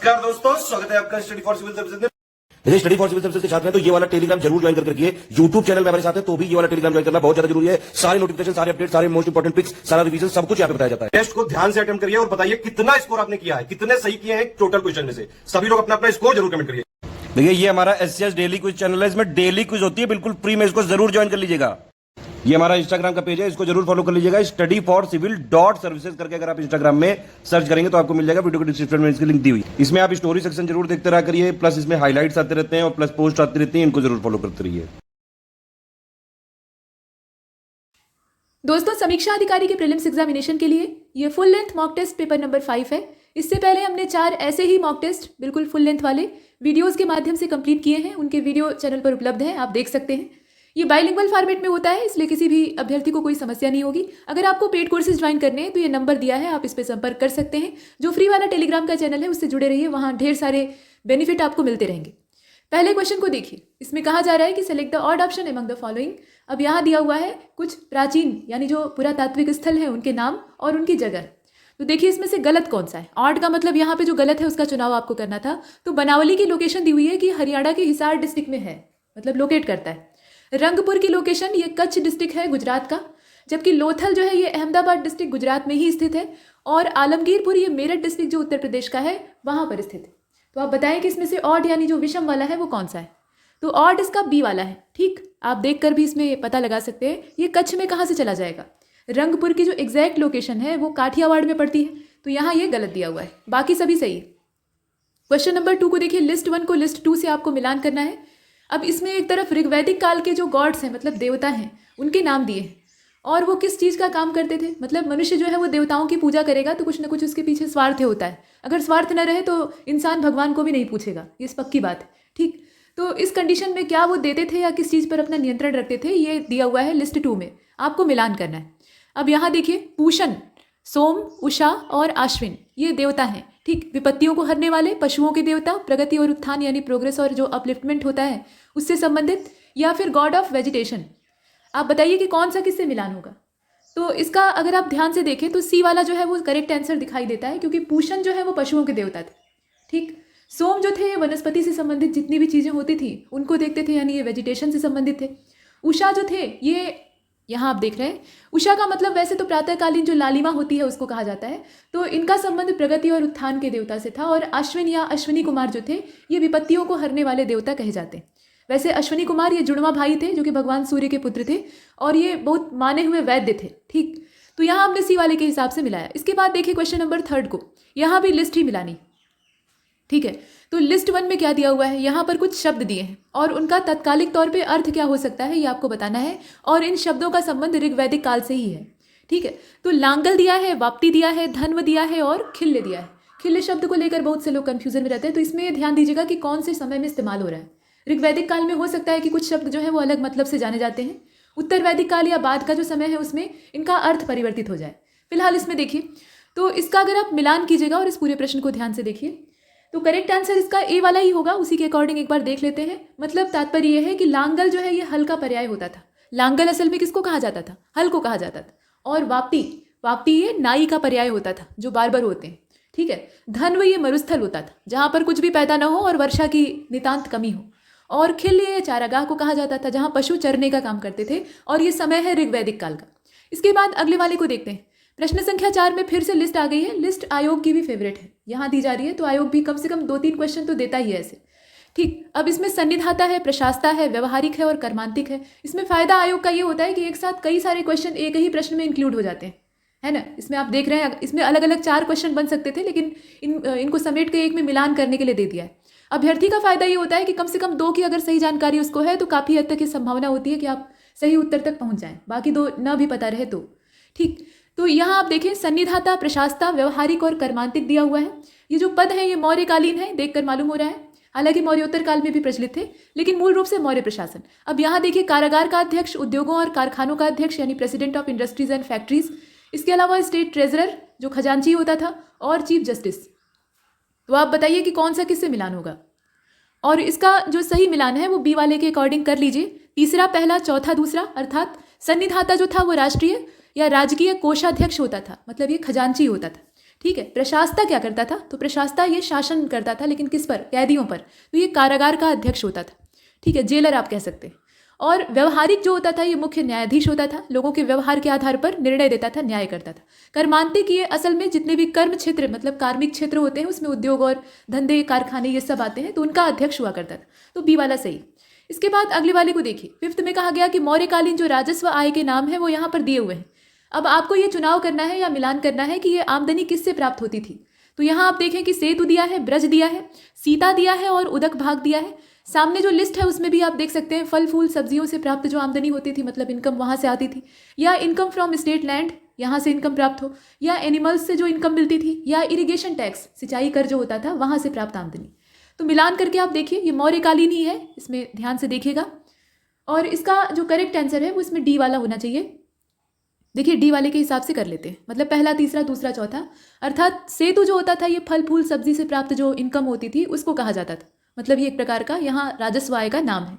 नमस्कार दोस्तों, स्वागत है आपका स्टडी फॉर सिविल सर्विसेज में। यदि स्टडी फॉर सिविल सर्विसेज के साथ में तो ये वाला टेलीग्राम जरूर ज्वाइन करके रखिए। यूट्यूब चैनल में हमारे साथ है तो भी ये वाला टेलीग्राम ज्वाइन करना बहुत ज्यादा जरूरी है। सारे नोटिफिकेशन, सारे अपडेट, सारे मोस्ट इंपोर्टेंट पिक्स, सारा रिवीजन सब कुछ यहाँ पे बताया जाता है। टेस्ट को ध्यान से अटेम्प्ट करिए और बताइए कितना स्कोर आपने किया है, कितने सही किए हैं टोटल क्वेश्चन में से। सभी लोग अपना अपना स्कोर जरूर कमेंट करिए। देखिए ये हमारा एससीएस डेली क्विज चैनल है, इसमें डेली क्विज होती है बिल्कुल फ्री में, इसको जरूर ज्वाइन कर लीजिएगा। ये हमारा इंस्टाग्राम का पेज है, इसको जरूर फॉलो कर लीजिएगा। स्टडी फॉर सिविल .सर्विसेज करके अगर आप इंस्टाग्राम में सर्च करेंगे तो आपको मिल जाएगा। वीडियो के डिस्क्रिप्शन में इसकी लिंक दी हुई। इसमें आप स्टोरी सेक्शन जरूर देखते रहा करिए, प्लस इसमें हाईलाइट्स आते रहते हैं और प्लस पोस्ट आती रहती है, इनको जरूर फॉलो करते रहिए। दोस्तों, समीक्षा अधिकारी के प्रीलिम्स एग्जामिनेशन के लिए ये full length mock test paper number 5 है। इससे पहले हमने 4 ऐसे ही मॉक टेस्ट बिल्कुल फुल लेंथ वाले वीडियोस के माध्यम से कंप्लीट किए हैं। उनके वीडियो चैनल पर उपलब्ध है, आप देख सकते हैं। ये बाइलिंगुअल फॉर्मेट में होता है, इसलिए किसी भी अभ्यर्थी को कोई समस्या नहीं होगी। अगर आपको पेड कोर्सेज ज्वाइन करने हैं तो ये नंबर दिया है, आप इस पर संपर्क कर सकते हैं। जो फ्री वाला टेलीग्राम का चैनल है उससे जुड़े रहिए, वहाँ ढेर सारे बेनिफिट आपको मिलते रहेंगे। पहले क्वेश्चन को देखिए, इसमें कहा जा रहा है कि select the odd option among the following. अब यहाँ दिया हुआ है कुछ प्राचीन यानी जो पुरातात्विक स्थल है उनके नाम और उनकी जगह। तो देखिए इसमें से गलत कौन सा है। ऑड का मतलब यहाँ पे जो गलत है उसका चुनाव आपको करना था। तो बनावली की लोकेशन दी हुई है कि हरियाणा के हिसार डिस्ट्रिक्ट में है, मतलब लोकेट करता है। रंगपुर की लोकेशन ये कच्छ डिस्ट्रिक्ट है गुजरात का, जबकि लोथल जो है ये अहमदाबाद डिस्ट्रिक्ट गुजरात में ही स्थित है, और आलमगीरपुर ये मेरठ डिस्ट्रिक्ट जो उत्तर प्रदेश का है वहाँ पर स्थित है। तो आप बताएं कि इसमें से ऑड यानी जो विषम वाला है वो कौन सा है। तो ऑड इसका बी वाला है। ठीक, आप देखकर भी इसमें पता लगा सकते हैं ये कच्छ में कहाँ से चला जाएगा। रंगपुर की जो एग्जैक्ट लोकेशन है वो काठियावाड़ में पड़ती है, तो यहाँ ये गलत दिया हुआ है, बाकी सभी सही है। क्वेश्चन नंबर 2 को देखिए, लिस्ट 1 को लिस्ट 2 से आपको मिलान करना है। अब इसमें एक तरफ ऋग्वैदिक काल के जो गॉड्स हैं, मतलब देवता हैं, उनके नाम दिए हैं और वो किस चीज़ का काम करते थे। मतलब मनुष्य जो है वो देवताओं की पूजा करेगा तो कुछ ना कुछ उसके पीछे स्वार्थ होता है। अगर स्वार्थ न रहे तो इंसान भगवान को भी नहीं पूछेगा, ये पक्की बात है। ठीक, तो इस कंडीशन में क्या वो देते थे या किस चीज़ पर अपना नियंत्रण रखते थे, ये दिया हुआ है लिस्ट 2 में, आपको मिलान करना है। अब यहाँ देखिए, पूषण, सोम, उषा और आश्विन ये देवता हैं। ठीक, विपत्तियों को हरने वाले, पशुओं के देवता, प्रगति और उत्थान यानी प्रोग्रेस और जो अपलिफ्टमेंट होता है उससे संबंधित, या फिर गॉड ऑफ वेजिटेशन। आप बताइए कि कौन सा किससे मिलान होगा। तो इसका अगर आप ध्यान से देखें तो सी वाला जो है वो करेक्ट आंसर दिखाई देता है, क्योंकि पूषण जो है वो पशुओं के देवता थे। ठीक, सोम जो थे ये वनस्पति से संबंधित जितनी भी चीज़ें होती थी उनको देखते थे, यानी ये वेजिटेशन से संबंधित थे। उषा जो थे ये यहाँ आप देख रहे हैं, उषा का मतलब वैसे तो प्रातःकालीन जो लालिमा होती है उसको कहा जाता है, तो इनका संबंध प्रगति और उत्थान के देवता से था। और अश्विन या अश्विनी कुमार जो थे ये विपत्तियों को हरने वाले देवता कहे जाते हैं। वैसे अश्विनी कुमार ये जुड़वा भाई थे जो कि भगवान सूर्य के पुत्र थे और ये बहुत माने हुए वैद्य थे। ठीक, तो यहाँ हमने सी वाले के हिसाब से मिलाया। इसके बाद देखिए क्वेश्चन नंबर 3 को, यहाँ भी लिस्ट ही मिलानी। ठीक है, तो लिस्ट 1 में क्या दिया हुआ है, यहाँ पर कुछ शब्द दिए हैं और उनका तत्कालिक तौर पे अर्थ क्या हो सकता है ये आपको बताना है, और इन शब्दों का संबंध ऋग्वैदिक काल से ही है। ठीक है, तो लांगल दिया है, वाप्ति दिया है, धन्व दिया है और खिल्य दिया है। खिल्य शब्द को लेकर बहुत से लोग कन्फ्यूजन में रहते हैं, तो इसमें ध्यान दीजिएगा कि कौन से समय में इस्तेमाल हो रहा है। ऋग्वैदिक काल में हो सकता है कि कुछ शब्द जो है वो अलग मतलब से जाने जाते हैं। उत्तर वैदिक काल या बाद का जो समय है उसमें इनका अर्थ परिवर्तित हो जाए। फिलहाल इसमें देखिए, तो इसका अगर आप मिलान कीजिएगा और इस पूरे प्रश्न को ध्यान से देखिए तो करेक्ट आंसर इसका ए वाला ही होगा। उसी के अकॉर्डिंग एक बार देख लेते हैं। मतलब तात्पर्य यह है कि लांगल जो है ये हल का पर्याय होता था। लांगल असल में किसको कहा जाता था, हल को कहा जाता था। और वाप्ति, वाप्ति ये नाई का पर्याय होता था जो बार होते हैं। ठीक है, धन्व ये मरुस्थल होता था जहाँ पर कुछ भी पैदा न हो और वर्षा की नितांत कमी हो। और खिल ये चारागाह को कहा जाता था जहाँ पशु चरने का काम करते थे, और ये समय है ऋग्वैदिक काल का। इसके बाद अगले वाले को देखते हैं। प्रश्न संख्या 4 में फिर से लिस्ट आ गई है। लिस्ट आयोग की भी फेवरेट है, यहाँ दी जा रही है, तो आयोग भी कम से कम 2-3 क्वेश्चन तो देता ही है ऐसे। ठीक, अब इसमें सन्निधाता है, प्रशास्ता है, व्यवहारिक है और कर्मांतिक है। इसमें फायदा आयोग का ये होता है कि एक साथ कई सारे क्वेश्चन एक ही प्रश्न में इंक्लूड हो जाते हैं, है ना। इसमें आप देख रहे हैं, इसमें अलग अलग 4 क्वेश्चन बन सकते थे, लेकिन इनको समेट के एक में मिलान करने के लिए दे दिया है। अभ्यर्थी का फायदा ये होता है कि कम से कम 2 की अगर सही जानकारी उसको है तो काफ़ी हद तक ये संभावना होती है कि आप सही उत्तर तक पहुँच जाएँ, बाकी 2 न भी पता रहे तो। ठीक, तो यहाँ आप देखें सन्निधाता, प्रशास्ता, व्यवहारिक और कर्मांतिक दिया हुआ है। ये जो पद है ये मौर्यकालीन है, देखकर मालूम हो रहा है। हालांकि मौर्योत्तर काल में भी प्रचलित थे, लेकिन मूल रूप से मौर्य प्रशासन। अब यहाँ देखिए, कारागार का अध्यक्ष, उद्योगों और कारखानों का अध्यक्ष यानी president of industries and factories. इसके अलावा स्टेट ट्रेजरर जो खजांची होता था, और चीफ जस्टिस। तो आप बताइए कि कौन सा किससे मिलान होगा। और इसका जो सही मिलान है वो बी वाले के अकॉर्डिंग कर लीजिए। तीसरा पहला, चौथा दूसरा, अर्थात सन्निधाता जो था वो राष्ट्रीय या राजकीय कोषाध्यक्ष होता था, मतलब ये खजांची होता था। ठीक है। प्रशासता क्या करता था? तो प्रशासता ये शासन करता था, लेकिन किस पर? कैदियों पर। तो ये कारागार का अध्यक्ष होता था, ठीक है, जेलर आप कह सकते हैं। और व्यवहारिक जो होता था ये मुख्य न्यायाधीश होता था, लोगों के व्यवहार के आधार पर निर्णय देता था, न्याय करता था। कर्मांतिक ये असल में जितने भी कर्म क्षेत्र मतलब कार्मिक क्षेत्र होते हैं उसमें उद्योग और धंधे कारखाने ये सब आते हैं, तो उनका अध्यक्ष हुआ करता था। तो बी वाला सही। इसके बाद अगले वाले को देखिए, फिफ्थ में कहा गया कि मौर्यकालीन जो राजस्व आय के नाम है वो यहाँ पर दिए हुए हैं। अब आपको ये चुनाव करना है या मिलान करना है कि ये आमदनी किससे प्राप्त होती थी। तो यहाँ आप देखें कि सेतु दिया है, ब्रज दिया है, सीता दिया है और उदक भाग दिया है। सामने जो लिस्ट है उसमें भी आप देख सकते हैं फल फूल सब्जियों से प्राप्त जो आमदनी होती थी, मतलब इनकम वहाँ से आती थी, या इनकम फ्रॉम स्टेट लैंड, यहाँ से इनकम प्राप्त हो, या एनिमल्स से जो इनकम मिलती थी, या इरिगेशन टैक्स सिंचाई कर जो होता था वहाँ से प्राप्त आमदनी। तो मिलान करके आप देखिए ये मौर्यकालीन ही है, इसमें ध्यान से देखिएगा। और इसका जो करेक्ट आंसर है वो इसमें डी वाला होना चाहिए। देखिए डी वाले के हिसाब से कर लेते हैं, मतलब पहला तीसरा दूसरा चौथा। अर्थात सेतु जो होता था ये फल फूल सब्जी से प्राप्त जो इनकम होती थी उसको कहा जाता था, मतलब ये एक प्रकार का यहाँ राजस्व आय का नाम है।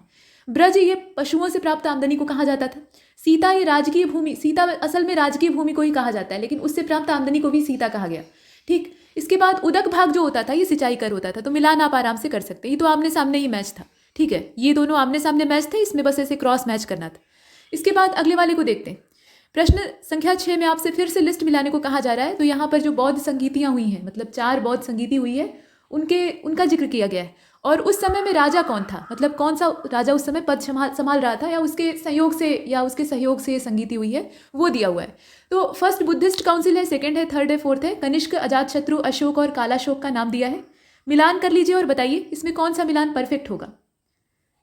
ब्रज ये पशुओं से प्राप्त आमदनी को कहा जाता था। सीता ये राजकीय भूमि, सीता असल में राजकीय भूमि को ही कहा जाता है, लेकिन उससे प्राप्त आमदनी को भी सीता कहा गया, ठीक। इसके बाद उदक भाग जो होता था ये सिंचाई कर होता था। तो मिलान आप आराम से कर सकते हैं, ये तो आमने सामने ही मैच था, ठीक है, ये दोनों आमने सामने मैच थे, इसमें बस ऐसे क्रॉस मैच करना था। इसके बाद अगले वाले को देखते हैं। प्रश्न संख्या 6 में आपसे फिर से लिस्ट मिलाने को कहा जा रहा है। तो यहाँ पर जो बौद्ध संगीतियाँ हुई हैं, मतलब 4 बौद्ध संगीति हुई है, उनका जिक्र किया गया है। और उस समय में राजा कौन था, मतलब कौन सा राजा उस समय पद संभाल रहा था, या उसके सहयोग से संगीति हुई है वो दिया हुआ है। तो फर्स्ट बुद्धिस्ट काउंसिल है, सेकंड है, थर्ड है, फोर्थ है। कनिष्क, अजातशत्रु, अशोक और कालाशोक का नाम दिया है। मिलान कर लीजिए और बताइए इसमें कौन सा मिलान परफेक्ट होगा।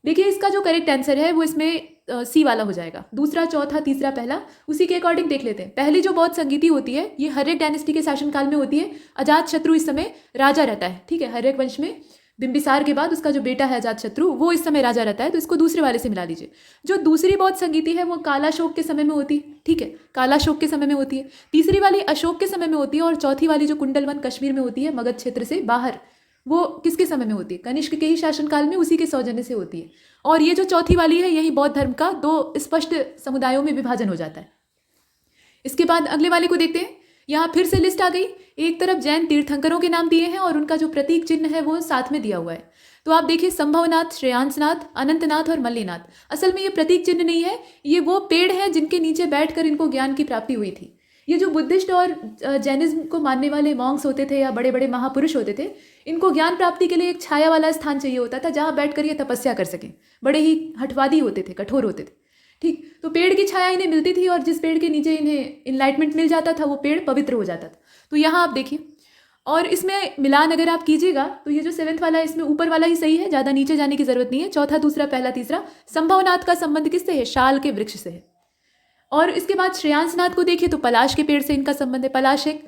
देखिए इसका जो करेक्ट आंसर है वो इसमें सी वाला हो जाएगा। दूसरा चौथा तीसरा पहला उसी के अकॉर्डिंग देख लेते हैं। पहली जो बौद्ध संगीति होती है ये हर्यक डायनेस्टी के शासनकाल में होती है। अजातशत्रु इस समय राजा रहता है, ठीक है, हर्यक वंश में बिंबिसार के बाद उसका जो बेटा है अजातशत्रु वो इस समय राजा रहता है। तो इसको दूसरे वाले से मिला लीजिए। जो दूसरी बौद्ध संगीति है वो कालाशोक के समय में होती है, ठीक है, कालाशोक के समय में होती है। तीसरी वाली अशोक के समय में होती है। और चौथी वाली जो कुंडलवन कश्मीर में होती है, मगध क्षेत्र से बाहर, वो किसके समय में होती है? कनिष्क के ही शासनकाल में, उसी के सौजन्य से होती है। और ये जो चौथी वाली है यही बौद्ध धर्म का 2 स्पष्ट समुदायों में विभाजन हो जाता है। इसके बाद अगले वाले को देखते हैं। यहाँ फिर से लिस्ट आ गई। एक तरफ जैन तीर्थंकरों के नाम दिए हैं और उनका जो प्रतीक चिन्ह है वो साथ में दिया हुआ है। तो आप देखिए संभवनाथ, श्रेयांसनाथ, अनंतनाथ और मल्लीनाथ। असल में ये प्रतीक चिन्ह नहीं है, ये वो पेड़ हैं जिनके नीचे बैठकर इनको ज्ञान की प्राप्ति हुई थी। ये जो बुद्धिस्ट और जैनिज्म को मानने वाले मॉन्क्स होते थे या बड़े बड़े महापुरुष होते थे, इनको ज्ञान प्राप्ति के लिए एक छाया वाला स्थान चाहिए होता था जहाँ बैठकर ये तपस्या कर सकें। बड़े ही हठवादी होते थे, कठोर होते थे, ठीक। तो पेड़ की छाया इन्हें मिलती थी और जिस पेड़ के नीचे इन्हें इनलाइटमेंट मिल जाता था वो पेड़ पवित्र हो जाता था। तो यहाँ आप देखिए, और इसमें मिलान अगर आप कीजिएगा तो ये जो 7th वाला है इसमें ऊपर वाला ही सही है, ज़्यादा नीचे जाने की जरूरत नहीं है। चौथा दूसरा पहला तीसरा। संभवनाथ का संबंध किससे है? शाल के वृक्ष से है। और इसके बाद श्रेयांसनाथ को देखिए तो पलाश के पेड़ से इनका संबंध है। पलाश एक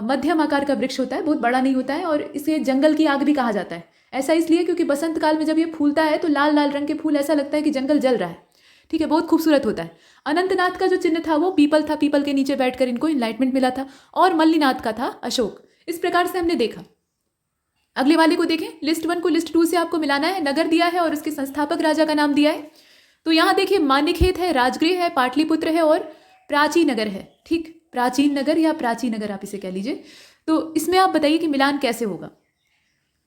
मध्यम आकार का वृक्ष होता है, बहुत बड़ा नहीं होता है, और इसे जंगल की आग भी कहा जाता है। ऐसा इसलिए क्योंकि बसंत काल में जब ये फूलता है तो लाल लाल रंग के फूल, ऐसा लगता है कि जंगल जल रहा है, ठीक है, बहुत खूबसूरत होता है। अनंतनाथ का जो चिन्ह था वो पीपल था, पीपल के नीचे बैठकर इनको इनलाइटमेंट मिला था। और मल्लीनाथ का था अशोक। इस प्रकार से हमने देखा। अगले वाले को देखें। लिस्ट 1 को लिस्ट 2 से आपको मिलाना है। नगर दिया है और उसके संस्थापक राजा का नाम दिया है। तो यहाँ देखिए मान्यखेत है, राजगृह है, पाटलिपुत्र है और प्राचीन नगर है, ठीक, प्राचीन नगर या प्राचीन नगर आप इसे कह लीजिए। तो इसमें आप बताइए कि मिलान कैसे होगा।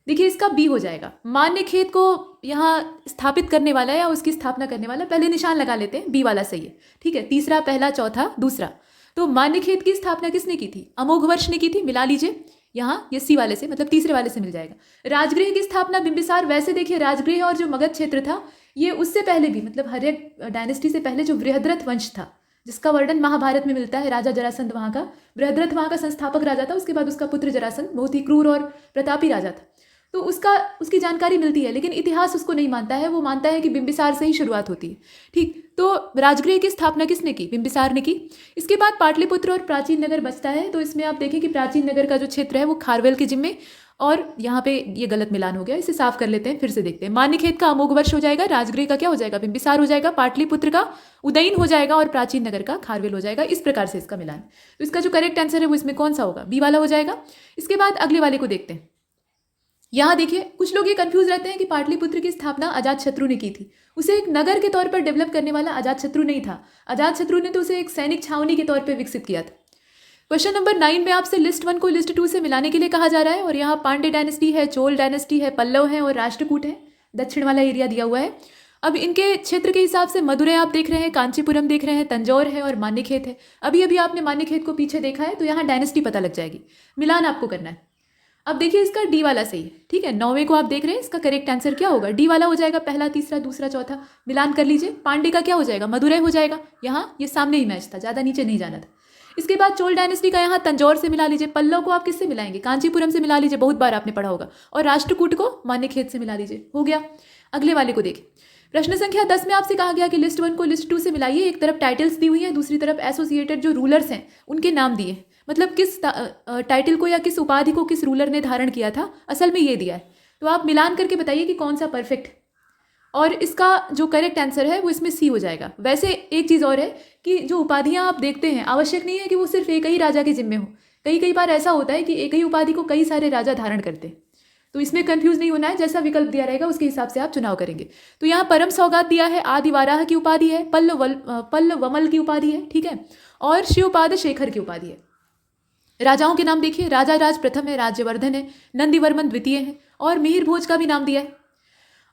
देखिए इसका बी हो जाएगा। मान्यखेत को यहाँ स्थापित करने वाला या उसकी स्थापना करने वाला, पहले निशान लगा लेते हैं, बी वाला सही है, ठीक है। तीसरा पहला चौथा दूसरा। तो मान्यखेत की स्थापना किसने की थी? अमोघवर्ष ने की थी, मिला लीजिए यहाँ, ये सी वाले से, मतलब तीसरे वाले से मिल जाएगा। राजगृह की स्थापना बिंबिसार, वैसे देखिए राजगृह और जो मगध क्षेत्र था ये उससे पहले भी, मतलब हर्यक डायनेस्टी से पहले जो बृहद्रथ वंश था जिसका वर्णन महाभारत में मिलता है, राजा जरासंध वहाँ का, बृहद्रथ वहाँ का संस्थापक राजा था। उसके बाद उसका पुत्र जरासंध बहुत ही क्रूर और प्रतापी राजा था, तो उसकी जानकारी मिलती है, लेकिन इतिहास उसको नहीं मानता है। वो मानता है कि बिंबिसार से ही शुरुआत होती है, ठीक। तो राजगृह की स्थापना किसने की? बिंबिसार ने की। इसके बाद पाटलिपुत्र और प्राचीन नगर बचता है। तो इसमें आप देखें कि प्राचीन नगर का जो क्षेत्र है वो खारवेल के जिम्मे, और यहाँ पे ये गलत मिलान हो गया, इसे साफ कर लेते हैं, फिर से देखते हैं। मान्यखेत का अमोघवर्ष हो जाएगा, राजगृह का क्या हो जाएगा? बिंबिसार हो जाएगा, पाटलिपुत्र का उदयन हो जाएगा और प्राचीन नगर का खारवेल हो जाएगा। इस प्रकार से इसका मिलान। तो इसका जो करेक्ट आंसर है वो इसमें कौन सा होगा? बी वाला हो जाएगा। इसके बाद अगले वाले को देखते हैं। यहाँ देखिए कुछ लोग ये कंफ्यूज रहते हैं कि पाटलिपुत्र की स्थापना अजातशत्रु ने की थी। उसे एक नगर के तौर पर डेवलप करने वाला अजातशत्रु नहीं था। अजातशत्रु ने तो उसे एक सैनिक छावनी के तौर पर विकसित किया था। क्वेश्चन नंबर 9 में आपसे लिस्ट 1 को लिस्ट 2 से मिलाने के लिए कहा जा रहा है और यहाँ पांड्य डायनेस्टी है, चोल डायनेस्टी है, पल्लव है और राष्ट्रकूट है। दक्षिण वाला एरिया दिया हुआ है। अब इनके क्षेत्र के हिसाब से मदुरै आप देख रहे हैं, कांचीपुरम देख रहे हैं, तंजौर है और मान्यखेत है। अभी अभी आपने मान्यखेत को पीछे देखा है, तो यहाँ डायनेस्टी पता लग जाएगी। मिलान आपको करना है। अब देखिए इसका डी वाला सही है, ठीक है। 9वें को आप देख रहे हैं, इसका करेक्ट आंसर क्या होगा? डी वाला हो जाएगा, पहला, तीसरा, दूसरा, चौथा। मिलान कर लीजिए। पांडे का क्या हो जाएगा? मदुरै हो जाएगा। यहाँ ये सामने ही मैच था, ज़्यादा नीचे नहीं जाना था। इसके बाद चोल डायनेस्टी का यहाँ तंजौर से मिला लीजिए। पल्लव को आप किससे मिलाएंगे? कांचीपुरम से मिला लीजिए, बहुत बार आपने पढ़ा होगा। और राष्ट्रकूट को मान्यखेत से मिला लीजिए। हो गया। अगले वाले को देखिए। प्रश्न संख्या 10 में आपसे कहा गया कि लिस्ट 1 को लिस्ट 2 से मिलाइए। एक तरफ टाइटल्स दी हुई है, दूसरी तरफ एसोसिएटेड जो रूलर्स हैं उनके नाम दिए, मतलब किस टाइटल को या किस उपाधि को किस रूलर ने धारण किया था, असल में ये दिया है। तो आप मिलान करके बताइए कि कौन सा परफेक्ट है। और इसका जो करेक्ट आंसर है वो इसमें सी हो जाएगा। वैसे एक चीज़ और है कि जो उपाधियां आप देखते हैं, आवश्यक नहीं है कि वो सिर्फ एक ही राजा के जिम्मे हो। कई बार ऐसा होता है कि एक ही उपाधि को कई सारे राजा धारण करते हैं। तो इसमें कंफ्यूज नहीं होना है, जैसा विकल्प दिया रहेगा उसके हिसाब से आप चुनाव करेंगे। तो यहाँ परम सौगात दिया है, आदि वाराह की उपाधि है, पल्लवमल की उपाधि है, ठीक है, और शिवपाद शेखर की उपाधि है। राजाओं के नाम देखिए, राजा राज प्रथम है, राज्यवर्धन है, नंदीवर्मन द्वितीय है और मिहिर भोज का भी नाम दिया है।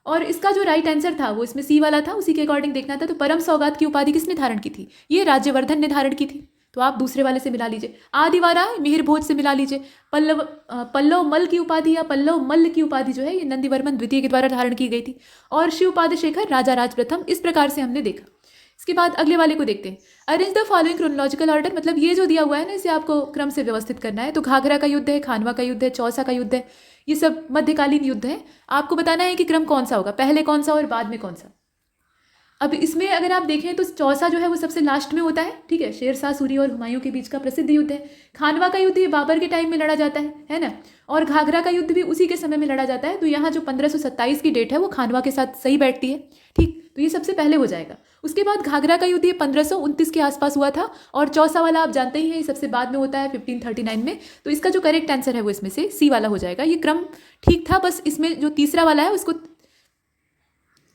और इसका जो राइट आंसर था वो इसमें सी वाला था, उसी के अकॉर्डिंग देखना था। तो परम सौगात की उपाधि किसने धारण की थी? ये राज्यवर्धन ने धारण की थी। तो आप दूसरे वाले से मिला लीजिए। आदिवारा मिहिर भोज से मिला लीजिए। पल्लव मल की उपाधि या पल्लव मल्ल की उपाधि जो है ये नंदीवर्मन द्वितीय के द्वारा धारण की गई थी। और शिवपाद शेखर राजा राज प्रथम। इस प्रकार से हमने देखा। इसके बाद अगले वाले को देखते हैं। Arrange the following chronological order, मतलब ये जो दिया हुआ है ना, इसे आपको क्रम से व्यवस्थित करना है। तो घाघरा का युद्ध है, खानवा का युद्ध है, चौसा का युद्ध है, ये सब मध्यकालीन युद्ध है। आपको बताना है कि क्रम कौन सा होगा, पहले कौन सा और बाद में कौन सा। अब इसमें अगर आप देखें तो चौसा जो है वो सबसे लास्ट में होता है, ठीक है। शेरशाह सूरी और हुमायूं के बीच का प्रसिद्ध युद्ध है। खानवा का युद्ध ये बाबर के टाइम में लड़ा जाता है ना। और घाघरा का युद्ध भी उसी के समय में लड़ा जाता है। तो यहाँ जो 1527 की डेट है वो खानवा के साथ सही बैठती है, ठीक। तो ये सबसे पहले हो जाएगा। उसके बाद घाघरा का युद्ध ये 1529 के आसपास हुआ था। और चौसा वाला आप जानते ही हैं, ये सबसे बाद में होता है 1539 में। तो इसका जो करेक्ट आंसर है वो इसमें से सी वाला हो जाएगा। ये क्रम ठीक था, बस इसमें जो तीसरा वाला है उसको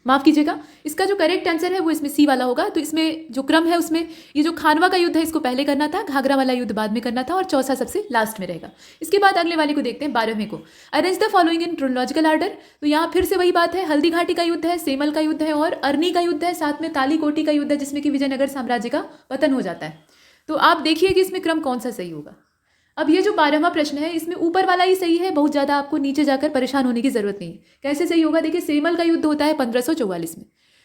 माफ कीजिएगा, इसका जो करेक्ट आंसर है वो इसमें सी वाला होगा। तो इसमें जो क्रम है उसमें ये जो खानवा का युद्ध है इसको पहले करना था, घाघरा वाला युद्ध बाद में करना था और चौसा सबसे लास्ट में रहेगा। इसके बाद अगले वाले को देखते हैं, 12वें को। Arrange the following in chronological order. तो यहाँ फिर से वही बात है, हल्दी घाटी का युद्ध है, सेमल का युद्ध है और अरनी का युद्ध है, साथ में तालीकोटी का युद्ध है जिसमें कि विजयनगर साम्राज्य का पतन हो जाता है। तो आप देखिए कि इसमें क्रम कौन सा सही होगा। अब ये जो 12वां प्रश्न है इसमें ऊपर वाला ही सही है, बहुत ज़्यादा आपको नीचे जाकर परेशान होने की जरूरत नहीं है। कैसे सही होगा? देखिए, सेमल का युद्ध होता है 1544 में,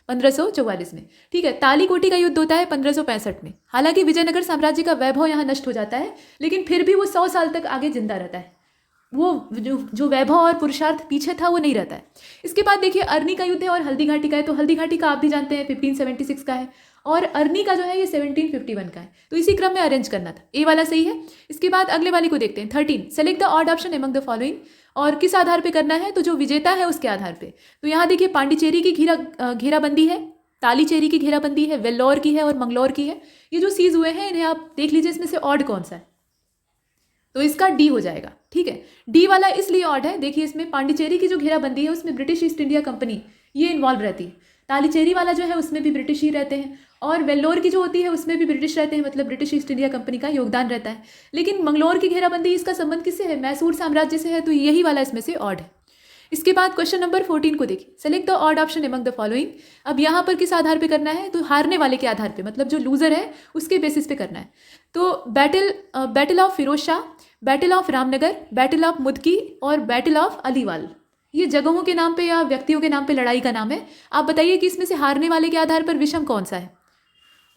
1544 में, ठीक है। तालीकोटी का युद्ध होता है 1565 में। हालांकि विजयनगर साम्राज्य का वैभव यहाँ नष्ट हो जाता है, लेकिन फिर भी वो 100 साल तक आगे जिंदा रहता है। वो जो वैभव और पुरुषार्थ पीछे था वो नहीं रहता है। इसके बाद देखिए, अरनी का युद्ध है और हल्दी घाटी का है। तो हल्दी घाटी का आप भी जानते हैं 1576 का है और अरनी का जो है ये 1751 का है। तो इसी क्रम में अरेंज करना था, ए वाला सही है। इसके बाद अगले वाले को देखते हैं, 13। Select the odd option among the following. और किस आधार पे करना है? तो जो विजेता है उसके आधार पे। तो यहाँ देखिए, पांडिचेरी की घेराबंदी है, तालीचेरी की घेराबंदी है, वेल्लोर की है और मंगलौर की है। ये जो सीज हुए हैं इन्हें आप देख लीजिए, इसमें से ऑड कौन सा है? तो इसका डी हो जाएगा, ठीक है। डी वाला इसलिए ऑड है, देखिए इसमें पांडिचेरी की जो घेराबंदी है उसमें ब्रिटिश ईस्ट इंडिया कंपनी ये इन्वॉल्व रहती है। तालीचेरी वाला जो है उसमें भी ब्रिटिश ही रहते हैं और वेल्लोर की जो होती है उसमें भी ब्रिटिश रहते हैं, मतलब ब्रिटिश ईस्ट इंडिया कंपनी का योगदान रहता है। लेकिन मंगलौर की घेराबंदी, इसका संबंध किससे है? मैसूर साम्राज्य से है। तो यही वाला इसमें से ऑड है। इसके बाद क्वेश्चन नंबर 14 को देखिए, select the odd option among the following. अब यहाँ पर किस आधार पे करना है? तो हारने वाले के आधार पे, मतलब जो लूजर है उसके बेसिस पे करना है। तो battle of Firoz Shah, battle of Ramnagar, battle of Mudki और बैटल ऑफ अलीवाल, ये जगहों के नाम पे या व्यक्तियों के नाम पे लड़ाई का नाम है। आप बताइए कि इसमें से हारने वाले के आधार पर विषम कौन सा है?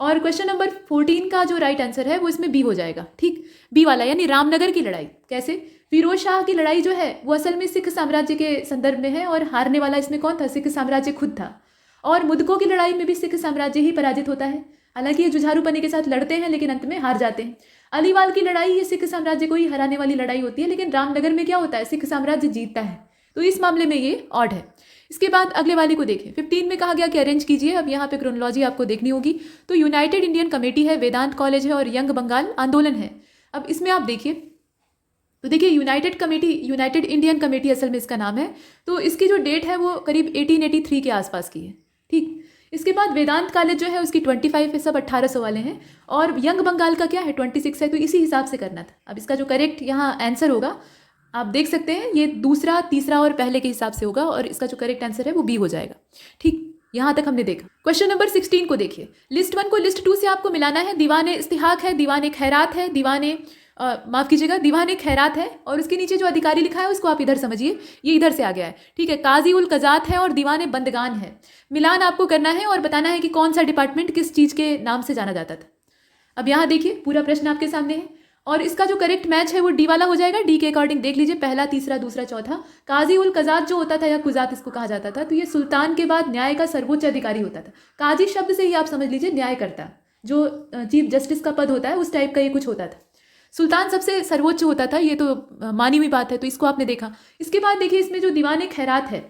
और क्वेश्चन नंबर 14 का जो राइट आंसर है वो इसमें बी हो जाएगा, ठीक। बी वाला, यानी रामनगर की लड़ाई। कैसे? फिरोज शाह की लड़ाई जो है वो असल में सिख साम्राज्य के संदर्भ में है और हारने वाला इसमें कौन था? सिख साम्राज्य खुद था। और मुदकों की लड़ाई में भी सिख साम्राज्य ही पराजित होता है। हालांकि ये जुझारूपने के साथ लड़ते हैं लेकिन अंत में हार जाते हैं। अलीवाल की लड़ाई ये सिख साम्राज्य को ही हराने वाली लड़ाई होती है, लेकिन रामनगर में क्या होता है? सिख साम्राज्य जीतता है। तो इस मामले में ये ऑड है। इसके बाद अगले वाले को देखें, 15 में कहा गया कि अरेंज कीजिए। अब यहाँ पे क्रोनोलॉजी आपको देखनी होगी। तो यूनाइटेड इंडियन कमेटी है, वेदांत कॉलेज है और यंग बंगाल आंदोलन है। अब इसमें आप देखिए, तो देखिए यूनाइटेड इंडियन कमेटी असल में इसका नाम है। तो इसकी जो डेट है वो करीब 1883 के आसपास की है, ठीक। इसके बाद वेदांत कॉलेज जो है उसकी 25 है, सब 1800 वाले हैं। और यंग बंगाल का क्या है 26 है, तो इसी हिसाब से करना था। अब इसका जो करेक्ट यहाँ आंसर होगा आप देख सकते हैं, ये दूसरा, तीसरा और पहले के हिसाब से होगा और इसका जो करेक्ट आंसर है वो बी हो जाएगा। ठीक, यहाँ तक हमने देखा। क्वेश्चन नंबर 16 को देखिए। लिस्ट 1 को लिस्ट 2 से आपको मिलाना है। दीवाने इस्तिहाक है, दीवाने खैरात है, माफ़ कीजिएगा, दीवाने खैरात है और उसके नीचे जो अधिकारी लिखा है उसको आप इधर समझिए, ये इधर से आ गया है। ठीक है, काजी उल कजात है और दीवाने बंदगान है। मिलान आपको करना है और बताना है कि कौन सा डिपार्टमेंट किस चीज़ के नाम से जाना जाता था। अब यहाँ देखिए पूरा प्रश्न आपके सामने है और इसका जो करेक्ट मैच है वो डी वाला हो जाएगा। डी के अकॉर्डिंग देख लीजिए, पहला, तीसरा, दूसरा, चौथा। काजी उल कजात जो होता था या कुजात इसको कहा जाता था, तो ये सुल्तान के बाद न्याय का सर्वोच्च अधिकारी होता था। काजी शब्द से ही आप समझ लीजिए न्यायकर्ता, जो चीफ जस्टिस का पद होता है उस टाइप का ये कुछ होता था। सुल्तान सबसे सर्वोच्च होता था, ये तो मानी हुई बात है, तो इसको आपने देखा। इसके बाद देखिए इसमें जो दीवाने खैरात है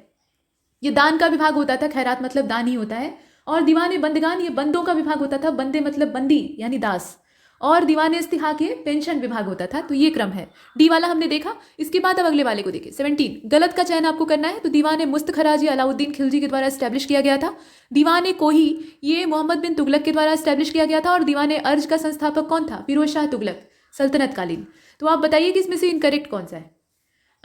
ये दान का विभाग होता था, खैरात मतलब दान ही होता है। और दीवाने बंदगान ये बंदों का विभाग होता था, बंदे मतलब बंदी यानी दास। और दीवाने इस्तिहाक ये पेंशन विभाग होता था। तो ये क्रम है, डी वाला हमने देखा। इसके बाद अब अगले वाले को देखिए। 17 गलत का चयन आपको करना है। तो दीवाने मुस्तखराज ये अलाउद्दीन खिलजी के द्वारा एस्टैब्लिश किया गया था। दीवाने कोही ये मोहम्मद बिन तुगलक के द्वारा एस्टैब्लिश किया गया था। और दीवाने अर्ज का संस्थापक कौन था? फिरोज शाह तुगलक, सल्तनत कालीन। तो आप बताइए कि इसमें से इनकरेक्ट कौन सा है।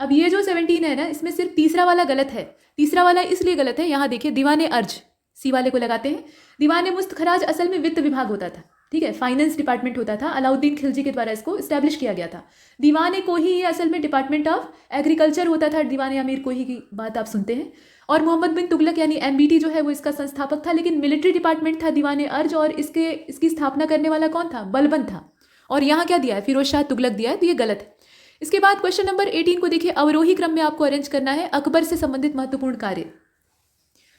अब ये जो 17 है ना, इसमें सिर्फ तीसरा वाला गलत है। तीसरा वाला इसलिए गलत है, यहाँ देखिए दीवाने अर्ज, सी वाले को लगाते हैं। दीवाने मुस्तखराज असल में वित्त विभाग होता था, ठीक है, फाइनेंस डिपार्टमेंट होता था। अलाउद्दीन खिलजी के द्वारा इसको इस्टेब्लिश किया गया था। दीवाने कोही ये असल में डिपार्टमेंट ऑफ एग्रीकल्चर होता था। दीवाने अमीर कोही की बात आप सुनते हैं। और मोहम्मद बिन तुगलक यानी एमबीटी जो है वो इसका संस्थापक था, लेकिन मिलिट्री डिपार्टमेंट था दीवाने अर्ज। और इसकी स्थापना करने वाला कौन था? बलबन था। और यहाँ क्या दिया है? फिरोज शाह तुगलक दिया है, तो ये गलत है। इसके बाद क्वेश्चन नंबर 18 को देखिए। अवरोही क्रम में आपको अरेंज करना है अकबर से संबंधित महत्वपूर्ण कार्य।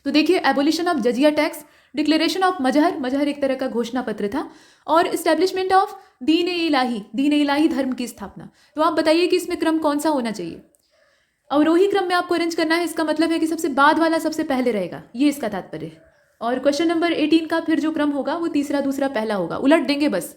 तो देखिए abolition of jizya tax, declaration of Mahzar, मजहर एक तरह का घोषणा पत्र था, और इस्टेब्लिशमेंट ऑफ दीन ए इलाही धर्म की स्थापना। तो आप बताइए कि इसमें क्रम कौन सा होना चाहिए। अवरोही क्रम में आपको अरेंज करना है, इसका मतलब है कि सबसे बाद वाला सबसे पहले रहेगा, ये इसका तात्पर्य है। और क्वेश्चन नंबर 18 का फिर जो क्रम होगा वो तीसरा, दूसरा, पहला होगा, उलट देंगे बस।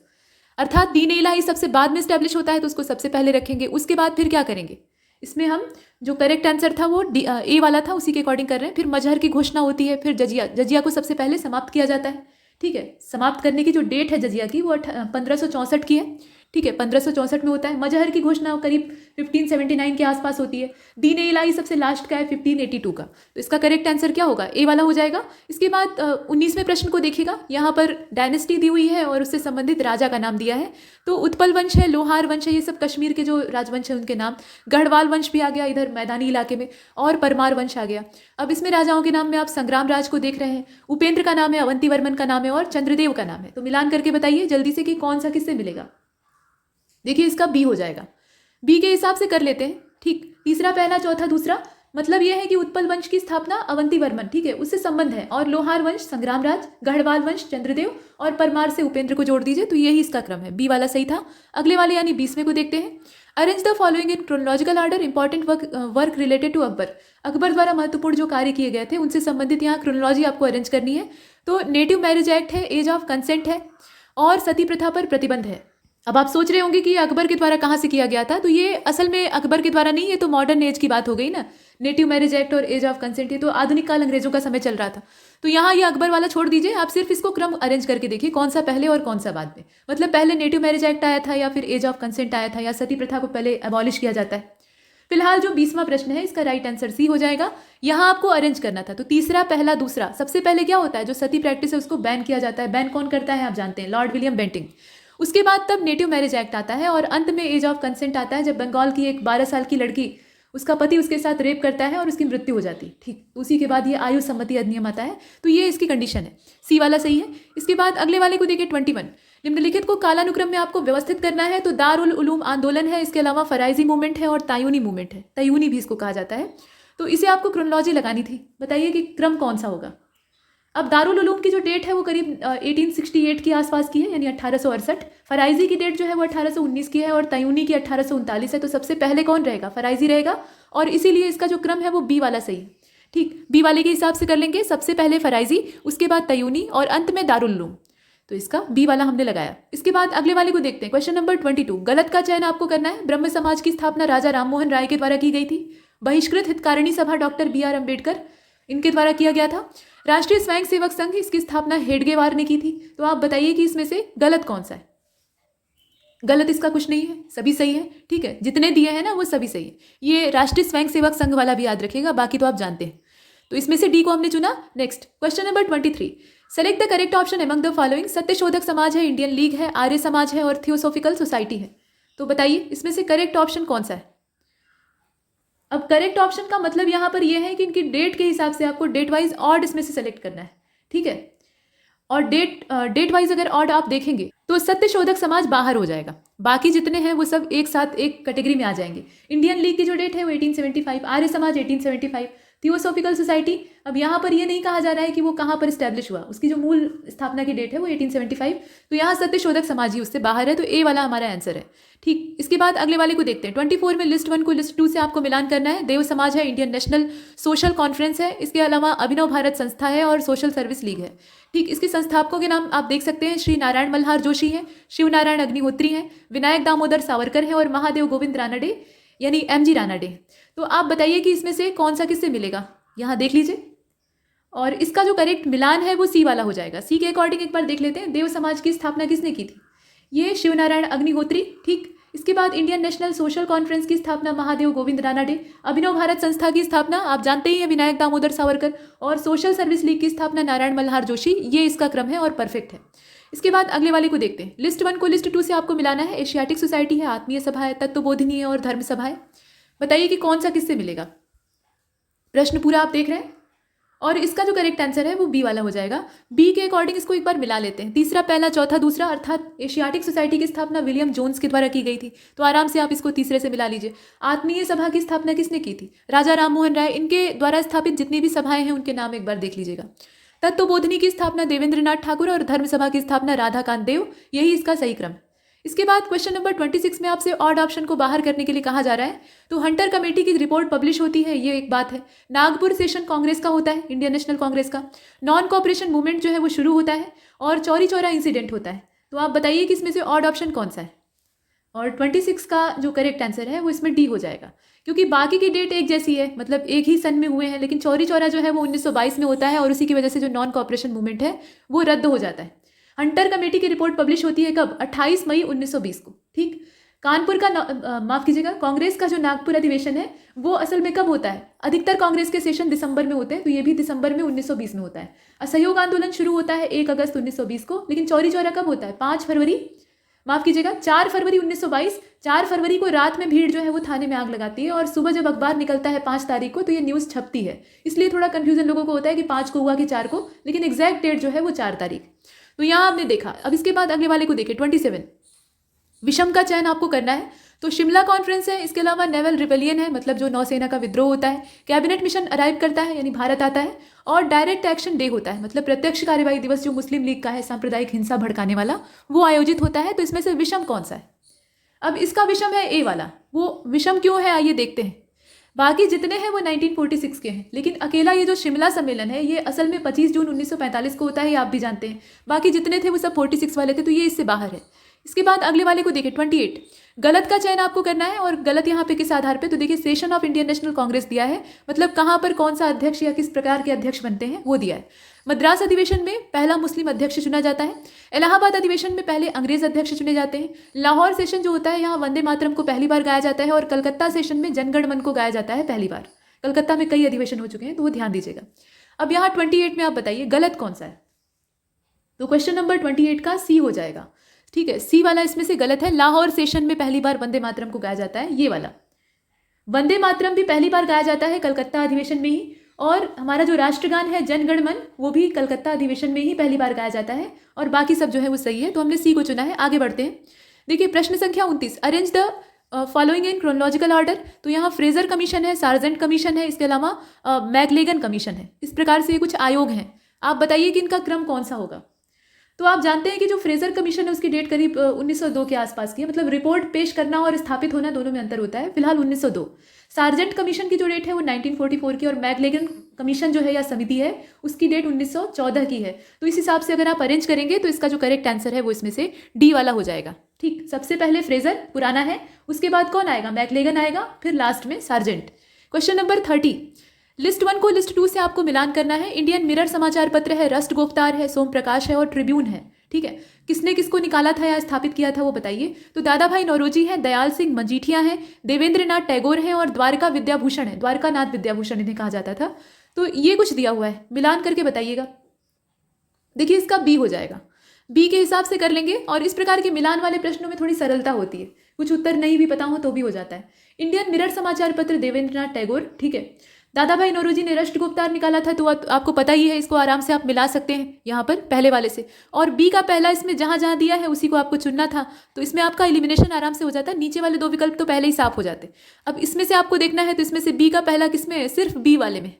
अर्थात दीन ए इलाही सबसे बाद में स्टैब्लिश होता है तो उसको सबसे पहले रखेंगे, उसके बाद फिर क्या करेंगे। इसमें हम जो करेक्ट आंसर था वो ए वाला था, उसी के अकॉर्डिंग कर रहे हैं। फिर मजहर की घोषणा होती है, फिर जजिया को सबसे पहले समाप्त किया जाता है। ठीक है, समाप्त करने की जो डेट है जजिया की वो 1564 की है। ठीक है, 1564 में होता है। मजहर की घोषणा करीब 1579 के आसपास होती है। दीन ए इलाही सबसे लास्ट का है 1582 का। तो इसका करेक्ट आंसर क्या होगा? ए वाला हो जाएगा। इसके बाद 19वें प्रश्न को देखिएगा। यहाँ पर डायनेस्टी दी हुई है और उससे संबंधित राजा का नाम दिया है। तो उत्पल वंश है, लोहार वंश है, ये सब कश्मीर के जो राजवंश है उनके नाम। गढ़वाल वंश भी आ गया इधर मैदानी इलाके में, और परमार वंश आ गया। अब इसमें राजाओं के नाम में आप संग्राम राज को देख रहे हैं, उपेंद्र का नाम है, अवंती वर्मन का नाम है और चंद्रदेव का नाम है। तो मिलान करके बताइए जल्दी से कि कौन सा किससे मिलेगा। देखिए इसका बी हो जाएगा, बी के हिसाब से कर लेते हैं। ठीक, तीसरा, पहला, चौथा, दूसरा, मतलब यह है कि उत्पल वंश की स्थापना अवंती वर्मन, ठीक है, उससे संबंध है। और लोहार वंश संग्राम राज, गढ़वाल वंश चंद्रदेव और परमार से उपेंद्र को जोड़ दीजिए, तो यही इसका क्रम है। बी वाला सही था। अगले वाले यानी 20वें को देखते हैं। Arrange the following in chronological order, important work related to Akbar. Akbar द्वारा महत्वपूर्ण जो कार्य किए गए थे उनसे संबंधित यहाँ क्रोनोलॉजी आपको अरेंज करनी है। तो नेटिव मैरिज एक्ट है, एज ऑफ कंसेंट है और सती प्रथा पर प्रतिबंध है। अब आप सोच रहे होंगे कि ये अकबर के द्वारा कहाँ से किया गया था, तो ये असल में अकबर के द्वारा नहीं, ये तो मॉडर्न एज की बात हो गई ना। नेटिव मैरिज एक्ट और एज ऑफ कंसेंट, ये तो आधुनिक काल अंग्रेजों का समय चल रहा था। तो यहाँ ये अकबर वाला छोड़ दीजिए, आप सिर्फ इसको क्रम अरेंज करके देखिए कौन सा पहले और कौन सा बाद में। मतलब पहले नेटिव मैरिज एक्ट आया था या फिर एज ऑफ कंसेंट आया था या सती प्रथा को पहले अबॉलिश किया जाता है। फिलहाल जो 20वां प्रश्न है इसका राइट आंसर सी हो जाएगा। यहाँ आपको अरेंज करना था। तो तीसरा, पहला, दूसरा, सबसे पहले क्या होता है, जो सती प्रैक्टिस है उसको बैन किया जाता है। बैन कौन करता है आप जानते हैं, लॉर्ड विलियम बेंटिंग। उसके बाद तब नेटिव मैरिज एक्ट आता है और अंत में एज ऑफ कंसेंट आता है, जब बंगाल की एक 12 साल की लड़की, उसका पति उसके साथ रेप करता है और उसकी मृत्यु हो जाती है। ठीक, उसी के बाद ये आयु सम्मति अधिनियम आता है। तो ये इसकी कंडीशन है, सी वाला सही है। इसके बाद अगले वाले को देखिए 21। निम्नलिखित को कालानुक्रम में आपको व्यवस्थित करना है। तो दारुल उलूम आंदोलन है, इसके अलावा फराइजी मूवमेंट है और तायूनी मूवमेंट है, तयूनी भी इसको कहा जाता है। तो इसे आपको क्रोनोलॉजी लगानी थी। बताइए कि क्रम कौन सा होगा। अब दारुल उलूम की जो डेट है वो करीब 1868 के आसपास की है, यानी 1868। फराइजी की डेट जो है वो 1819 की है और तयूनी की 1839 है। तो सबसे पहले कौन रहेगा? फराइजी रहेगा, और इसीलिए इसका जो क्रम है वो बी वाला सही है। ठीक, बी वाले के हिसाब से कर लेंगे, सबसे पहले फराइजी, उसके बाद तयूनी और अंत में दारुल उलूम। तो इसका बी वाला हमने लगाया। इसके बाद अगले वाले को देखते हैं। Question number 22। गलत का चयन आपको करना है। ब्रह्म समाज की स्थापना राजा राममोहन राय के द्वारा की गई थी। बहिष्कृत हितकारिणी सभा डॉक्टर BR अम्बेडकर। इनके द्वारा किया गया था। राष्ट्रीय स्वयंसेवक संघ, इसकी स्थापना हेडगेवार ने की थी। तो आप बताइए कि इसमें से गलत कौन सा है। गलत इसका कुछ नहीं है, सभी सही है। ठीक है, जितने दिए हैं ना वो सभी सही है। ये राष्ट्रीय स्वयंसेवक संघ वाला भी याद रखिएगा, बाकी तो आप जानते हैं। तो इसमें से डी को हमने चुना। Next question number 23, select the correct option among the following. Satyashodhak Samaj है, इंडियन लीग है, आर्य समाज है और थियोसोफिकल सोसाइटी है। तो बताइए इसमें से करेक्ट ऑप्शन कौन सा है। अब करेक्ट ऑप्शन का मतलब यहाँ पर यह है कि इनकी डेट के हिसाब से आपको डेट वाइज ऑड इसमें से सेलेक्ट करना है। ठीक है, और डेट वाइज अगर ऑड आप देखेंगे तो सत्यशोधक समाज बाहर हो जाएगा, बाकी जितने हैं वो सब एक साथ एक कैटेगरी में आ जाएंगे। इंडियन लीग की जो डेट है वो 1875, आर्य समाज 1875, थियोसोफिकल सोसाइटी, अब यहाँ पर ये नहीं कहा जा रहा है कि वो कहाँ पर स्टैब्लिश हुआ, उसकी जो मूल स्थापना की डेट है वो 1875, तो यहाँ सत्यशोधक समाज ही उससे बाहर है, तो ए वाला हमारा आंसर है। ठीक, इसके बाद अगले वाले को देखते हैं। 24 में लिस्ट 1 को लिस्ट 2 से आपको मिलान करना है। देव समाज है, इंडियन नेशनल सोशल कॉन्फ्रेंस है, इसके अलावा अभिनव भारत संस्था है और सोशल सर्विस लीग है। ठीक, इसके संस्थापकों के नाम आप देख सकते हैं, श्री नारायण मल्हार जोशी हैं, शिव नारायण अग्निहोत्री हैं, विनायक दामोदर सावरकर हैं और महादेव गोविंद रानडे यानी MG रानडे। तो आप बताइए कि इसमें से कौन सा किससे मिलेगा, यहाँ देख लीजिए। और इसका जो करेक्ट मिलान है वो सी वाला हो जाएगा। सी के अकॉर्डिंग एक बार देख लेते हैं, देव समाज की स्थापना किसने की थी, ये शिव नारायण अग्निहोत्री। ठीक, इसके बाद इंडियन नेशनल सोशल कॉन्फ्रेंस की स्थापना महादेव गोविंद रानडे, अभिनव भारत संस्था की स्थापना आप जानते ही हैं विनायक दामोदर सावरकर, और सोशल सर्विस लीग की स्थापना नारायण मल्हार जोशी। ये इसका क्रम है और परफेक्ट है। इसके बाद अगले वाले को देखते हैं। लिस्ट 1 को लिस्ट 2 से आपको मिलाना है। एशियाटिक सोसाइटी है, आत्मीय सभा है, तत्वबोधिनी है और धर्म सभा है। बताइए कि कौन सा किससे मिलेगा। प्रश्न पूरा आप देख रहे हैं और इसका जो करेक्ट आंसर है वो बी वाला हो जाएगा। बी के अकॉर्डिंग इसको एक बार मिला लेते हैं। तीसरा पहला, चौथा दूसरा, अर्थात एशियाटिक सोसाइटी की स्थापना विलियम जोन्स के द्वारा की गई थी, तो आराम से आप इसको तीसरे से मिला लीजिए। आत्मीय सभा की स्थापना किसने की थी, राजा राम मोहन राय। इनके द्वारा स्थापित जितनी भी सभाएं हैं उनके नाम एक बार देख लीजिएगा। तत्वबोधिनी की स्थापना देवेंद्रनाथ ठाकुर और धर्म सभा की स्थापना राधाकांत देव, यही इसका सही क्रम। इसके बाद क्वेश्चन नंबर 26 में आपसे ऑड ऑप्शन को बाहर करने के लिए कहा जा रहा है। तो हंटर कमेटी की रिपोर्ट पब्लिश होती है, ये एक बात है। नागपुर सेशन कांग्रेस का होता है, इंडियन नेशनल कांग्रेस का। नॉन कॉपरेशन मूवमेंट जो है वो शुरू होता है और चौरी चौरा इंसिडेंट होता है। तो आप बताइए कि इसमें से ऑड ऑप्शन कौन सा है। और 26 का जो करेक्ट आंसर है वो इसमें डी हो जाएगा, क्योंकि बाकी की डेट एक जैसी है, मतलब एक ही सन में हुए हैं, लेकिन चौरी चौरा जो है वो 1922 में होता है और उसी की वजह से जो नॉन कॉपरेशन मूवमेंट है वो रद्द हो जाता है। हंटर कमेटी की रिपोर्ट पब्लिश होती है कब, 28 मई 1920 को। ठीक, कानपुर का माफ कीजिएगा, कांग्रेस का जो नागपुर अधिवेशन है वो असल में कब होता है, अधिकतर कांग्रेस के सेशन दिसंबर में होते हैं, तो ये भी दिसंबर में 1920 में होता है। असहयोग आंदोलन शुरू होता है 1 अगस्त 1920 को, लेकिन चौरी चौरा कब होता है, 4 फरवरी 1922। 4 फरवरी को रात में भीड़ जो है वो थाने में आग लगाती है और सुबह जब अखबार निकलता है 5 तारीख को तो ये न्यूज़ छपती है, इसलिए थोड़ा कंफ्यूजन लोगों को होता है कि 5 को हुआ कि 4 को, लेकिन एग्जैक्ट डेट जो है वो 4 तारीख। तो यहाँ आपने देखा। अब इसके बाद अगले वाले को देखिए 27, विषम का चयन आपको करना है। तो शिमला कॉन्फ्रेंस है, इसके अलावा नेवल रिबेलियन है, मतलब जो नौसेना का विद्रोह होता है, कैबिनेट मिशन अराइव करता है यानी भारत आता है, और डायरेक्ट एक्शन डे होता है, मतलब प्रत्यक्ष कार्यवाही दिवस जो मुस्लिम लीग का है सांप्रदायिक हिंसा भड़काने वाला, वो आयोजित होता है। तो इसमें से विषम कौन सा है। अब इसका विषम है ए वाला। वो विषम क्यों है आइए देखते हैं। बाकी जितने हैं वो 1946 के हैं, लेकिन अकेला ये जो शिमला सम्मेलन है ये असल में 25 जून 1945 को होता है, ये आप भी जानते हैं। बाकी जितने थे वो सब 46 वाले थे, तो ये इससे बाहर है। इसके बाद अगले वाले को देखिए 28, गलत का चयन आपको करना है। और गलत यहाँ पे किस आधार पे, तो देखिए session of Indian national Congress दिया है, मतलब कहाँ पर कौन सा अध्यक्ष या किस प्रकार के अध्यक्ष बनते हैं वो दिया है। मद्रास अधिवेशन में पहला मुस्लिम अध्यक्ष चुना जाता है। इलाहाबाद अधिवेशन में पहले अंग्रेज अध्यक्ष चुने जाते हैं। लाहौर सेशन जो होता है यहाँ वंदे मातरम को पहली बार गाया जाता है। और कलकत्ता सेशन में जनगण मन को गाया जाता है पहली बार। कलकत्ता में कई अधिवेशन हो चुके हैं, तो वो ध्यान दीजिएगा। अब यहाँ 28 में आप बताइए गलत कौन सा है। तो क्वेश्चन नंबर 28 का सी हो जाएगा। ठीक है, सी वाला इसमें से गलत है। लाहौर सेशन में पहली बार वंदे मातरम को गाया जाता है, ये वाला। वंदे मातरम भी पहली बार गाया जाता है कलकत्ता अधिवेशन में ही। और हमारा जो राष्ट्रगान है जनगण मन, वो भी कलकत्ता अधिवेशन में ही पहली बार गाया जाता है। और बाकी सब जो है वो सही है, तो हमने सी को चुना है। आगे बढ़ते हैं। देखिए प्रश्न संख्या 29, arrange the following in chronological order. तो यहाँ फ्रेजर कमीशन है, सार्जेंट कमीशन है, इसके अलावा मैकलेगन कमीशन है। इस प्रकार से ये कुछ आयोग हैं। आप बताइए कि इनका क्रम कौन सा होगा। तो आप जानते हैं कि जो फ्रेजर कमीशन है उसकी डेट करीब 1902 के आसपास की है, मतलब रिपोर्ट पेश करना और स्थापित होना दोनों में अंतर होता है। फिलहाल 1902। सार्जेंट कमीशन की जो डेट है वो 1944 की, और मैकलेगन कमीशन जो है या समिति है उसकी डेट 1914 की है। तो इस हिसाब से अगर आप अरेंज करेंगे तो इसका जो करेक्ट आंसर है वो इसमें से डी वाला हो जाएगा। ठीक, सबसे पहले फ्रेजर पुराना है, उसके बाद कौन आएगा, मैकलेगन आएगा, फिर लास्ट में सार्जेंट। क्वेश्चन नंबर 30, लिस्ट 1 को लिस्ट 2 से आपको मिलान करना है। इंडियन मिरर समाचार पत्र है, रस्ट गुफ्तार है, सोम प्रकाश है और ट्रिब्यून है। ठीक है, किसने किसको निकाला था या स्थापित किया था वो बताइए। तो दादा भाई नौरोजी है, दयाल सिंह मजीठिया है, देवेंद्र नाथ टैगोर है और द्वारका विद्याभूषण है। द्वारका नाथ विद्याभूषण इन्हें कहा जाता था। तो ये कुछ दिया हुआ है, मिलान करके बताइएगा। देखिए इसका बी हो जाएगा, बी के हिसाब से कर लेंगे। और इस प्रकार के मिलान वाले प्रश्नों में थोड़ी सरलता होती है, कुछ उत्तर नहीं भी पता हो तो भी हो जाता है। इंडियन मिरर समाचार पत्र देवेंद्र नाथ टैगोर। ठीक है, दादा भाई नौरोजी ने राष्ट्र गुप्तार निकाला था, तो आपको पता ही है, इसको आराम से आप मिला सकते हैं यहाँ पर पहले वाले से। और बी का पहला इसमें जहाँ जहाँ दिया है उसी को आपको चुनना था, तो इसमें आपका एलिमिनेशन आराम से हो जाता है। नीचे वाले 2 विकल्प तो पहले ही साफ हो जाते। अब इसमें से आपको देखना है, तो इसमें से बी का पहला किसमें है, सिर्फ बी वाले में।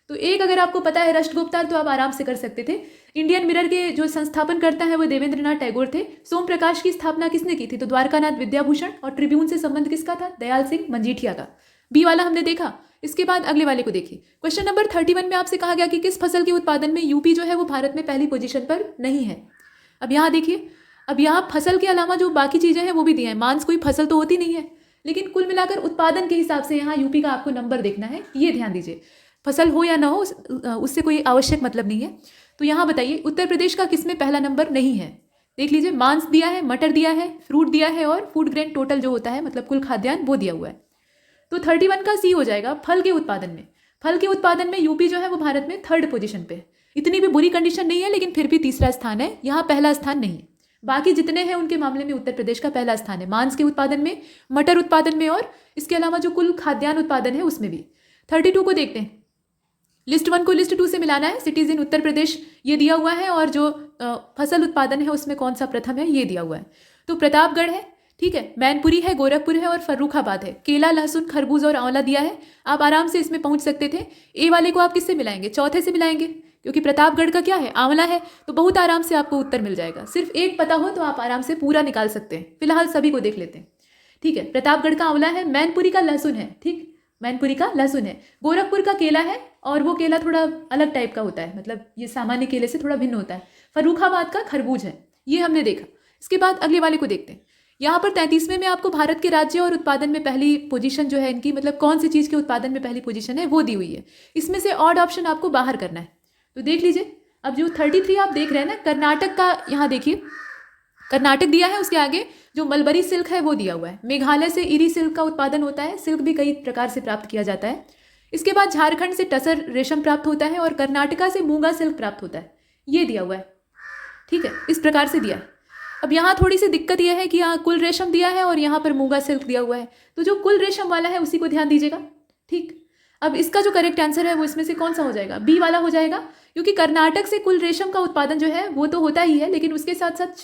तो एक अगर आपको पता है राष्ट्र गुप्तार तो आप आराम से कर सकते थे। इंडियन मिरर के जो संस्थापन करता है वो देवेंद्र नाथ टैगोर थे। सोम प्रकाश की स्थापना किसने की थी, तो द्वारकानाथ विद्याभूषण। और ट्रिब्यून से संबंध किसका था, दयाल सिंह मजीठिया का। बी वाला हमने देखा। इसके बाद अगले वाले को देखिए। क्वेश्चन नंबर 31 में आपसे कहा गया कि किस फसल के उत्पादन में यूपी जो है वो भारत में पहली पोजीशन पर नहीं है। अब यहाँ देखिए, अब यहाँ फसल के अलावा जो बाकी चीज़ें हैं वो भी दी हैं। मांस कोई फसल तो होती नहीं है, लेकिन कुल मिलाकर उत्पादन के हिसाब से यहाँ यूपी का आपको नंबर देखना है, ये ध्यान दीजिए। फसल हो या ना हो उससे कोई आवश्यक मतलब नहीं है। तो यहाँ बताइए उत्तर प्रदेश का किसमें पहला नंबर नहीं है। देख लीजिए, मांस दिया है, मटर दिया है, फ्रूट दिया है और फूड ग्रेन टोटल जो होता है मतलब कुल खाद्यान्न वो दिया हुआ है। तो 31 का सी हो जाएगा। फल के उत्पादन में, फल के उत्पादन में यूपी जो है वो भारत में 3rd पोजीशन पे है। इतनी भी बुरी कंडीशन नहीं है, लेकिन फिर भी तीसरा स्थान है, यहाँ पहला स्थान नहीं है। बाकी जितने हैं उनके मामले में उत्तर प्रदेश का पहला स्थान है, मांस के उत्पादन में, मटर उत्पादन में और इसके अलावा जो कुल खाद्यान्न उत्पादन है उसमें भी। 32 को देखते हैं। लिस्ट 1 को लिस्ट 2 से मिलाना है। सिटीज इन उत्तर प्रदेश ये दिया हुआ है और जो फसल उत्पादन है उसमें कौन सा प्रथम है ये दिया हुआ है। तो प्रतापगढ़ है, ठीक है, मैनपुरी है, गोरखपुर है और फर्रुखाबाद है। केला, लहसुन, खरबूज और आंवला दिया है। आप आराम से इसमें पहुंच सकते थे। ए वाले को आप किससे मिलाएंगे, चौथे से मिलाएंगे, क्योंकि प्रतापगढ़ का क्या है, आंवला है। तो बहुत आराम से आपको उत्तर मिल जाएगा। सिर्फ एक पता हो तो आप आराम से पूरा निकाल सकते हैं। फिलहाल सभी को देख लेते हैं। ठीक है, प्रतापगढ़ का आंवला है, मैनपुरी का लहसुन है, ठीक, मैनपुरी का लहसुन है, गोरखपुर का केला है और वो केला थोड़ा अलग टाइप का होता है, मतलब ये सामान्य केले से थोड़ा भिन्न होता है। फर्रुखाबाद का खरबूज है, ये हमने देखा। इसके बाद अगले वाले को देखते हैं। यहाँ पर 33वें में आपको भारत के राज्य और उत्पादन में पहली पोजीशन जो है इनकी, मतलब कौन सी चीज़ के उत्पादन में पहली पोजीशन है वो दी हुई है। इसमें से ऑड ऑप्शन आपको बाहर करना है। तो देख लीजिए, अब जो 33 आप देख रहे हैं ना, कर्नाटक का, यहाँ देखिए कर्नाटक दिया है, उसके आगे जो मलबरी सिल्क है वो दिया हुआ है। मेघालय से इरी सिल्क का उत्पादन होता है, सिल्क भी कई प्रकार से प्राप्त किया जाता है। इसके बाद झारखंड से टसर रेशम प्राप्त होता है और कर्नाटका से मूंगा सिल्क प्राप्त होता है, ये दिया हुआ है। ठीक है, इस प्रकार से दिया है। अब यहाँ थोड़ी सी दिक्कत यह है कि यहाँ कुल रेशम दिया है और यहाँ पर मूंगा सिल्क दिया हुआ है, तो जो कुल रेशम वाला है उसी को ध्यान दीजिएगा। ठीक, अब इसका जो करेक्ट आंसर है वो इसमें से कौन सा हो जाएगा, बी वाला हो जाएगा, क्योंकि कर्नाटक से कुल रेशम का उत्पादन जो है वो तो होता ही है, लेकिन उसके साथ साथ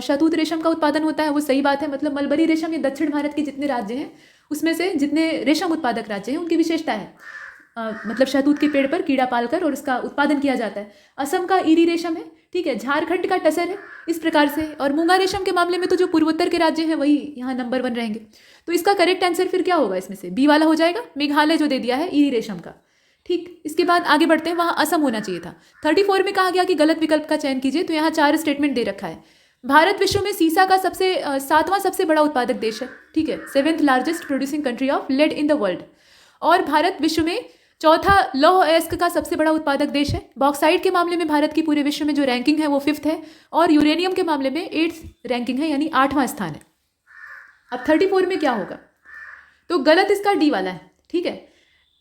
शहतूत रेशम का उत्पादन होता है, वो सही बात है। मतलब मलबरी रेशम ये दक्षिण भारत के जितने राज्य हैं उसमें से जितने रेशम उत्पादक राज्य हैं उनकी विशेषता है। मतलब शहतूत के पेड़ पर कीड़ा पालकर और उसका उत्पादन किया जाता है। असम का ईरी रेशम है, ठीक है, झारखंड का टसर है, इस प्रकार से। और मूंगा रेशम के मामले में तो जो पूर्वोत्तर के राज्य हैं वही यहाँ नंबर 1 रहेंगे। तो इसका करेक्ट आंसर फिर क्या होगा, इसमें से बी वाला हो जाएगा, मेघालय जो दे दिया है ईरी रेशम का। ठीक, इसके बाद आगे बढ़ते हैं। वहाँ असम होना चाहिए था। 34 में कहा गया कि गलत विकल्प का चयन कीजिए, तो यहाँ 4 स्टेटमेंट दे रखा है। भारत विश्व में सीसा का 7वां सबसे बड़ा उत्पादक देश है, ठीक है, 7th largest producing country of lead in the world. और भारत विश्व में चौथा लौह अयस्क का सबसे बड़ा उत्पादक देश है। बॉक्साइट के मामले में भारत की पूरे विश्व में जो रैंकिंग है वो 5th है और यूरेनियम के मामले में 8th रैंकिंग है, यानी 8वां स्थान है। अब 34 में क्या होगा, तो गलत इसका डी वाला है। ठीक है,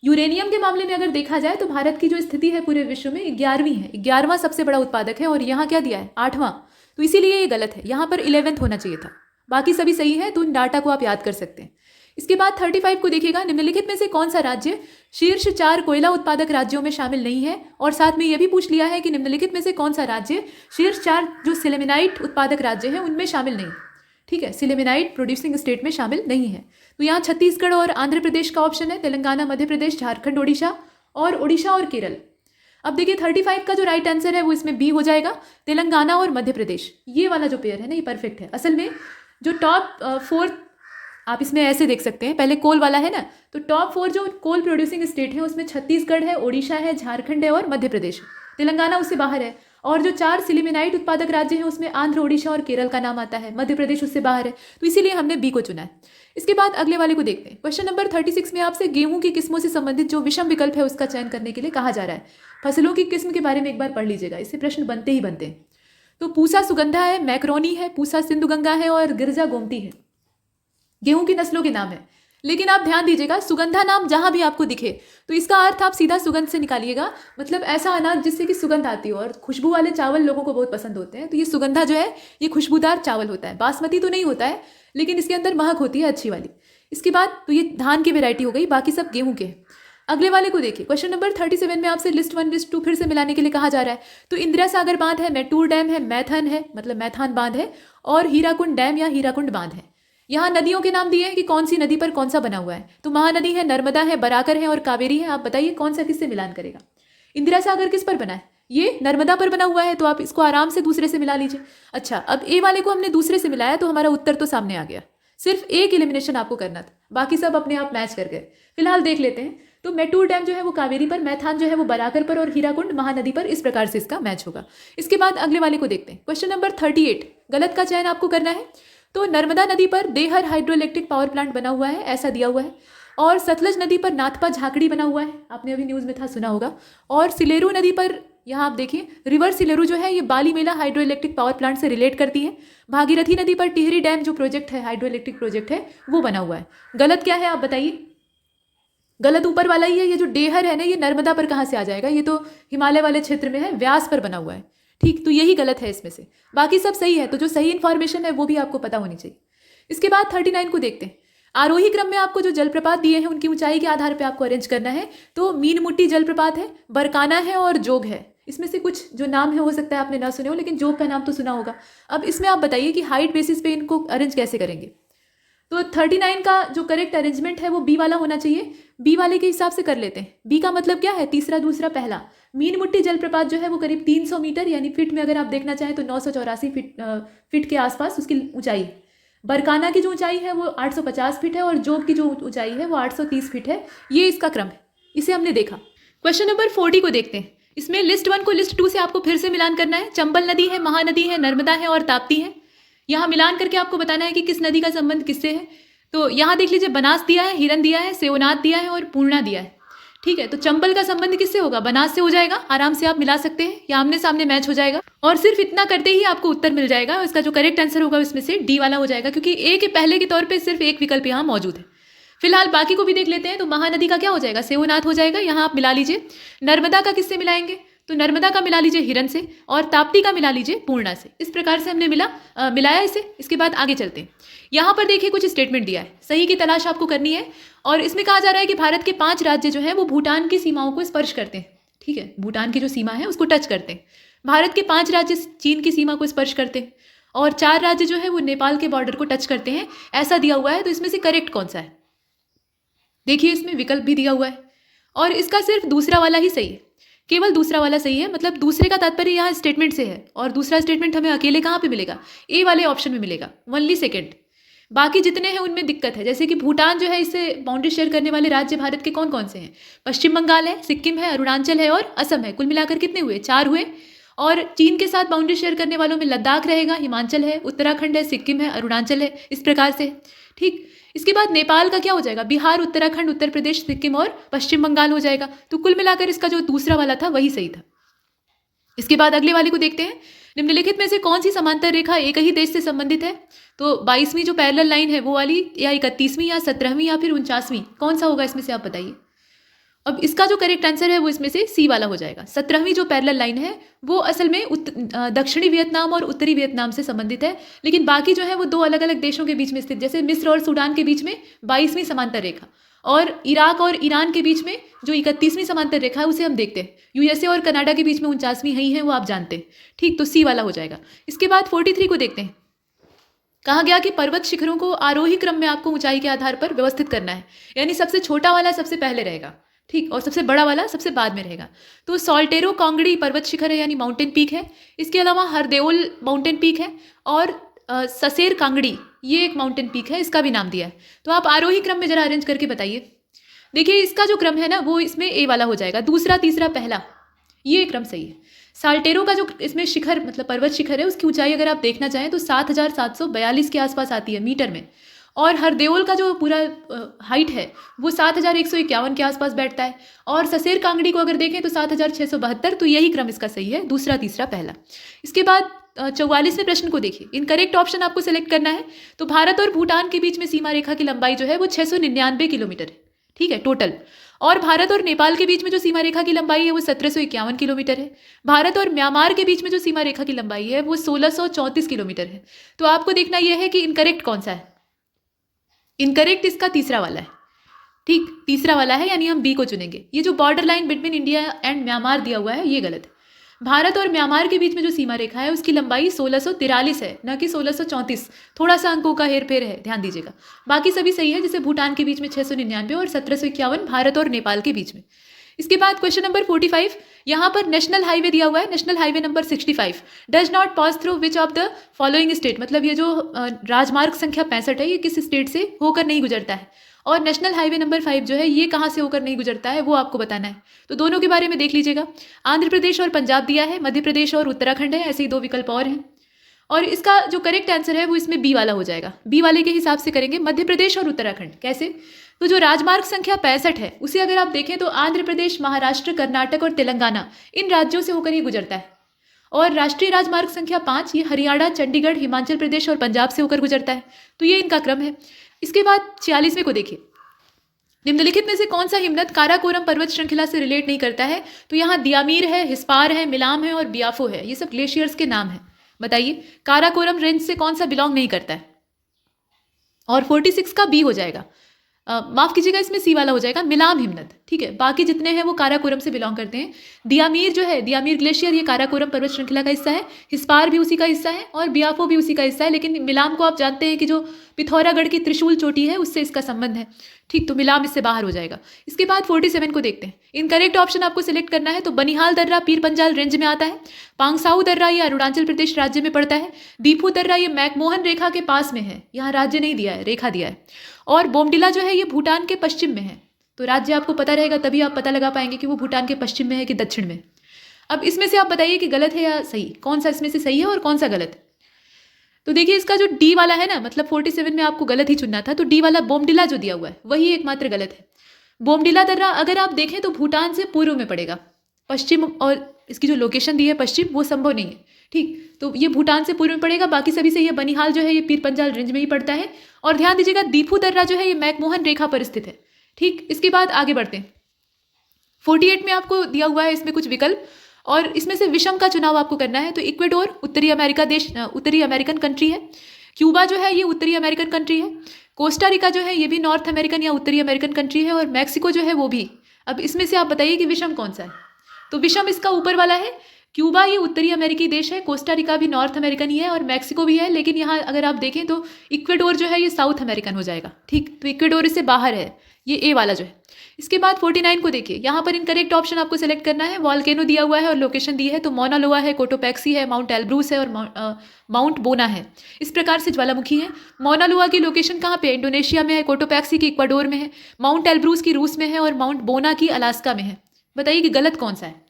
यूरेनियम के मामले में अगर देखा जाए तो भारत की जो स्थिति है पूरे विश्व में 11वीं है, 11वां सबसे बड़ा उत्पादक है, और यहाँ क्या दिया है 8वां, तो इसीलिए ये गलत है। यहाँ पर 11th होना चाहिए था, बाकी सभी सही है, तो इन डाटा को आप याद कर सकते हैं। इसके बाद 35 को देखिएगा, निम्नलिखित में से कौन सा राज्य शीर्ष 4 कोयला उत्पादक राज्यों में शामिल नहीं है, और साथ में यह भी पूछ लिया है कि निम्नलिखित में से कौन सा राज्य शीर्ष 4 जो सिलेमेनाइट उत्पादक राज्य हैं उनमें शामिल नहीं। ठीक है, सिलेमेनाइट प्रोड्यूसिंग स्टेट में शामिल नहीं है। तो यहाँ छत्तीसगढ़ और आंध्र प्रदेश का ऑप्शन है, तेलंगाना, मध्य प्रदेश, झारखंड, ओडिशा और केरल। अब देखिए 35 का जो राइट आंसर है वो इसमें बी हो जाएगा, तेलंगाना और मध्य प्रदेश। ये वाला जो पेयर है ना, ये परफेक्ट है। असल में जो टॉप 4 आप इसमें ऐसे देख सकते हैं, पहले कोल वाला है ना, तो टॉप 4 जो कोल प्रोड्यूसिंग स्टेट है उसमें छत्तीसगढ़ है, ओडिशा है, झारखंड है और मध्य प्रदेश। तेलंगाना उससे बाहर है। और जो 4 सिलिमेनाइट उत्पादक राज्य हैं उसमें आंध्र, ओडिशा और केरल का नाम आता है। मध्य प्रदेश उससे बाहर है, तो इसीलिए हमने बी को चुना है। इसके बाद अगले वाले को देखते हैं। क्वेश्चन नंबर 36 में आपसे गेहूं की किस्मों से संबंधित जो विषम विकल्प है उसका चयन करने के लिए कहा जा रहा है। फसलों की किस्म के बारे में एक बार पढ़ लीजिएगा, इससे प्रश्न बनते ही बनते हैं। तो पूसा सुगंधा है, मैक्रोनी है, पूसा सिंधुगंगा है और गिरजा गोमती है। गेहूं की नस्लों के नाम है, लेकिन आप ध्यान दीजिएगा सुगंधा नाम जहां भी आपको दिखे तो इसका अर्थ आप सीधा सुगंध से निकालिएगा, मतलब ऐसा अनाज जिससे कि सुगंध आती हो। और खुशबू वाले चावल लोगों को बहुत पसंद होते हैं, तो ये सुगंधा जो है ये खुशबूदार चावल होता है। बासमती तो नहीं होता है, लेकिन इसके अंदर महक होती है अच्छी वाली। इसके बाद तो ये धान की वेराइटी हो गई, बाकी सब गेहूं के। अगले वाले को देखिए, क्वेश्चन नंबर 37 में आपसे लिस्ट 1 लिस्ट 2 फिर से मिलाने के लिए कहा जा रहा है। तो इंदिरा सागर बांध है, मैटूर डैम है, मैथन है मतलब मैथान बांध है, और हीराकुंड डैम या हीराकुंड बांध है। यहाँ नदियों के नाम दिए हैं कि कौन सी नदी पर कौन सा बना हुआ है। तो महानदी है, नर्मदा है, बराकर है और कावेरी है। आप बताइए कौन सा किससे मिलान करेगा। इंदिरा सागर किस पर बना है? ये नर्मदा पर बना हुआ है, तो आप इसको आराम से दूसरे से मिला लीजिए। अच्छा, अब ए वाले को हमने दूसरे से मिलाया तो हमारा उत्तर तो सामने आ गया। सिर्फ एक एलिमिनेशन आपको करना था, बाकी सब अपने आप मैच कर गए। फिलहाल देख लेते हैं। तो मैटूर डैम जो है वो कावेरी पर, मैथान जो है वो बराकर पर और हीराकुंड महानदी पर। इस प्रकार से इसका मैच होगा। इसके बाद अगले वाले को देखते हैं। क्वेश्चन नंबर 38, गलत का चयन आपको करना है। तो नर्मदा नदी पर there hydro electric power plant बना हुआ है, ऐसा दिया हुआ है। और सतलज नदी पर नाथपा झाकड़ी बना हुआ है, आपने अभी न्यूज़ में था सुना होगा। और सिलेरू नदी पर यहाँ आप देखिए रिवर सिलेरू जो है ये बाली मेला हाइड्रो इलेक्ट्रिक पावर प्लांट से रिलेट करती है। भागीरथी नदी पर टिहरी डैम जो प्रोजेक्ट है हाइड्रो इलेक्ट्रिक प्रोजेक्ट है वो बना हुआ है। गलत क्या है आप बताइए। गलत ऊपर वाला ही है। ये जो डेहर है ना ये नर्मदा पर कहाँ से आ जाएगा, ये तो हिमालय वाले क्षेत्र में है, व्यास पर बना हुआ है। ठीक, तो यही गलत है इसमें से, बाकी सब सही है। तो जो सही इन्फॉर्मेशन है वो भी आपको पता होनी चाहिए। इसके बाद 39 को देखते हैं। आरोही क्रम में आपको जो जलप्रपात दिए हैं उनकी ऊंचाई के आधार पर आपको अरेंज करना है। तो मीनमुट्टी जलप्रपात है, बरकाना है और जोग है। इसमें से कुछ जो नाम है हो सकता है आपने ना सुने हो, लेकिन जोग का नाम तो सुना होगा। अब इसमें आप बताइए कि हाइट बेसिस पे इनको अरेंज कैसे करेंगे। तो 39 का जो करेक्ट अरेंजमेंट है वो बी वाला होना चाहिए। बी वाले के हिसाब से कर लेते हैं। बी का मतलब क्या है, तीसरा, दूसरा, पहला। मीनमुट्टी जलप्रपात जो है वो करीब 300 मीटर यानी फिट में अगर आप देखना चाहें तो 984 फिट के आसपास उसकी ऊंचाई। बरकाना की जो ऊंचाई है वो 850 फिट है और जोग की जो ऊंचाई है वो 830 फिट है। ये इसका क्रम है, इसे हमने देखा। क्वेश्चन नंबर 40 को देखते हैं। इसमें लिस्ट 1 को लिस्ट 2 से आपको फिर से मिलान करना है। चंबल नदी है, महानदी है, नर्मदा है और ताप्ती है। यहाँ मिलान करके आपको बताना है कि किस नदी का संबंध किससे है। तो यहाँ देख लीजिए, बनास दिया है, हिरन दिया है, सेवनाथ दिया है और पूर्णा दिया है। ठीक है, तो चंबल का संबंध किससे होगा, बनास से हो जाएगा। आराम से आप मिला सकते हैं, या आमने सामने मैच हो जाएगा। और सिर्फ इतना करते ही आपको उत्तर मिल जाएगा। इसका जो करेक्ट आंसर होगा उसमें से डी वाला हो जाएगा, क्योंकि ए के पहले के तौर पर सिर्फ एक विकल्प यहाँ मौजूद है। फिलहाल बाकी को भी देख लेते हैं। तो महानदी का क्या हो जाएगा, सेवनाथ हो जाएगा, यहाँ आप मिला लीजिए। नर्मदा का किससे मिलाएंगे, तो नर्मदा का मिला लीजिए हिरन से, और ताप्ती का मिला लीजिए पूर्णा से। इस प्रकार से हमने मिलाया इसे। इसके बाद आगे चलते हैं। यहाँ पर देखिए कुछ स्टेटमेंट दिया है, सही की तलाश आपको करनी है। और इसमें कहा जा रहा है कि भारत के 5 राज्य जो है वो भूटान की सीमाओं को स्पर्श करते हैं। ठीक है, भूटान की जो सीमा है उसको टच करते हैं। भारत के 5 राज्य चीन की सीमा को स्पर्श करते हैं और 4 राज्य जो है वो नेपाल के बॉर्डर को टच करते हैं, ऐसा दिया हुआ है। तो इसमें से करेक्ट कौन सा है, देखिए इसमें विकल्प भी दिया हुआ है और इसका सिर्फ दूसरा वाला ही सही है, केवल दूसरा वाला सही है। मतलब दूसरे का तात्पर्य यहाँ स्टेटमेंट से है और दूसरा स्टेटमेंट हमें अकेले कहाँ पे मिलेगा, ए वाले ऑप्शन में मिलेगा, ओनली सेकंड। बाकी जितने हैं उनमें दिक्कत है, जैसे कि भूटान जो है इससे बाउंड्री शेयर करने वाले राज्य भारत के कौन कौन से हैं, पश्चिम बंगाल है, सिक्किम है, अरुणाचल है और असम है। कुल मिलाकर कितने हुए, 4 हुए। और चीन के साथ बाउंड्री शेयर करने वालों में लद्दाख रहेगा, हिमाचल है, उत्तराखंड है, सिक्किम है, अरुणाचल है, इस प्रकार से। ठीक, इसके बाद नेपाल का क्या हो जाएगा, बिहार, उत्तराखंड, उत्तर प्रदेश, सिक्किम और पश्चिम बंगाल हो जाएगा। तो कुल मिलाकर इसका जो दूसरा वाला था वही सही था। इसके बाद अगले वाले को देखते हैं। निम्नलिखित में से कौन सी समांतर रेखा एक ही देश से संबंधित है। तो 22वीं जो पैरेलल लाइन है वो वाली, या 31वीं या 17वीं या फिर 49वीं, कौन सा होगा इसमें से आप बताइए। अब इसका जो करेक्ट आंसर है वो इसमें से सी वाला हो जाएगा। 17वीं जो पैरेलल लाइन है वो असल में दक्षिणी वियतनाम और उत्तरी वियतनाम से संबंधित है, लेकिन बाकी जो है वो 2 अलग अलग देशों के बीच में स्थित, जैसे मिस्र और सूडान के बीच में 22वीं समांतर रेखा, और इराक और ईरान के बीच में जो 31वीं समांतर रेखा है उसे हम देखते हैं। यूएसए और कनाडा के बीच में 49वीं ही है, वो आप जानते हैं। ठीक, तो सी वाला हो जाएगा। इसके बाद 43 को देखते हैं। कहा गया कि पर्वत शिखरों को आरोही क्रम में आपको ऊंचाई के आधार पर व्यवस्थित करना है, यानी सबसे छोटा वाला सबसे पहले रहेगा, ठीक, और सबसे बड़ा वाला सबसे बाद में रहेगा। तो सॉल्टेरो कांगड़ी पर्वत शिखर है, यानी माउंटेन पीक है। इसके अलावा हरदेओल माउंटेन पीक है और ससेर कांगड़ी ये एक माउंटेन पीक है, इसका भी नाम दिया है। तो आप आरोही क्रम में जरा अरेंज करके बताइए। देखिए इसका जो क्रम है ना वो इसमें ए वाला हो जाएगा, दूसरा, तीसरा, पहला, ये क्रम सही है। साल्टेरो का जो इसमें शिखर मतलब पर्वत शिखर है उसकी ऊंचाई अगर आप देखना चाहें तो 7,742 के आसपास आती है मीटर में। और हरदेओल का जो पूरा हाइट है वो 7,151 के आसपास बैठता है। और ससेर कांगड़ी को अगर देखें तो 7,672। तो यही क्रम इसका सही है, दूसरा तीसरा पहला। इसके बाद 44वें प्रश्न को देखिए, इनकरेक्ट ऑप्शन आपको सेलेक्ट करना है। तो भारत और भूटान के बीच में सीमा रेखा की लंबाई जो है वो 699 किलोमीटर है, ठीक है टोटल। और भारत और नेपाल के बीच में जो सीमा रेखा की लंबाई है वो 1751 किलोमीटर है। भारत और म्यांमार के बीच में जो सीमा रेखा की लंबाई है वो 1634 किलोमीटर है। तो आपको देखना यह है कि इनकरेक्ट कौन सा है। इनकरेक्ट इसका तीसरा वाला है, ठीक, तीसरा वाला है, यानी हम बी को चुनेंगे। ये जो border line between India and Myanmar दिया हुआ है ये गलत है। भारत और म्यांमार के बीच में जो सीमा रेखा है उसकी लंबाई 1643 है, न कि 1634। थोड़ा सा अंकों का हेरफेर है, ध्यान दीजिएगा। बाकी सभी सही है, जैसे भूटान के बीच में 699 और 1751 भारत और नेपाल के बीच में। इसके बाद क्वेश्चन नंबर 45, यहाँ पर नेशनल हाईवे दिया हुआ है, national highway number 65 does not pass through which of the following state. मतलब ये जो राजमार्ग संख्या 65 है ये किस स्टेट से होकर नहीं गुजरता है। और नेशनल हाईवे नंबर 5 जो है ये कहाँ से होकर नहीं गुजरता है वो आपको बताना है। तो दोनों के बारे में देख लीजिएगा। आंध्र प्रदेश और पंजाब दिया है, मध्य प्रदेश और उत्तराखंड है, ऐसे ही दो विकल्प और हैं। और इसका जो करेक्ट आंसर है वो इसमें बी वाला हो जाएगा। बी वाले के हिसाब से करेंगे, मध्य प्रदेश और उत्तराखंड। कैसे? तो जो राजमार्ग संख्या 65 है उसे अगर आप देखें तो आंध्र प्रदेश, महाराष्ट्र, कर्नाटक और तेलंगाना इन राज्यों से होकर ये गुजरता है। और राष्ट्रीय राजमार्ग संख्या 5 ये हरियाणा, चंडीगढ़, हिमाचल प्रदेश और पंजाब से होकर गुजरता है। तो ये इनका क्रम है। इसके बाद 46वें को देखिए, निम्नलिखित में से कौन सा हिमनद काराकोरम पर्वत श्रृंखला से रिलेट नहीं करता है। तो यहाँ दियामीर है, हिस्पार है, मिलाम है और बियाफो है, ये सब ग्लेशियर्स के नाम है। बताइए काराकोरम रेंज से कौन सा बिलोंग नहीं करता है। और 46 का बी हो जाएगा, माफ कीजिएगा इसमें सी वाला हो जाएगा, मिलाम हिमनद, ठीक है। बाकी जितने हैं वो काराकोरम से बिलोंग करते हैं। दियामीर जो है, दियामीर ग्लेशियर, ये काराकोरम पर्वत श्रृंखला का हिस्सा है। हिस्पार भी उसी का हिस्सा है और बियाफो भी उसी का हिस्सा है। लेकिन मिलाम को आप जानते हैं कि जो पिथौरागढ़ की त्रिशूल चोटी है उससे इसका संबंध है, ठीक। तो मिलाम इससे बाहर हो जाएगा। इसके बाद 47 को देखते हैं। इनकरेक्ट ऑप्शन आपको सिलेक्ट करना है। तो बनिहाल दर्रा पीर पंजाल रेंज में आता है। पांगसाऊ दर्रा ये अरुणाचल प्रदेश राज्य में पड़ता है। दीफू दर्रा ये मैकमोहन रेखा के पास में है, यहाँ राज्य नहीं दिया है, रेखा दिया है। और बोमडिला जो है ये भूटान के पश्चिम में है। तो राज्य आपको पता रहेगा तभी आप पता लगा पाएंगे कि वो भूटान के पश्चिम में है कि दक्षिण में। अब इसमें से आप बताइए कि गलत है या सही, कौन सा इसमें से सही है और कौन सा गलत है। तो देखिए इसका जो डी वाला है ना, मतलब 47 में आपको गलत ही चुनना था। तो डी वाला बोमडिला जो दिया हुआ है वही एकमात्र गलत है। बोमडिला दर्रा अगर आप देखें तो भूटान से पूर्व में पड़ेगा, पश्चिम, और इसकी जो लोकेशन दी है पश्चिम वो संभव नहीं है, ठीक। तो ये भूटान से पूर्व में पड़ेगा, बाकी सभी सही है। बनिहाल जो है ये पीर पंजाल रेंज में ही पड़ता है। और ध्यान दीजिएगा दीफू दर्रा जो है ये मैकमोहन रेखा पर स्थित है, ठीक। इसके बाद आगे बढ़ते हैं। 48 में आपको दिया हुआ है इसमें कुछ विकल्प और इसमें से विषम का चुनाव आपको करना है। तो इक्वेडोर उत्तरी अमेरिका देश, उत्तरी अमेरिकन कंट्री है। क्यूबा जो है ये उत्तरी अमेरिकन कंट्री है। कोस्टा रिका जो है ये भी नॉर्थ अमेरिकन या उत्तरी अमेरिकन कंट्री है। और मैक्सिको जो है वो भी। अब इसमें से आप बताइए कि विषम कौन सा है। तो विषम इसका ऊपर वाला है। क्यूबा ये उत्तरी अमेरिकी देश है, कोस्टा रिका भी नॉर्थ अमेरिकन ही है और मैक्सिको भी है। लेकिन यहाँ अगर आप देखें तो इक्वेडोर जो है ये साउथ अमेरिकन हो जाएगा, ठीक। तो इक्वेडोर इससे बाहर है, ये ए वाला जो है। इसके बाद 49 को देखिए, यहाँ पर इनकरेक्ट ऑप्शन आपको सेलेक्ट करना है। वॉल्केनो दिया हुआ है और लोकेशन दी है। तो मौना लोआ है, कोटोपैक्सी है, माउंट एल्ब्रूस है और माउंट बोना है। इस प्रकार से ज्वालामुखी है। मौना लोआ की लोकेशन कहाँ पे है? इंडोनेशिया में है। कोटोपैक्सी की इक्वाडोर में है। माउंट एल्ब्रूस की रूस में है और माउंट बोना की अलास्का में है। बताइए कि गलत कौन सा है।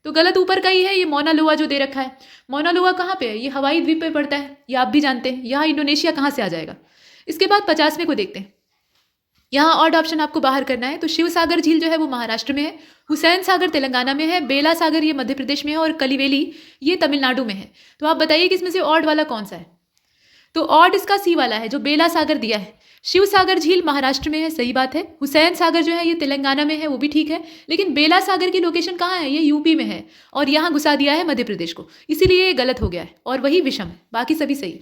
तो गलत ऊपर का ही है, ये मौना लोआ जो दे रखा है। मौना लोआ कहाँ पे है? ये हवाई द्वीप पे पड़ता है, ये आप भी जानते हैं। यहाँ इंडोनेशिया कहाँ से आ जाएगा। इसके बाद 50वें को देखते हैं। यहाँ ऑड ऑप्शन आपको बाहर करना है। तो शिव सागर झील जो है वो महाराष्ट्र में है। हुसैन सागर तेलंगाना में है। बेला सागर ये मध्य प्रदेश में है और कलिवेली ये तमिलनाडु में है। तो आप बताइए कि इसमें से ऑड वाला कौन सा है। तो ऑड इसका सी वाला है, जो बेला सागर दिया है। शिव सागर झील महाराष्ट्र में है, सही बात है। हुसैन सागर जो है ये तेलंगाना में है, वो भी ठीक है। लेकिन बेला सागर की लोकेशन कहाँ है? ये यूपी में है और यहाँ घुसा दिया है मध्य प्रदेश को, इसीलिए ये गलत हो गया है और वही विषम है, बाकी सभी सही।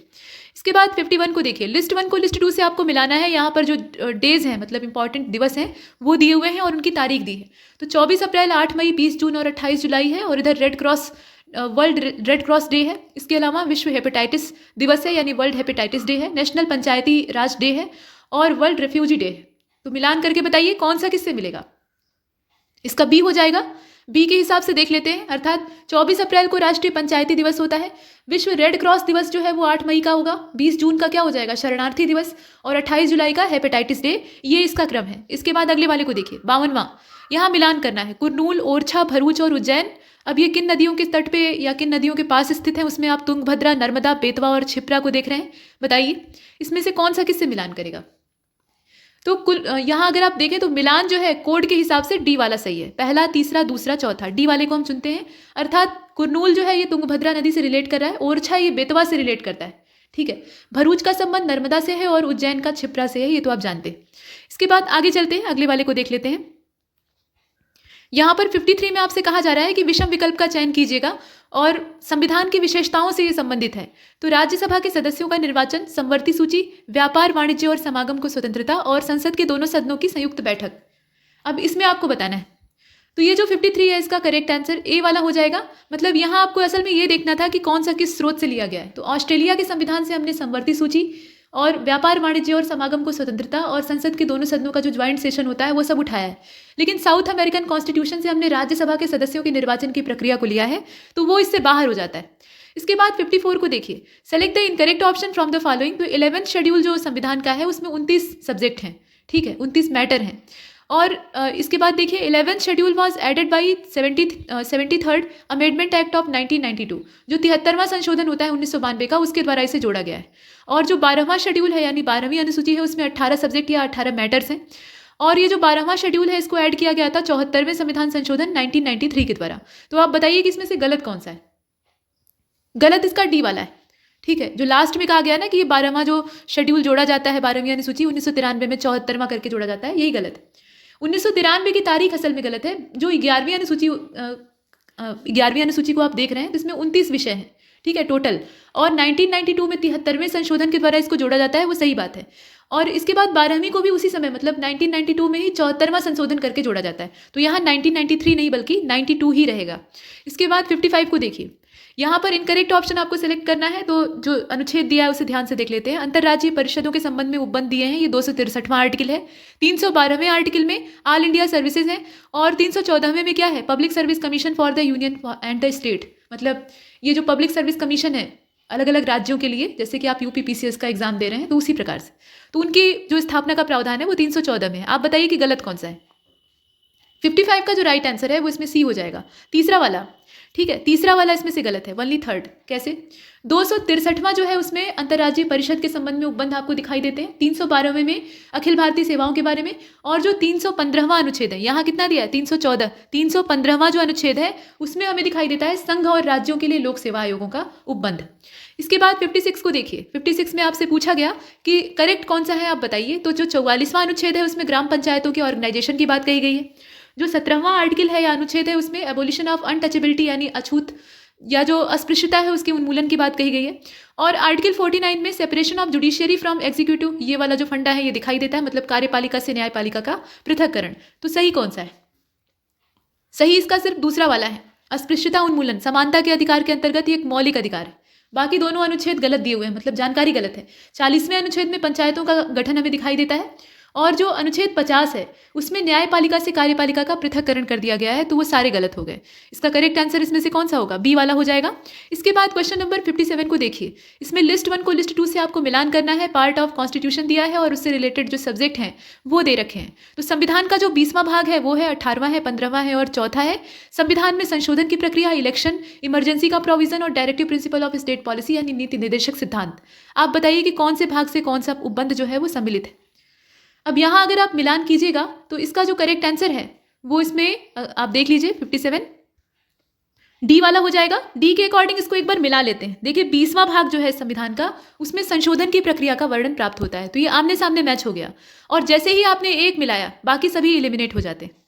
इसके बाद 51 को देखिए। लिस्ट 1 को लिस्ट 2 से आपको मिलाना है। यहाँ पर जो डेज हैं, मतलब इंपॉर्टेंट दिवस हैं, वो दिए हुए हैं और उनकी तारीख दी है। तो 24 अप्रैल, 8 मई, 20 जून और 28 जुलाई है। और इधर red cross, world red cross day है। इसके अलावा विश्व हेपेटाइटिस दिवस है, यानी वर्ल्ड हेपेटाइटिस डे है। नेशनल पंचायती राज डे है और वर्ल्ड रेफ्यूजी डे है। तो मिलान करके बताइए कौन सा किससे मिलेगा। इसका बी हो जाएगा। बी के हिसाब से देख लेते हैं। अर्थात 24 अप्रैल को राष्ट्रीय पंचायती दिवस होता है। विश्व रेड क्रॉस दिवस जो है वो 8 मई का होगा। 20 जून का क्या हो जाएगा? शरणार्थी दिवस। और 28 जुलाई का हेपेटाइटिस डे। ये इसका क्रम है। इसके बाद अगले वाले को देखिए, 52वां। यहाँ मिलान करना है। कुरनूल, ओरछा, भरूच और उज्जैन अब ये किन नदियों के तट पे या किन नदियों के पास स्थित है, उसमें आप तुंगभद्रा, नर्मदा, बेतवा और क्षिप्रा को देख रहे हैं। बताइए इसमें से कौन सा किससे मिलान करेगा। तो कुल यहाँ अगर आप देखें तो मिलान जो है कोड के हिसाब से डी वाला सही है। पहला, तीसरा, दूसरा, चौथा, डी वाले को हम चुनते हैं। अर्थात कुरनूल जो है ये तुंगभद्रा नदी से रिलेट कर रहा है, ओरछा ये बेतवा से रिलेट करता है। ठीक है, भरूच का संबंध नर्मदा से है और उज्जैन का क्षिप्रा से है, ये तो आप जानते हैं। इसके बाद आगे चलते हैं, अगले वाले को देख लेते हैं। यहाँ पर 53 में आपसे कहा जा रहा है कि विषम विकल्प का चयन कीजिएगा और संविधान की विशेषताओं से ये संबंधित है। तो राज्यसभा के सदस्यों का निर्वाचन, समवर्ती सूची, व्यापार, वाणिज्य और समागम को स्वतंत्रता और संसद के दोनों सदनों की संयुक्त बैठक। अब इसमें आपको बताना है, तो ये जो 53 है इसका करेक्ट आंसर ए वाला हो जाएगा। मतलब यहाँ आपको असल में ये देखना था कि कौन सा किस स्रोत से लिया गया है। तो ऑस्ट्रेलिया के संविधान से हमने समवर्ती सूची और व्यापार, वाणिज्य और समागम को स्वतंत्रता और संसद के दोनों सदनों का जो ज्वाइंट सेशन होता है वो सब उठाया है। लेकिन साउथ अमेरिकन कॉन्स्टिट्यूशन से हमने राज्यसभा के सदस्यों के निर्वाचन की प्रक्रिया को लिया है, तो वो इससे बाहर हो जाता है। इसके बाद 54 को देखिए, select the incorrect option from the following. तो 11th शेड्यूल जो संविधान का है उसमें 29 सब्जेक्ट हैं। ठीक है, 29 मैटर हैं। और इसके बाद देखिए 11th schedule was added by 73rd amendment act of 1992, जो 73वां संशोधन होता है 1992 का, उसके द्वारा इसे जोड़ा गया है। और जो 12वां शेड्यूल है यानी 12वीं अनुसूची है उसमें 18 सब्जेक्ट या 18 मैटर्स हैं। और ये जो 12वां शेड्यूल है इसको ऐड किया गया था 74वें संविधान संशोधन 1993 के द्वारा। तो आप बताइए कि इसमें से गलत कौन सा है। गलत इसका डी वाला है। ठीक है, जो लास्ट में कहा गया ना कि ये 12वां जो शेड्यूल जोड़ा जाता है 12वीं अनुसूची 1993 में 74वां करके जोड़ा जाता है, यही गलत है। 1993 की तारीख असल में गलत है। जो 11वीं अनुसूची को आप देख रहे हैं तो इसमें 29 विषय हैं। ठीक है, टोटल। और 1992 में 73वें संशोधन के द्वारा इसको जोड़ा जाता है, वो सही बात है। और इसके बाद 12वीं को भी उसी समय मतलब 1992 में ही 74वां संशोधन करके जोड़ा जाता है। तो यहाँ 1993 नहीं बल्कि 92 ही रहेगा। इसके बाद 55 को देखिए, यहाँ पर इनकरेक्ट ऑप्शन आपको सेलेक्ट करना है। तो जो अनुच्छेद दिया है उसे ध्यान से देख लेते हैं। अंतर्राज्यीय परिषदों के संबंध में उपबंध दिए हैं, ये 263वां आर्टिकल है। 312वें आर्टिकल में ऑल इंडिया सर्विसेज है और 314वें में क्या है, public service commission for the union and the state. मतलब ये जो पब्लिक सर्विस कमीशन है अलग अलग राज्यों के लिए, जैसे कि आप यूपी पीसीएस का एग्जाम दे रहे हैं तो उसी प्रकार से, तो उनकी जो स्थापना का प्रावधान है वो 314 में है। आप बताइए कि गलत कौन सा है। 55 का जो राइट आंसर है वो इसमें सी हो जाएगा, तीसरा वाला। ठीक है, तीसरा वाला इसमें से गलत है, ओनली थर्ड। कैसे? 263वां जो है उसमें अंतर्राज्यीय परिषद के संबंध में उपबंध आपको दिखाई देते हैं। 312वें में अखिल भारतीय सेवाओं के बारे में। और जो 315वां अनुच्छेद है, यहाँ कितना दिया है 314, 315वां जो अनुच्छेद है उसमें हमें दिखाई देता है संघ और राज्यों के लिए लोक सेवा आयोगों का उपबंध। इसके बाद 56 को देखिए। 56 में आपसे पूछा गया कि करेक्ट कौन सा है, आप बताइए। तो जो 44वां अनुच्छेद है उसमें ग्राम पंचायतों के ऑर्गेनाइजेशन की बात कही गई है। जो 17वां आर्टिकल है या अनुच्छेद है उसमें एबोलिशन ऑफ अनटचेबिलिटी यानी अछूत या जो अस्पृश्यता है उसके उन्मूलन की बात कही गई है। और आर्टिकल 49 में separation of judiciary from executive, ये वाला जो फंडा है ये दिखाई देता है, मतलब कार्यपालिका से न्यायपालिका का पृथक्करण। तो सही कौन सा है? सही इसका सिर्फ दूसरा वाला है, अस्पृश्यता उन्मूलन समानता के अधिकार के अंतर्गत ये एक मौलिक अधिकार है। बाकी दोनों अनुच्छेद गलत दिए हुए हैं, मतलब जानकारी गलत है। 40वें अनुच्छेद में पंचायतों का गठन हमें दिखाई देता है और जो अनुच्छेद 50 है उसमें न्यायपालिका से कार्यपालिका का पृथक्करण कर दिया गया है, तो वो सारे गलत हो गए। इसका करेक्ट आंसर इसमें से कौन सा होगा? बी वाला हो जाएगा। इसके बाद क्वेश्चन नंबर 57 को देखिए। इसमें लिस्ट 1 को लिस्ट 2 से आपको मिलान करना है। पार्ट ऑफ कॉन्स्टिट्यूशन दिया है और उससे रिलेटेड जो सब्जेक्ट हैं वो दे रखे हैं। तो संविधान का जो 20वां भाग है वो है, 18वां है, 15वां है और चौथा है। संविधान में संशोधन की प्रक्रिया, इलेक्शन, इमरजेंसी का प्रोविजन और directive principle of state policy यानी नीति निर्देशक सिद्धांत। आप बताइए कि कौन से भाग से कौन सा उपबंध जो है वो सम्मिलित है। अब यहाँ अगर आप मिलान कीजिएगा तो इसका जो करेक्ट आंसर है वो इसमें आप देख लीजिए 57 डी वाला हो जाएगा। डी के अकॉर्डिंग इसको एक बार मिला लेते हैं। देखिए 20वां भाग जो है संविधान का उसमें संशोधन की प्रक्रिया का वर्णन प्राप्त होता है, तो ये आमने सामने मैच हो गया। और जैसे ही आपने एक मिलाया बाकी सभी एलिमिनेट हो जाते हैं।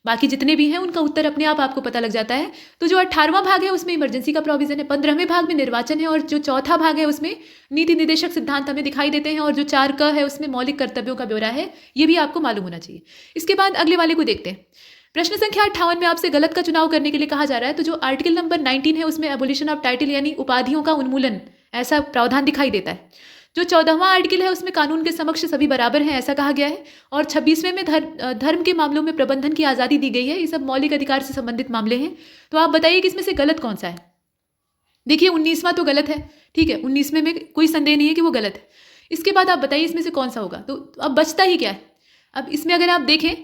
बाकी जितने भी हैं उनका उत्तर अपने आप आपको पता लग जाता है। तो जो 18वां भाग है उसमें इमरजेंसी का प्रोविजन है, 15वें भाग में निर्वाचन है और जो चौथा भाग है उसमें नीति निर्देशक सिद्धांत हमें दिखाई देते हैं और जो 4 क है उसमें मौलिक कर्तव्यों का ब्यौरा है। ये भी आपको मालूम होना चाहिए। इसके बाद अगले वाले को देखते हैं। प्रश्न संख्या 58 में आपसे गलत का चुनाव करने के लिए कहा जा रहा है। तो जो आर्टिकल नंबर 19 है उसमें एबोलिशन ऑफ टाइटल यानी उपाधियों का उन्मूलन ऐसा प्रावधान दिखाई देता है। जो 14वां आर्टिकल है उसमें कानून के समक्ष सभी बराबर हैं ऐसा कहा गया है। और 26वें में धर्म के मामलों में प्रबंधन की आज़ादी दी गई है। ये सब मौलिक अधिकार से संबंधित मामले हैं। तो आप बताइए कि इसमें से गलत कौन सा है। देखिए 19वां तो गलत है, ठीक है, 19वें में कोई संदेह नहीं है कि वो गलत है। इसके बाद आप बताइए इसमें से कौन सा होगा। तो अब बचता ही क्या है। अब इसमें अगर आप देखें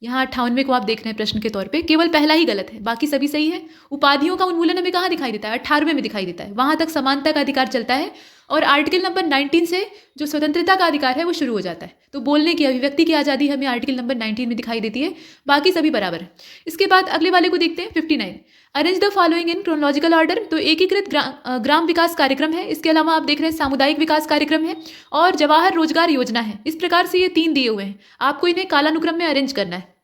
यहाँ 58वें को आप देख रहे हैं प्रश्न के तौर पे, केवल पहला ही गलत है, बाकी सभी सही है। उपाधियों का उन्मूलन हमें कहाँ दिखाई देता है? 18वें में दिखाई देता है, वहां तक समानता का अधिकार चलता है। और आर्टिकल नंबर 19 से जो स्वतंत्रता का अधिकार है वो शुरू हो जाता है। तो बोलने की, अभिव्यक्ति की आज़ादी हमें आर्टिकल नंबर 19 में दिखाई देती है, बाकी सभी बराबर है। इसके बाद अगले वाले को देखते हैं 59, arrange the following in chronological order. तो एकीकृत ग्राम विकास कार्यक्रम है, इसके अलावा आप देख रहे हैं सामुदायिक विकास कार्यक्रम है और जवाहर रोजगार योजना है। इस प्रकार से ये 3 दिए हुए हैं, आपको इन्हें कालानुक्रम में अरेंज करना है।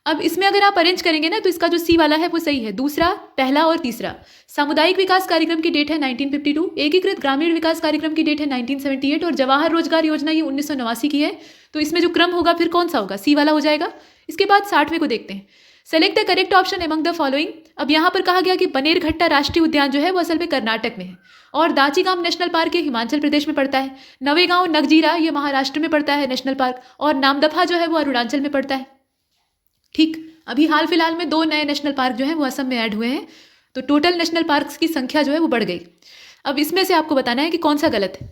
अब इसमें अगर आप अरेंज करेंगे ना तो इसका जो सी वाला है वो सही है, दूसरा, पहला और तीसरा। सामुदायिक विकास कार्यक्रम की डेट है 1952, एकीकृत ग्रामीण विकास कार्यक्रम की डेट है 1978 और जवाहर रोजगार योजना ये 1989 की है। तो इसमें जो क्रम होगा फिर कौन सा होगा? सी वाला हो जाएगा। इसके बाद 60वें को देखते हैं, select the correct option among the following. अब यहाँ पर कहा गया कि बनेरघट्टा राष्ट्रीय उद्यान जो है वो असल में कर्नाटक में है और दाचीगाम नेशनल पार्क ये हिमाचल प्रदेश में पड़ता है। नवेगांव नगजीरा ये महाराष्ट्र में पड़ता है नेशनल पार्क, और नामदफा जो है वो अरुणाचल में पड़ता है। ठीक, अभी हाल फिलहाल में 2 नए नेशनल पार्क जो हैं वो असम में ऐड हुए हैं, तो टोटल नेशनल पार्क्स की संख्या जो है वो बढ़ गई। अब इसमें से आपको बताना है कि कौन सा गलत है।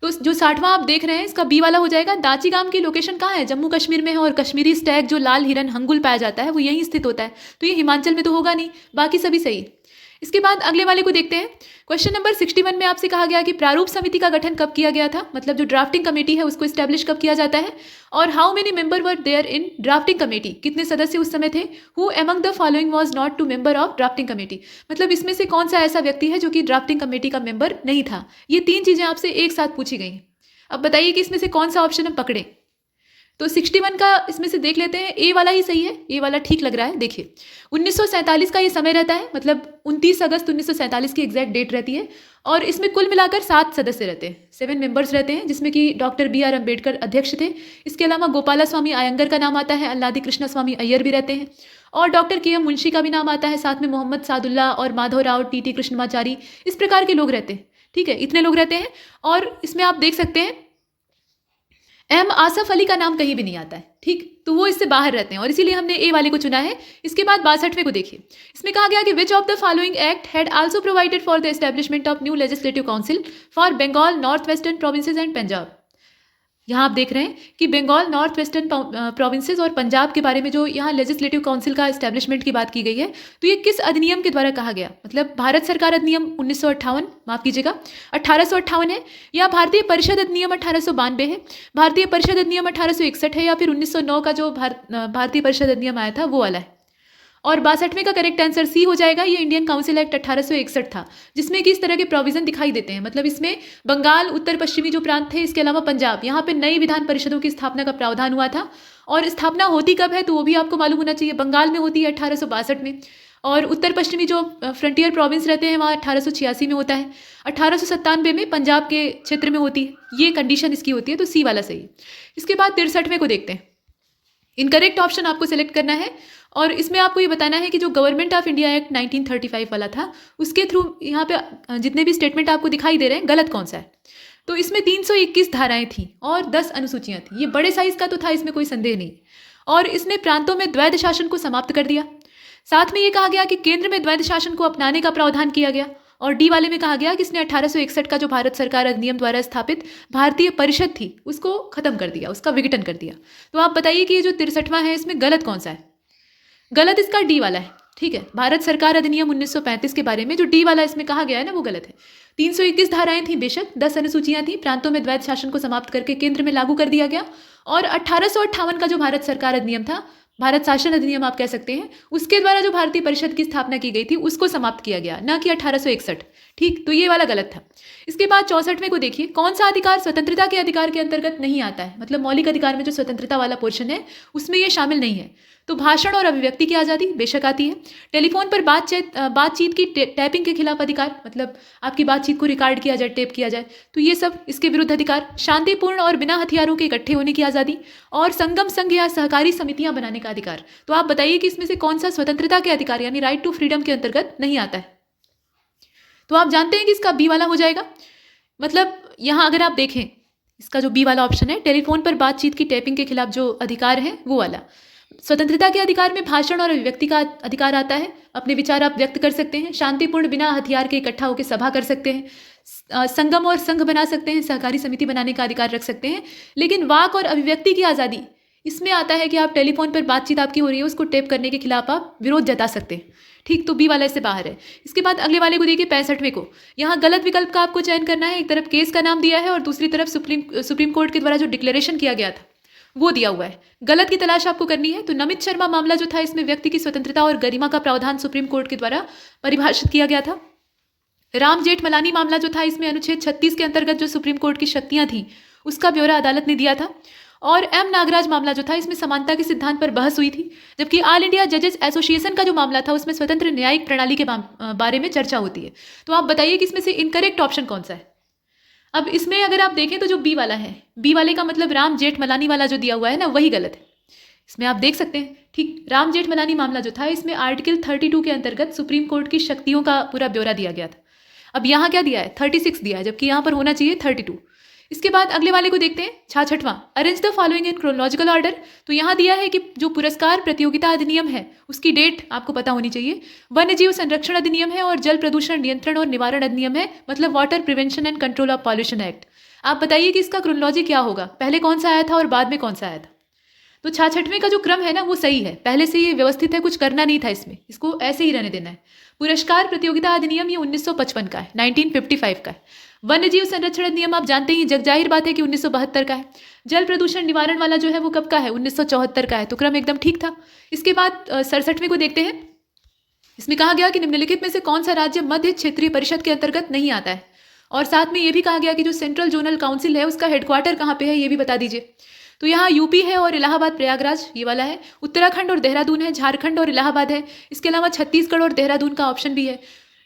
तो जो 60वां आप देख रहे हैं इसका बी वाला हो जाएगा। दाचीगाम की लोकेशन कहाँ है? जम्मू कश्मीर में है और कश्मीरी स्टैग जो लाल हिरन हंगुल पाया जाता है वो यहीं स्थित होता है, तो ये हिमाचल में तो होगा नहीं, बाकी सभी सही। इसके बाद अगले वाले को देखते हैं। क्वेश्चन नंबर 61 में आपसे कहा गया कि प्रारूप समिति का गठन कब किया गया था, मतलब जो ड्राफ्टिंग कमेटी है उसको एस्टेब्लिश कब किया जाता है, और how many member were there in drafting committee, कितने सदस्य उस समय थे। Who among the following was not to member of drafting committee, मतलब इसमें से कौन सा ऐसा व्यक्ति है जो कि ड्राफ्टिंग कमेटी का मेंबर नहीं था। ये 3 चीजें आपसे एक साथ पूछी गई। अब बताइए कि इसमें से कौन सा ऑप्शन हम पकड़े। तो 61 का इसमें से देख लेते हैं, ए वाला ही सही है, ए वाला ठीक लग रहा है। देखिए 1947 का ये समय रहता है, मतलब 29 अगस्त 1947 की एग्जैक्ट डेट रहती है और इसमें कुल मिलाकर 7 सदस्य रहते हैं, 7 मेंबर्स रहते हैं, जिसमें कि डॉक्टर BR अम्बेडकर अध्यक्ष थे। इसके अलावा गोपाला स्वामी अयंगर का नाम आता है, अल्लादी कृष्ण स्वामी अय्यर भी रहते हैं और डॉक्टर KM मुंशी का भी नाम आता है, साथ में मोहम्मद सादुल्ला और माधवराव TT कृष्णमाचारी, इस प्रकार के लोग रहते हैं। ठीक है, इतने लोग रहते हैं। और इसमें आप देख सकते हैं M आसफ अली का नाम कहीं भी नहीं आता है। ठीक, तो वो इससे बाहर रहते हैं और इसीलिए हमने ए वाले को चुना है। इसके बाद 62वें को देखिए, इसमें कहा गया कि which of the following act had also provided for the establishment of new legislative council for Bengal, north western provinces and Punjab. यहाँ आप देख रहे हैं कि बंगाल, नॉर्थ वेस्टर्न प्रोविंसेस और पंजाब के बारे में जो यहाँ लेजिस्लेटिव काउंसिल का एस्टेब्लिशमेंट की बात की गई है, तो ये किस अधिनियम के द्वारा कहा गया, मतलब भारत सरकार अधिनियम 1958, माफ कीजिएगा 1858 है, या भारतीय परिषद अधिनियम 1892 है, भारतीय परिषद अधिनियम 1861 है, या फिर 1909 का जो भारतीय परिषद अधिनियम आया था वो वाला है। और 62वें का करेक्ट आंसर सी हो जाएगा। ये इंडियन काउंसिल एक्ट 1861 था, जिसमें कि इस तरह के प्रोविजन दिखाई देते हैं, मतलब इसमें बंगाल, उत्तर पश्चिमी जो प्रांत थे, इसके अलावा पंजाब, यहाँ पे नई विधान परिषदों की स्थापना का प्रावधान हुआ था। और स्थापना होती कब है तो वो भी आपको मालूम होना चाहिए। बंगाल में होती है 1862 में, और उत्तर पश्चिमी जो फ्रंटियर प्रोविंस रहते हैं वहाँ 1886 में होता है, 1897 में पंजाब के क्षेत्र में होती है। ये कंडीशन इसकी होती है, तो सी वाला सही। इसके बाद 63वें को देखते हैं। इनकरेक्ट ऑप्शन आपको सिलेक्ट करना है और इसमें आपको ये बताना है कि जो गवर्नमेंट ऑफ इंडिया एक्ट 1935 वाला था उसके थ्रू यहाँ पे जितने भी स्टेटमेंट आपको दिखाई दे रहे हैं गलत कौन सा है। तो इसमें 321 धाराएं थी और 10 अनुसूचियां थी। ये बड़े साइज का तो था, इसमें कोई संदेह नहीं। और इसने प्रांतों में द्वैध शासन को समाप्त कर दिया। साथ में ये कहा गया कि केंद्र में द्वैध शासन को अपनाने का प्रावधान किया गया। और डी वाले में कहा गया कि इसने 1861 का जो भारत सरकार अधिनियम द्वारा स्थापित भारतीय परिषद थी उसको खत्म कर दिया, उसका विघटन कर दिया। तो आप बताइए कि ये जो 63वां है इसमें गलत कौन सा है। गलत इसका डी वाला है। ठीक है, भारत सरकार अधिनियम 1935 के बारे में जो डी वाला इसमें कहा गया है ना वो गलत है। 321 धाराएं थी बेशक, 10 अनुसूचियां थी, प्रांतों में द्वैध शासन को समाप्त करके केंद्र में लागू कर दिया गया। और 1858 का जो भारत सरकार अधिनियम था, भारत शासन अधिनियम आप कह सकते हैं, उसके द्वारा जो भारतीय परिषद की स्थापना की गई थी उसको समाप्त किया गया, ना कि 1861। ठीक, तो ये वाला गलत था। इसके बाद 64वें को देखिए, कौन सा अधिकार स्वतंत्रता के अधिकार के अंतर्गत नहीं आता है, मतलब मौलिक अधिकार में जो स्वतंत्रता वाला पोर्शन है उसमें ये शामिल नहीं है। तो भाषण और अभिव्यक्ति की आज़ादी बेशक आती है। टेलीफोन पर बातचीत की टैपिंग के खिलाफ अधिकार, मतलब आपकी बातचीत को रिकॉर्ड किया जाए, टेप किया जाए, तो ये सब इसके विरुद्ध अधिकार। शांतिपूर्ण और बिना हथियारों के इकट्ठे होने की आज़ादी और संगम संघ या सहकारी समितियां बनाने का अधिकार। तो आप बताइए कि इसमें से कौन सा स्वतंत्रता के अधिकार यानी राइट टू फ्रीडम के अंतर्गत नहीं आता है। तो आप जानते हैं कि इसका बी वाला हो जाएगा। मतलब यहाँ अगर आप देखें इसका जो बी वाला ऑप्शन है, टेलीफोन पर बातचीत की टैपिंग के खिलाफ जो अधिकार है वो वाला। स्वतंत्रता के अधिकार में भाषण और अभिव्यक्ति का अधिकार आता है, अपने विचार आप व्यक्त कर सकते हैं, शांतिपूर्ण बिना हथियार के इकट्ठा होकर सभा कर सकते हैं, संगम और संघ बना सकते हैं, सहकारी समिति बनाने का अधिकार रख सकते हैं। लेकिन वाक और अभिव्यक्ति की आज़ादी इसमें आता है कि आप टेलीफोन पर बातचीत आपकी हो रही है, उसको टेप करने के खिलाफ आप विरोध जता सकते हैं। ठीक, तो बी वाला इससे बाहर है। इसके बाद अगले वाले को देखिए 65वें को। यहाँ गलत विकल्प का आपको चयन करना है। एक तरफ केस का नाम दिया है और दूसरी तरफ सुप्रीम कोर्ट के द्वारा जो डिक्लेरेशन किया गया था वो दिया हुआ है। गलत की तलाश आपको करनी है। तो नमित शर्मा मामला जो था, इसमें व्यक्ति की स्वतंत्रता और गरिमा का प्रावधान सुप्रीम कोर्ट के द्वारा परिभाषित किया गया था। राम जेठमलानी मामला जो था, इसमें अनुच्छेद 36 के अंतर्गत जो सुप्रीम कोर्ट की शक्तियां थी उसका ब्यौरा अदालत ने दिया था। और एम नागराज मामला जो था, इसमें समानता के सिद्धांत पर बहस हुई थी। जबकि ऑल इंडिया जजेस एसोसिएशन का जो मामला था उसमें स्वतंत्र न्यायिक प्रणाली के बारे में चर्चा होती है। तो आप बताइए कि इसमें से इनकरेक्ट ऑप्शन कौन सा है। अब इसमें अगर आप देखें तो जो बी वाला है, बी वाले का मतलब राम जेठमलानी वाला जो दिया हुआ है ना, वही गलत है। इसमें आप देख सकते हैं। ठीक, राम जेठमलानी मामला जो था, इसमें आर्टिकल 32 के अंतर्गत सुप्रीम कोर्ट की शक्तियों का पूरा ब्यौरा दिया गया था। अब यहाँ क्या दिया है, 36 दिया है, जबकि यहाँ पर होना चाहिए 32। इसके बाद अगले वाले को देखते हैं, 66वां, arrange the following in chronological order. तो यहाँ दिया है कि जो पुरस्कार प्रतियोगिता अधिनियम है उसकी डेट आपको पता होनी चाहिए। वन्य जीव संरक्षण अधिनियम है और जल प्रदूषण नियंत्रण और निवारण अधिनियम है, मतलब water prevention and control of pollution act. आप बताइए कि इसका क्रोनोलॉजी क्या होगा, पहले कौन सा आया था और बाद में कौन सा आया था। तो 66वें का जो क्रम है ना वो सही है, पहले से ये व्यवस्थित है, कुछ करना नहीं था इसमें, इसको ऐसे ही रहने देना है। पुरस्कार प्रतियोगिता अधिनियम ये 1955 का है, 1955 का है। वन्य जीव संरक्षण अधिनियम आप जानते ही, जगजाहिर बात है कि 1972 का है। जल प्रदूषण निवारण वाला जो है वो कब का है, 1974 का है। तो क्रम एकदम ठीक था। इसके बाद 67वें को देखते हैं। इसमें कहा गया कि निम्नलिखित में से कौन सा राज्य मध्य क्षेत्रीय परिषद के अंतर्गत नहीं आता है, और साथ में ये भी कहा गया कि जो सेंट्रल जोनल काउंसिल है उसका हेडक्वार्टर कहाँ पे है ये भी बता दीजिए। तो यहाँ यूपी है और इलाहाबाद प्रयागराज ये वाला है, उत्तराखंड और देहरादून है, झारखंड और इलाहाबाद है, इसके अलावा छत्तीसगढ़ और देहरादून का ऑप्शन भी है।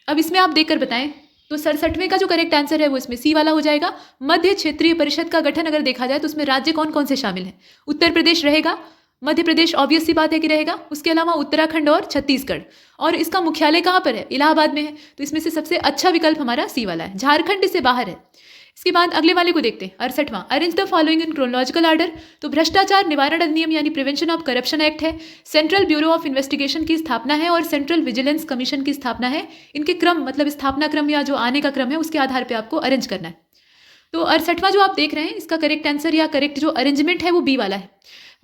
अब इसमें आप देखकर बताएं। तो 67वें का जो करेक्ट आंसर है वो इसमें सी वाला हो जाएगा। मध्य क्षेत्रीय परिषद का गठन अगर देखा जाए तो उसमें राज्य कौन कौन से शामिल हैं, उत्तर प्रदेश रहेगा, मध्य प्रदेश ऑब्वियस सी बात है कि रहेगा, उसके अलावा उत्तराखंड और छत्तीसगढ़, और इसका मुख्यालय कहाँ पर है, इलाहाबाद में है। तो इसमें से सबसे अच्छा विकल्प हमारा सी वाला है, झारखंड इससे बाहर है। इसके बाद अगले वाले को देखते हैं, 68वां, arrange the following in chronological order. तो भ्रष्टाचार निवारण अधिनियम यानी प्रिवेंशन ऑफ करप्शन एक्ट है, सेंट्रल ब्यूरो ऑफ इन्वेस्टिगेशन की स्थापना है और सेंट्रल विजिलेंस कमीशन की स्थापना है। इनके क्रम मतलब स्थापना क्रम या जो आने का क्रम है उसके आधार पर आपको अरेंज करना है। तो 68वां जो आप देख रहे हैं इसका करेक्ट आंसर या करेक्ट जो अरेंजमेंट है वो बी वाला है।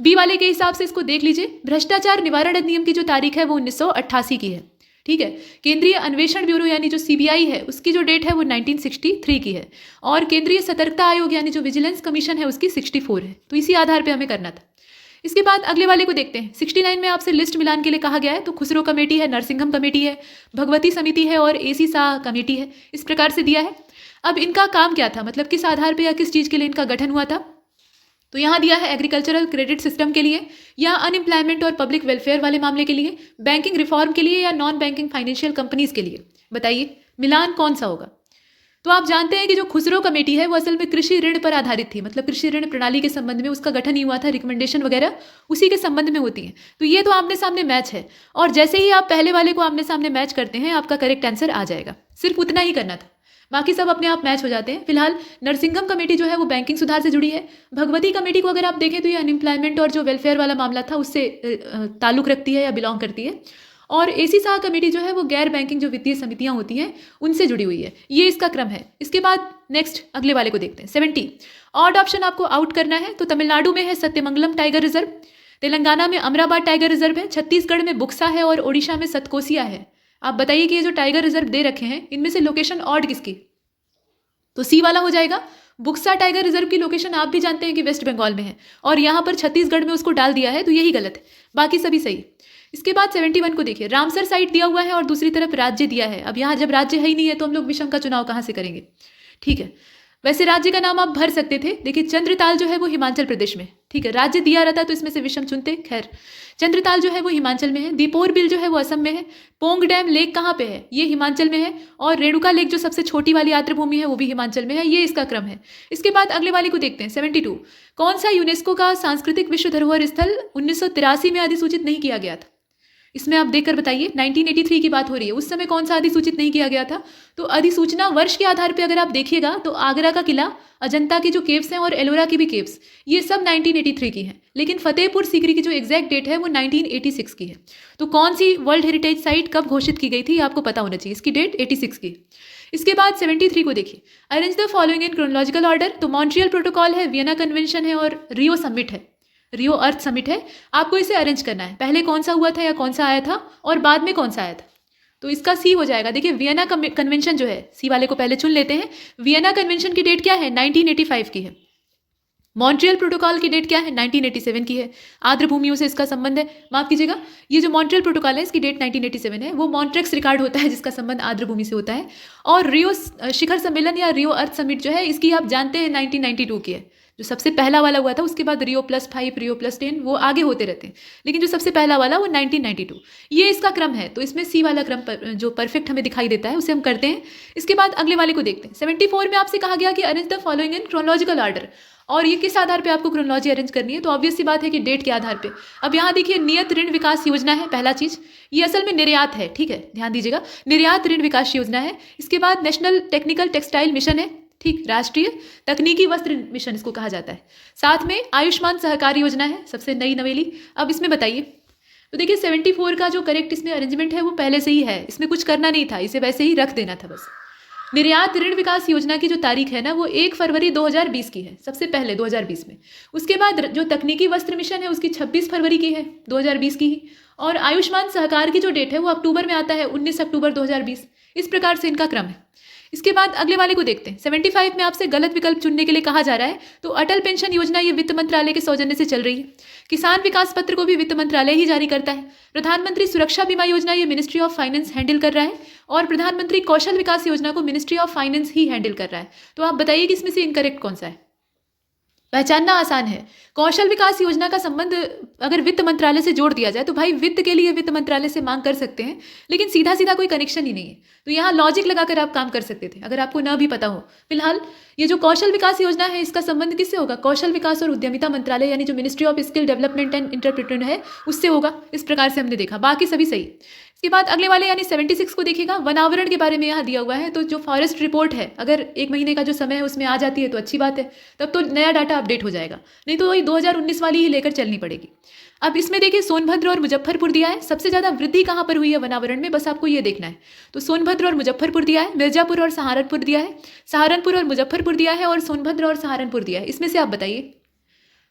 बी वाले के हिसाब से इसको देख लीजिए। भ्रष्टाचार निवारण अधिनियम की जो तारीख है वो 1988 की है। ठीक है, केंद्रीय अन्वेषण ब्यूरो यानी जो सीबीआई है उसकी जो डेट है वो 1963 की है, और केंद्रीय सतर्कता आयोग यानी जो विजिलेंस कमीशन है उसकी 64 है। तो इसी आधार पे हमें करना था। इसके बाद अगले वाले को देखते हैं। 69 में आपसे लिस्ट मिलान के लिए कहा गया है। तो खुसरो कमेटी है, नरसिंघम कमेटी है, भगवती समिति है और एसी शाह कमेटी है, इस प्रकार से दिया है। अब इनका काम क्या था, मतलब किस आधार पर या किस चीज़ के लिए इनका गठन हुआ था। तो यहाँ दिया है एग्रीकल्चरल क्रेडिट सिस्टम के लिए, या अनएम्प्लॉयमेंट और पब्लिक वेलफेयर वाले मामले के लिए, बैंकिंग रिफॉर्म के लिए, या नॉन बैंकिंग फाइनेंशियल कंपनीज के लिए। बताइए मिलान कौन सा होगा। तो आप जानते हैं कि जो खुसरो कमेटी है वो असल में कृषि ऋण पर आधारित थी, मतलब कृषि ऋण प्रणाली के संबंध में उसका गठन ही हुआ था, रिकमेंडेशन वगैरह उसी के संबंध में होती है। तो ये तो आमने सामने मैच है, और जैसे ही आप पहले वाले को आमने सामने मैच करते हैं आपका करेक्ट आंसर आ जाएगा। सिर्फ उतना ही करना था, बाकी सब अपने आप मैच हो जाते हैं। फिलहाल नरसिंघम कमेटी जो है वो बैंकिंग सुधार से जुड़ी है। भगवती कमेटी को अगर आप देखें तो ये अनएम्प्लॉयमेंट और जो वेलफेयर वाला मामला था उससे ताल्लुक रखती है या बिलोंग करती है। और एसी शाह कमेटी जो है वो गैर बैंकिंग जो वित्तीय समितियां होती हैं उनसे जुड़ी हुई है। ये इसका क्रम है। इसके बाद नेक्स्ट अगले वाले को देखते हैं। 70 ऑड ऑप्शन आपको आउट करना है। तो तमिलनाडु में है सत्यमंगलम टाइगर रिजर्व, तेलंगाना में अमराबाद टाइगर रिजर्व है, छत्तीसगढ़ में बुक्सा है और ओडिशा में सतकोसिया है। आप बताइए कि ये जो टाइगर रिजर्व दे रखे हैं इनमें से लोकेशन ऑड किसकी। तो सी वाला हो जाएगा। बुक्सा टाइगर रिजर्व की लोकेशन आप भी जानते हैं कि वेस्ट बंगाल में है, और यहाँ पर छत्तीसगढ़ में उसको डाल दिया है, तो यही गलत है, बाकी सभी सही। इसके बाद 71 को देखिए, रामसर साइट दिया हुआ है और दूसरी तरफ राज्य दिया है। अब यहाँ जब राज्य है ही नहीं है तो हम लोग विषम का चुनाव कहाँ से करेंगे। ठीक है, वैसे राज्य का नाम आप भर सकते थे। देखिए चंद्रताल जो है वो हिमाचल प्रदेश में, ठीक है, राज्य दिया रहता तो इसमें से विषम चुनते। खैर चंद्रताल जो है वो हिमाचल में है, दीपोर बिल जो है वो असम में है, पोंग डैम लेक कहाँ पे है, ये हिमाचल में है, और रेणुका लेक जो सबसे छोटी वाली आर्द्रभूमि है वो भी हिमाचल में है। ये इसका क्रम है। इसके बाद अगले वाले को देखते हैं। 72 कौन सा यूनेस्को का सांस्कृतिक विश्व धरोहर स्थल 1983 में अधिसूचित नहीं किया गया था। इसमें आप देखकर बताइए, 1983 की बात हो रही है, उस समय कौन सा अधिसूचित नहीं किया गया था। तो अधिसूचना वर्ष के आधार पर अगर आप देखिएगा तो आगरा का किला, अजंता की जो केव्स हैं और एलोरा की भी केव्स, ये सब 1983 की हैं, लेकिन फतेहपुर सीकरी की जो एग्जैक्ट डेट है वो 1986 की है। तो कौन सी वर्ल्ड हेरिटेज साइट कब घोषित की गई थी आपको पता होना चाहिए, इसकी डेट 86 की। इसके बाद 73 को देखिए, arrange the following in chronological order. तो मॉन्ट्रियल प्रोटोकॉल है, वियना कन्वेंशन है और रियो समिट है। रियो अर्थ समिट है, आपको इसे अरेंज करना है। पहले कौन सा हुआ था या कौन सा आया था और बाद में कौन सा आया था, तो इसका सी हो जाएगा। देखिए वियना कन्वेंशन जो है, सी वाले को पहले चुन लेते हैं। वियना कन्वेंशन की डेट क्या है, 1985 की है। मॉन्ट्रियल प्रोटोकॉल की डेट क्या है, 1987 की है। आर्द्र भूमियों से इसका संबंध है, माफ कीजिएगा, ये जो मॉन्ट्रियल प्रोटोकॉल है इसकी डेट 1987 है। वो मॉन्ट्रेक्स रिकॉर्ड होता है जिसका संबंध आर्द्र भूमि से होता है। और रियो शिखर सम्मेलन या रियो अर्थ समिट जो है, इसकी आप जानते हैं 1992 की है। जो सबसे पहला वाला हुआ था, उसके बाद रियो +5, रियो +10, वो आगे होते रहते हैं, लेकिन जो सबसे पहला वाला वो 1992, ये इसका क्रम है। तो इसमें सी वाला क्रम जो परफेक्ट हमें दिखाई देता है उसे हम करते हैं। इसके बाद अगले वाले को देखते हैं। 74 में आपसे कहा गया कि arrange the following in chronological order, और ये किस आधार पे आपको क्रोनोलॉजी अरेंज करनी है, तो ऑब्वियस सी बात है कि डेट के आधार पे। अब यहाँ देखिए नियत ऋण विकास योजना है पहला चीज, ये असल में निर्यात है, ठीक है, ध्यान दीजिएगा, निर्यात ऋण विकास योजना है। इसके बाद नेशनल टेक्निकल टेक्सटाइल मिशन है, ठीक, राष्ट्रीय तकनीकी वस्त्र मिशन इसको कहा जाता है। साथ में आयुष्मान सहकार योजना है, सबसे नई नवेली। अब इसमें बताइए, तो देखिए 74 का जो करेक्ट इसमें अरेंजमेंट है वो पहले से ही है, इसमें कुछ करना नहीं था, इसे वैसे ही रख देना था बस। निर्यात ऋण विकास योजना की जो तारीख है ना, वो 1 फरवरी 2020 की है, सबसे पहले 2020 में। उसके बाद जो तकनीकी वस्त्र मिशन है उसकी 26 फरवरी की है, 2020 की ही। और आयुष्मान सहकार की जो डेट है वो अक्टूबर में आता है, 19 अक्टूबर 2020। इस प्रकार से इनका क्रम है। इसके बाद अगले वाले को देखते हैं। 75 में आपसे गलत विकल्प चुनने के लिए कहा जा रहा है, तो अटल पेंशन योजना ये वित्त मंत्रालय के सौजन्य से चल रही है। किसान विकास पत्र को भी वित्त मंत्रालय ही जारी करता है। प्रधानमंत्री सुरक्षा बीमा योजना ये मिनिस्ट्री ऑफ फाइनेंस हैंडल कर रहा है, और प्रधानमंत्री कौशल विकास योजना को ministry of finance he handle कर रहा है। तो आप बताइए कि इसमें से इनकरेक्ट कौन सा है। पहचानना आसान है, कौशल विकास योजना का संबंध अगर वित्त मंत्रालय से जोड़ दिया जाए तो भाई वित्त के लिए वित्त मंत्रालय से मांग कर सकते हैं, लेकिन सीधा सीधा कोई कनेक्शन ही नहीं है। तो यहाँ लॉजिक लगाकर आप काम कर सकते थे अगर आपको ना भी पता हो। फिलहाल ये जो कौशल विकास योजना है इसका संबंध किससे होगा, कौशल विकास और उद्यमिता मंत्रालय यानी जो ministry of skill development and entrepreneur है उससे होगा। इस प्रकार से हमने देखा, बाकी सभी सही। इसके बाद अगले वाले यानी 76 को देखिएगा। वनावरण के बारे में यहाँ दिया हुआ है, तो जो फॉरेस्ट रिपोर्ट है अगर 1 महीने का जो समय है उसमें आ जाती है तो अच्छी बात है, तब तो नया डाटा अपडेट हो जाएगा, नहीं तो वही 2019 वाली ही लेकर चलनी पड़ेगी। अब इसमें देखिए सोनभद्र और मुजफ्फरपुर दिया है। सबसे ज़्यादा वृद्धि कहाँ पर हुई है वनावरण में, बस आपको ये देखना है। तो सोनभद्र और मुजफ्फरपुर दिया है, मिर्जापुर और सहारनपुर दिया है, सहारनपुर और मुजफ्फरपुर दिया है, और सोनभद्र और सहारनपुर दिया है। इसमें से आप बताइए।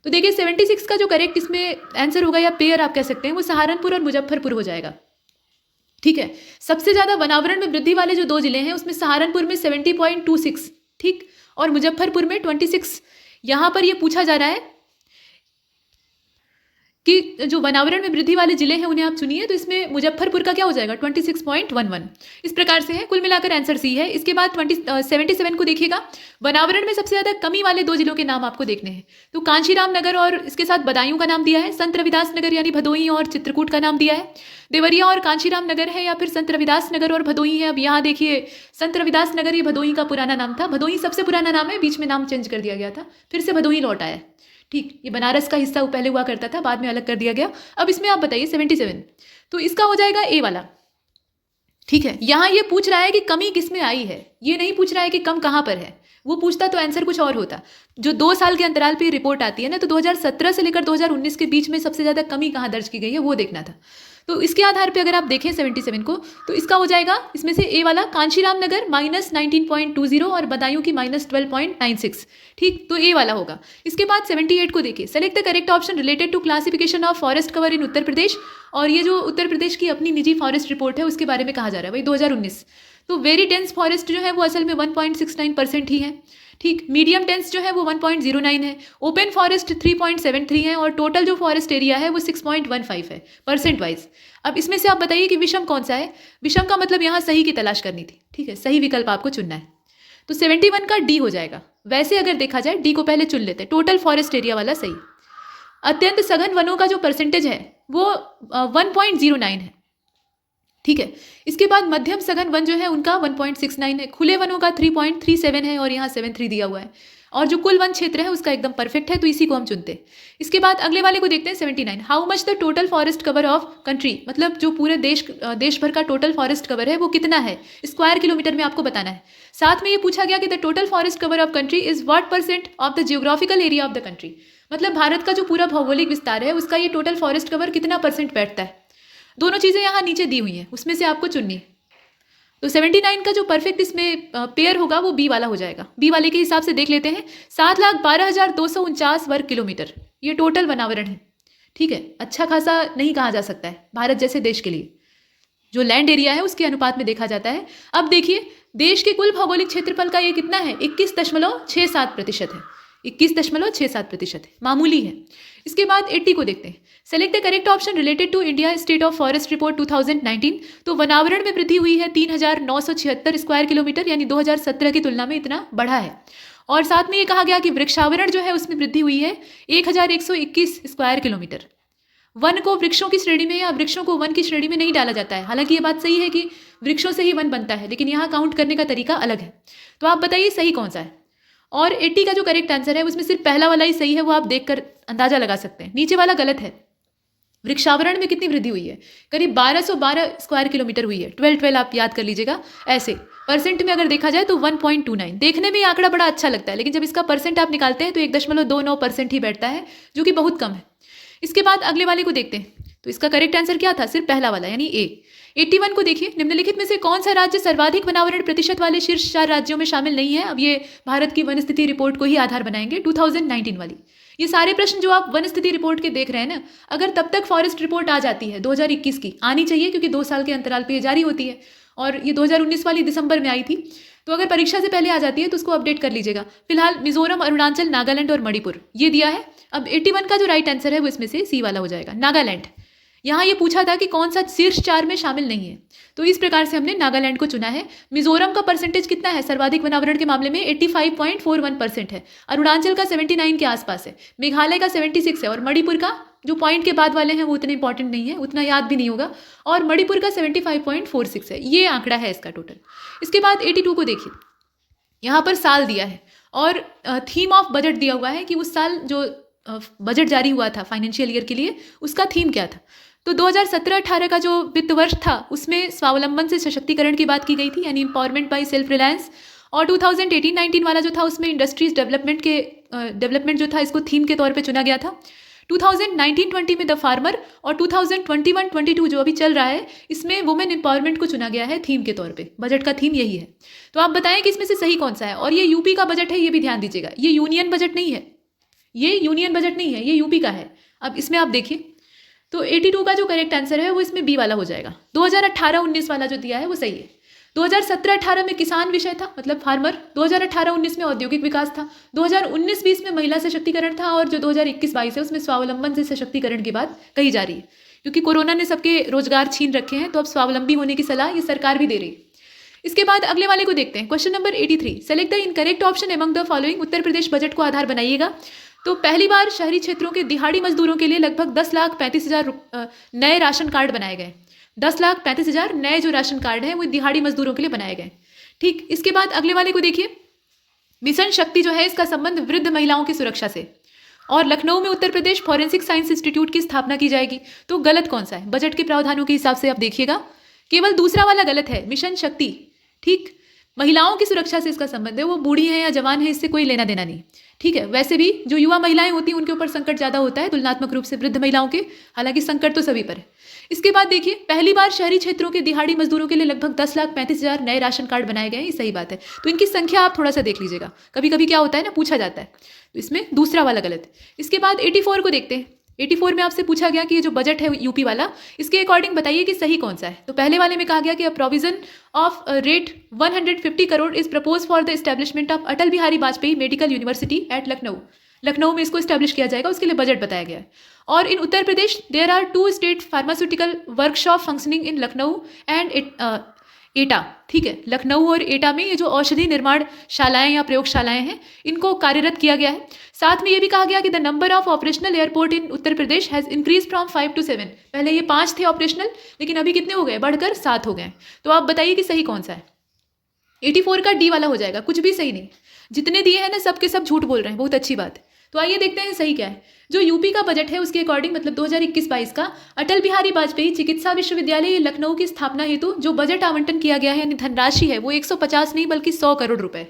तो देखिए 76 का जो करेक्ट इसमें आंसर होगा या पेयर आप कह सकते हैं, वो सहारनपुर और मुजफ्फरपुर हो जाएगा, ठीक है। सबसे ज़्यादा वनावरण में वृद्धि वाले जो 2 जिले हैं उसमें सहारनपुर में 70.26, ठीक, और मुजफ्फरपुर में 26। यहाँ पर ये पूछा जा रहा है कि जो वनावरण में वृद्धि वाले जिले हैं उन्हें आप चुनिए, तो इसमें मुजफ्फरपुर का क्या हो जाएगा 26.11। इस प्रकार से है, कुल मिलाकर आंसर सी है। इसके बाद 77 को देखिएगा। वनावरण में सबसे ज़्यादा कमी वाले 2 जिलों के नाम आपको देखने हैं, तो कांशीराम नगर और इसके साथ बदायूं का नाम दिया है, संत रविदास नगर यानी भदोही और चित्रकूट का नाम दिया है। देवरिया और कांशीराम नगर है या फिर संत रविदास नगर और भदोही है। अब यहाँ देखिए संत रविदास नगर ये भदोही का पुराना नाम था, भदोही सबसे पुराना नाम है, बीच में नाम चेंज कर दिया गया था, फिर से भदोही लौट आया, ठीक। ये बनारस का हिस्सा पहले हुआ करता था, बाद में अलग कर दिया गया। अब इसमें आप बताइए 77, तो इसका हो जाएगा ए वाला, ठीक है। यहाँ ये पूछ रहा है कि कमी किसमें आई है, ये नहीं पूछ रहा है कि कम कहाँ पर है। वो पूछता तो आंसर कुछ और होता। जो 2 साल के अंतराल पे रिपोर्ट आती है ना, तो 2017 से लेकर 2019 के बीच में सबसे ज़्यादा कमी कहाँ दर्ज की गई है वो देखना था। तो इसके आधार पे अगर आप देखें 77 को, तो इसका हो जाएगा इसमें से ए वाला, कांशीराम नगर -19.20 और बदायूं की -12.96, ठीक, तो ए वाला होगा। इसके बाद 78 को देखिए। Select the correct option related to classification of forest cover in Uttar Pradesh, और ये जो उत्तर प्रदेश की अपनी निजी फॉरेस्ट रिपोर्ट है उसके बारे में कहा जा रहा है, वही 2019। तो वेरी डेंस फॉरेस्ट जो है वो असल में 1.69% ही है, ठीक। मीडियम डेंस जो है वो 1.09 है, ओपन फॉरेस्ट 3.73 है, और टोटल जो फॉरेस्ट एरिया है वो 6.15 है परसेंट वाइज। अब इसमें से आप बताइए कि विषम कौन सा है। विषम का मतलब यहाँ सही की तलाश करनी थी, ठीक है, सही विकल्प आपको चुनना है। तो 71 का डी हो जाएगा। वैसे अगर देखा जाए डी को पहले चुन लेते, टोटल फॉरेस्ट एरिया वाला सही। अत्यंत सघन वनों का जो परसेंटेज है वो 1.09 है, ठीक है। इसके बाद मध्यम सघन वन जो है उनका 1.69 है, खुले वनों का 3.37 है, और यहाँ 73 दिया हुआ है, और जो कुल वन क्षेत्र है उसका एकदम परफेक्ट है, तो इसी को हम चुनते हैं। इसके बाद अगले वाले को देखते हैं 79। How much the total forest cover of country, मतलब जो पूरे देश भर का टोटल फॉरेस्ट कवर है वो कितना है, स्क्वायर किलोमीटर में आपको बताना है। साथ में ये पूछा गया कि the total forest cover of country is what % of the geographical area of the country, मतलब भारत का जो पूरा भौगोलिक विस्तार है उसका ये टोटल फॉरेस्ट कवर कितना % बैठता है। दोनों चीज़ें यहाँ नीचे दी हुई हैं, उसमें से आपको चुननी है। तो 79 का जो परफेक्ट इसमें पेयर होगा वो बी वाला हो जाएगा। बी वाले के हिसाब से देख लेते हैं। 7,12,249 वर्ग किलोमीटर ये टोटल वनावरण है, ठीक है। अच्छा खासा नहीं कहा जा सकता है भारत जैसे देश के लिए, जो लैंड एरिया है उसके अनुपात में देखा जाता है। अब देखिए देश के कुल भौगोलिक क्षेत्रफल का ये कितना है, 21.67% है, 21.67% है, मामूली है। इसके बाद 80 को देखते हैं। Select the correct option related to India state of forest report 2019। तो वनावरण में वृद्धि हुई है 3976 स्क्वायर किलोमीटर, यानी 2017 की तुलना में इतना बढ़ा है। और साथ में ये कहा गया कि वृक्षावरण जो है उसमें वृद्धि हुई है 1121 स्क्वायर किलोमीटर। वन को वृक्षों की श्रेणी में या वृक्षों को वन की श्रेणी में नहीं डाला जाता है। हालांकि ये बात सही है कि वृक्षों से ही वन बनता है, लेकिन यहाँ काउंट करने का तरीका अलग है। तो आप बताइए सही कौन सा है। और 80 का जो करेक्ट आंसर है उसमें सिर्फ पहला वाला ही सही है, वो आप देखकर अंदाजा लगा सकते हैं। नीचे वाला गलत है। वृक्षावरण में कितनी वृद्धि हुई है, करीब 1212 स्क्वायर किलोमीटर हुई है। 12 आप याद कर लीजिएगा। ऐसे परसेंट में अगर देखा जाए तो 1.29। देखने में ये आंकड़ा बड़ा अच्छा लगता है, लेकिन जब इसका परसेंट आप निकालते हैं तो 1.29% ही बैठता है, जो कि बहुत कम है। इसके बाद अगले वाले को देखते हैं। तो इसका करेक्ट आंसर क्या था, सिर्फ पहला वाला यानी ए। 81 को देखिए। निम्नलिखित में से कौन सा राज्य सर्वाधिक वनावरण प्रतिशत वाले शीर्ष 4 राज्यों में शामिल नहीं है। अब ये भारत की वन स्थिति रिपोर्ट को ही आधार बनाएंगे 2019 वाली। ये सारे प्रश्न जो आप वन स्थिति रिपोर्ट के देख रहे हैं ना, अगर तब तक फॉरेस्ट रिपोर्ट आ जाती है 2021 की, आनी चाहिए क्योंकि 2 साल के अंतराल पर ये जारी होती है, और ये 2019 वाली दिसंबर में आई थी, तो अगर परीक्षा से पहले आ जाती है तो उसको अपडेट कर लीजिएगा। फिलहाल मिजोरम, अरुणाचल, नागालैंड और मणिपुर ये दिया है। अब 81 का जो राइट आंसर है वो इसमें से सी वाला हो जाएगा, नागालैंड। यहाँ ये पूछा था कि कौन सा शीर्ष 4 में शामिल नहीं है, तो इस प्रकार से हमने नागालैंड को चुना है। मिजोरम का परसेंटेज कितना है सर्वाधिक वनावरण के मामले में, 85.41% है। अरुणाचल का 79 के आसपास है। मेघालय का 76 है। और मणिपुर का, जो पॉइंट के बाद वाले हैं वो उतने इंपॉर्टेंट नहीं है, उतना याद भी नहीं होगा, और मणिपुर का 75.46 है। ये आंकड़ा है इसका टोटल। इसके बाद 82 को देखिए। यहाँ पर साल दिया है और थीम ऑफ बजट दिया हुआ है कि उस साल जो बजट जारी हुआ था फाइनेंशियल ईयर के लिए, उसका थीम क्या था। तो 2017-18 का जो वित्त वर्ष था उसमें स्वावलंबन से सशक्तिकरण की बात की गई थी, यानी एम्पावरमेंट बाय सेल्फ रिलायंस। और 2018-19 वाला जो था उसमें इंडस्ट्रीज डेवलपमेंट जो था इसको थीम के तौर पे चुना गया था। 2019-20 में द फार्मर, और 2021-22 जो अभी चल रहा है इसमें वुमेन एम्पावरमेंट को चुना गया है थीम के तौर पे। बजट का थीम यही है। तो आप बताएं कि इसमें से सही कौन सा है। और ये यूपी का बजट है, ये भी ध्यान दीजिएगा। ये यूनियन बजट नहीं है, ये यूनियन बजट नहीं है, ये यूपी का है। अब इसमें आप देखिए तो 82 का जो करेक्ट आंसर है वो इसमें बी वाला हो जाएगा। 2018-19 वाला जो दिया है वो सही है। 2017-18 में किसान विषय था, मतलब फार्मर। 2018-19 में औद्योगिक विकास था। 2019-20 में महिला सशक्तिकरण था। और जो 2021-22 है उसमें स्वावलंबन से सशक्तिकरण की बात कही जा रही है, क्योंकि कोरोना ने सबके रोजगार छीन रखे हैं, तो अब स्वावलंबी होने की सलाह ये सरकार भी दे रही है। इसके बाद अगले वाले को देखते हैं। Question number 83। Select the incorrect option among the following. Uttar Pradesh budget को आधार बनाइएगा। तो पहली बार शहरी क्षेत्रों के दिहाड़ी मजदूरों के लिए लगभग 10,35,000 नए राशन कार्ड बनाए गए। 10,35,000 नए जो राशन कार्ड हैं वो दिहाड़ी मजदूरों के लिए बनाए गए। ठीक, इसके बाद अगले वाले को देखिए। मिशन शक्ति जो है इसका संबंध वृद्ध महिलाओं की सुरक्षा से। और लखनऊ में Uttar Pradesh forensic science institute की स्थापना की जाएगी। तो गलत कौन सा है, बजट के प्रावधानों के हिसाब से आप देखिएगा, केवल दूसरा वाला गलत है, मिशन शक्ति। ठीक, महिलाओं की सुरक्षा से इसका संबंध है, वो बूढ़ी है या जवान है इससे कोई लेना देना नहीं। ठीक है, वैसे भी जो युवा महिलाएं होती हैं उनके ऊपर संकट ज़्यादा होता है तुलनात्मक रूप से वृद्ध महिलाओं के, हालांकि संकट तो सभी पर है। इसके बाद देखिए, पहली बार शहरी क्षेत्रों के दिहाड़ी मजदूरों के लिए लगभग 10,35,000 नए राशन कार्ड बनाए गए हैं, ये सही बात है। तो इनकी संख्या आप थोड़ा सा देख लीजिएगा, कभी कभी क्या होता है ना, पूछा जाता है, तो इसमें दूसरा वाला गलत। इसके बाद 84 को देखते हैं। 84 में आपसे पूछा गया कि ये जो बजट है यूपी वाला, इसके अकॉर्डिंग बताइए कि सही कौन सा है। तो पहले वाले में कहा गया कि a provision of rate 150 crore is propose for the establishment of Atal Bihari Vajpayee medical university at Lucknow. Lucknow में इसको एस्टेब्लिश किया जाएगा, उसके लिए बजट बताया गया है। और in Uttar Pradesh there are 2 state pharmaceutical workshop functioning in Lucknow and Etah. ठीक है, लखनऊ और एटा में ये जो औषधि निर्माण शालाएं या प्रयोगशालाएं हैं इनको कार्यरत किया गया है। साथ में ये भी कहा गया कि the number of operational airport in Uttar Pradesh has increase from 5 to 7। पहले ये 5 थे ऑपरेशनल, लेकिन अभी कितने हो गए, बढ़कर 7 हो गए। तो आप बताइए कि सही कौन सा है। 84 का डी वाला हो जाएगा, कुछ भी सही नहीं। जितने दिए हैं ना सब के सब झूठ बोल रहे हैं, बहुत अच्छी बात है। तो आइए देखते हैं सही क्या है। जो यूपी का बजट है उसके अकॉर्डिंग, मतलब 2021-22 का, अटल बिहारी वाजपेयी चिकित्सा विश्वविद्यालय लखनऊ की स्थापना हेतु जो बजट आवंटन किया गया है, यानी धनराशि है, वो 150 नहीं बल्कि 100 करोड़ रुपए।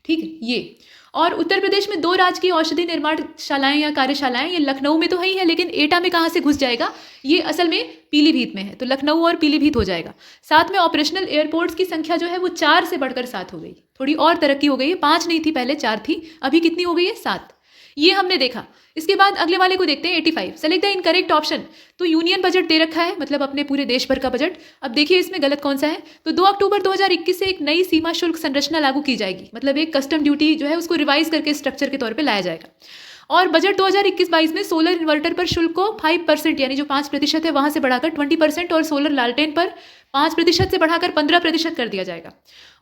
ठीक है, ये। और उत्तर प्रदेश में 2 राजकीय औषधि निर्माण शालाएं या कार्यशालाएं, ये लखनऊ में तो है ही है, लेकिन एटा में कहाँ से घुस जाएगा, ये असल में पीलीभीत में है, तो लखनऊ और पीलीभीत हो जाएगा। साथ में ऑपरेशनल एयरपोर्ट्स की संख्या जो है वो 4 से बढ़कर 7 हो गई, थोड़ी और तरक्की हो गई है। 5 नहीं थी पहले, 4 थी, अभी कितनी हो गई है, 7। ये हमने देखा। इसके बाद अगले वाले को देखते हैं 85, सेलेक्ट द इनकरेक्ट ऑप्शन। तो यूनियन बजट दे रखा है, मतलब अपने पूरे देश भर का बजट। अब देखिए इसमें गलत कौन सा है। तो 2 अक्टूबर 2021 से एक नई सीमा शुल्क संरचना लागू की जाएगी, मतलब एक कस्टम ड्यूटी जो है उसको रिवाइज करके स्ट्रक्चर के तौर पर लाया जाएगा। और बजट 2021-22 में सोलर इन्वर्टर पर शुल्क को 5% यानी जो 5% है वहां से बढ़ाकर 20% और सोलर लालटेन पर 5% से बढ़ाकर 15% कर दिया जाएगा।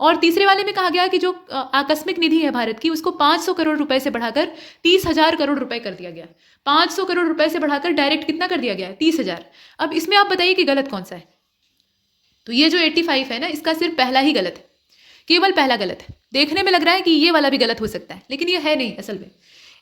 और तीसरे वाले में कहा गया कि जो आकस्मिक निधि है भारत की उसको 500 करोड़ रुपए से बढ़ाकर 30,000 करोड़ रुपए कर दिया गया। 500 करोड़ रुपए से बढ़ाकर डायरेक्ट कितना कर दिया गया है? 30,000। अब इसमें आप बताइए कि गलत कौन सा है। तो ये जो 85 है ना, इसका सिर्फ पहला ही गलत है, केवल पहला गलत है। देखने में लग रहा है कि ये वाला भी गलत हो सकता है, लेकिन ये है नहीं असल में।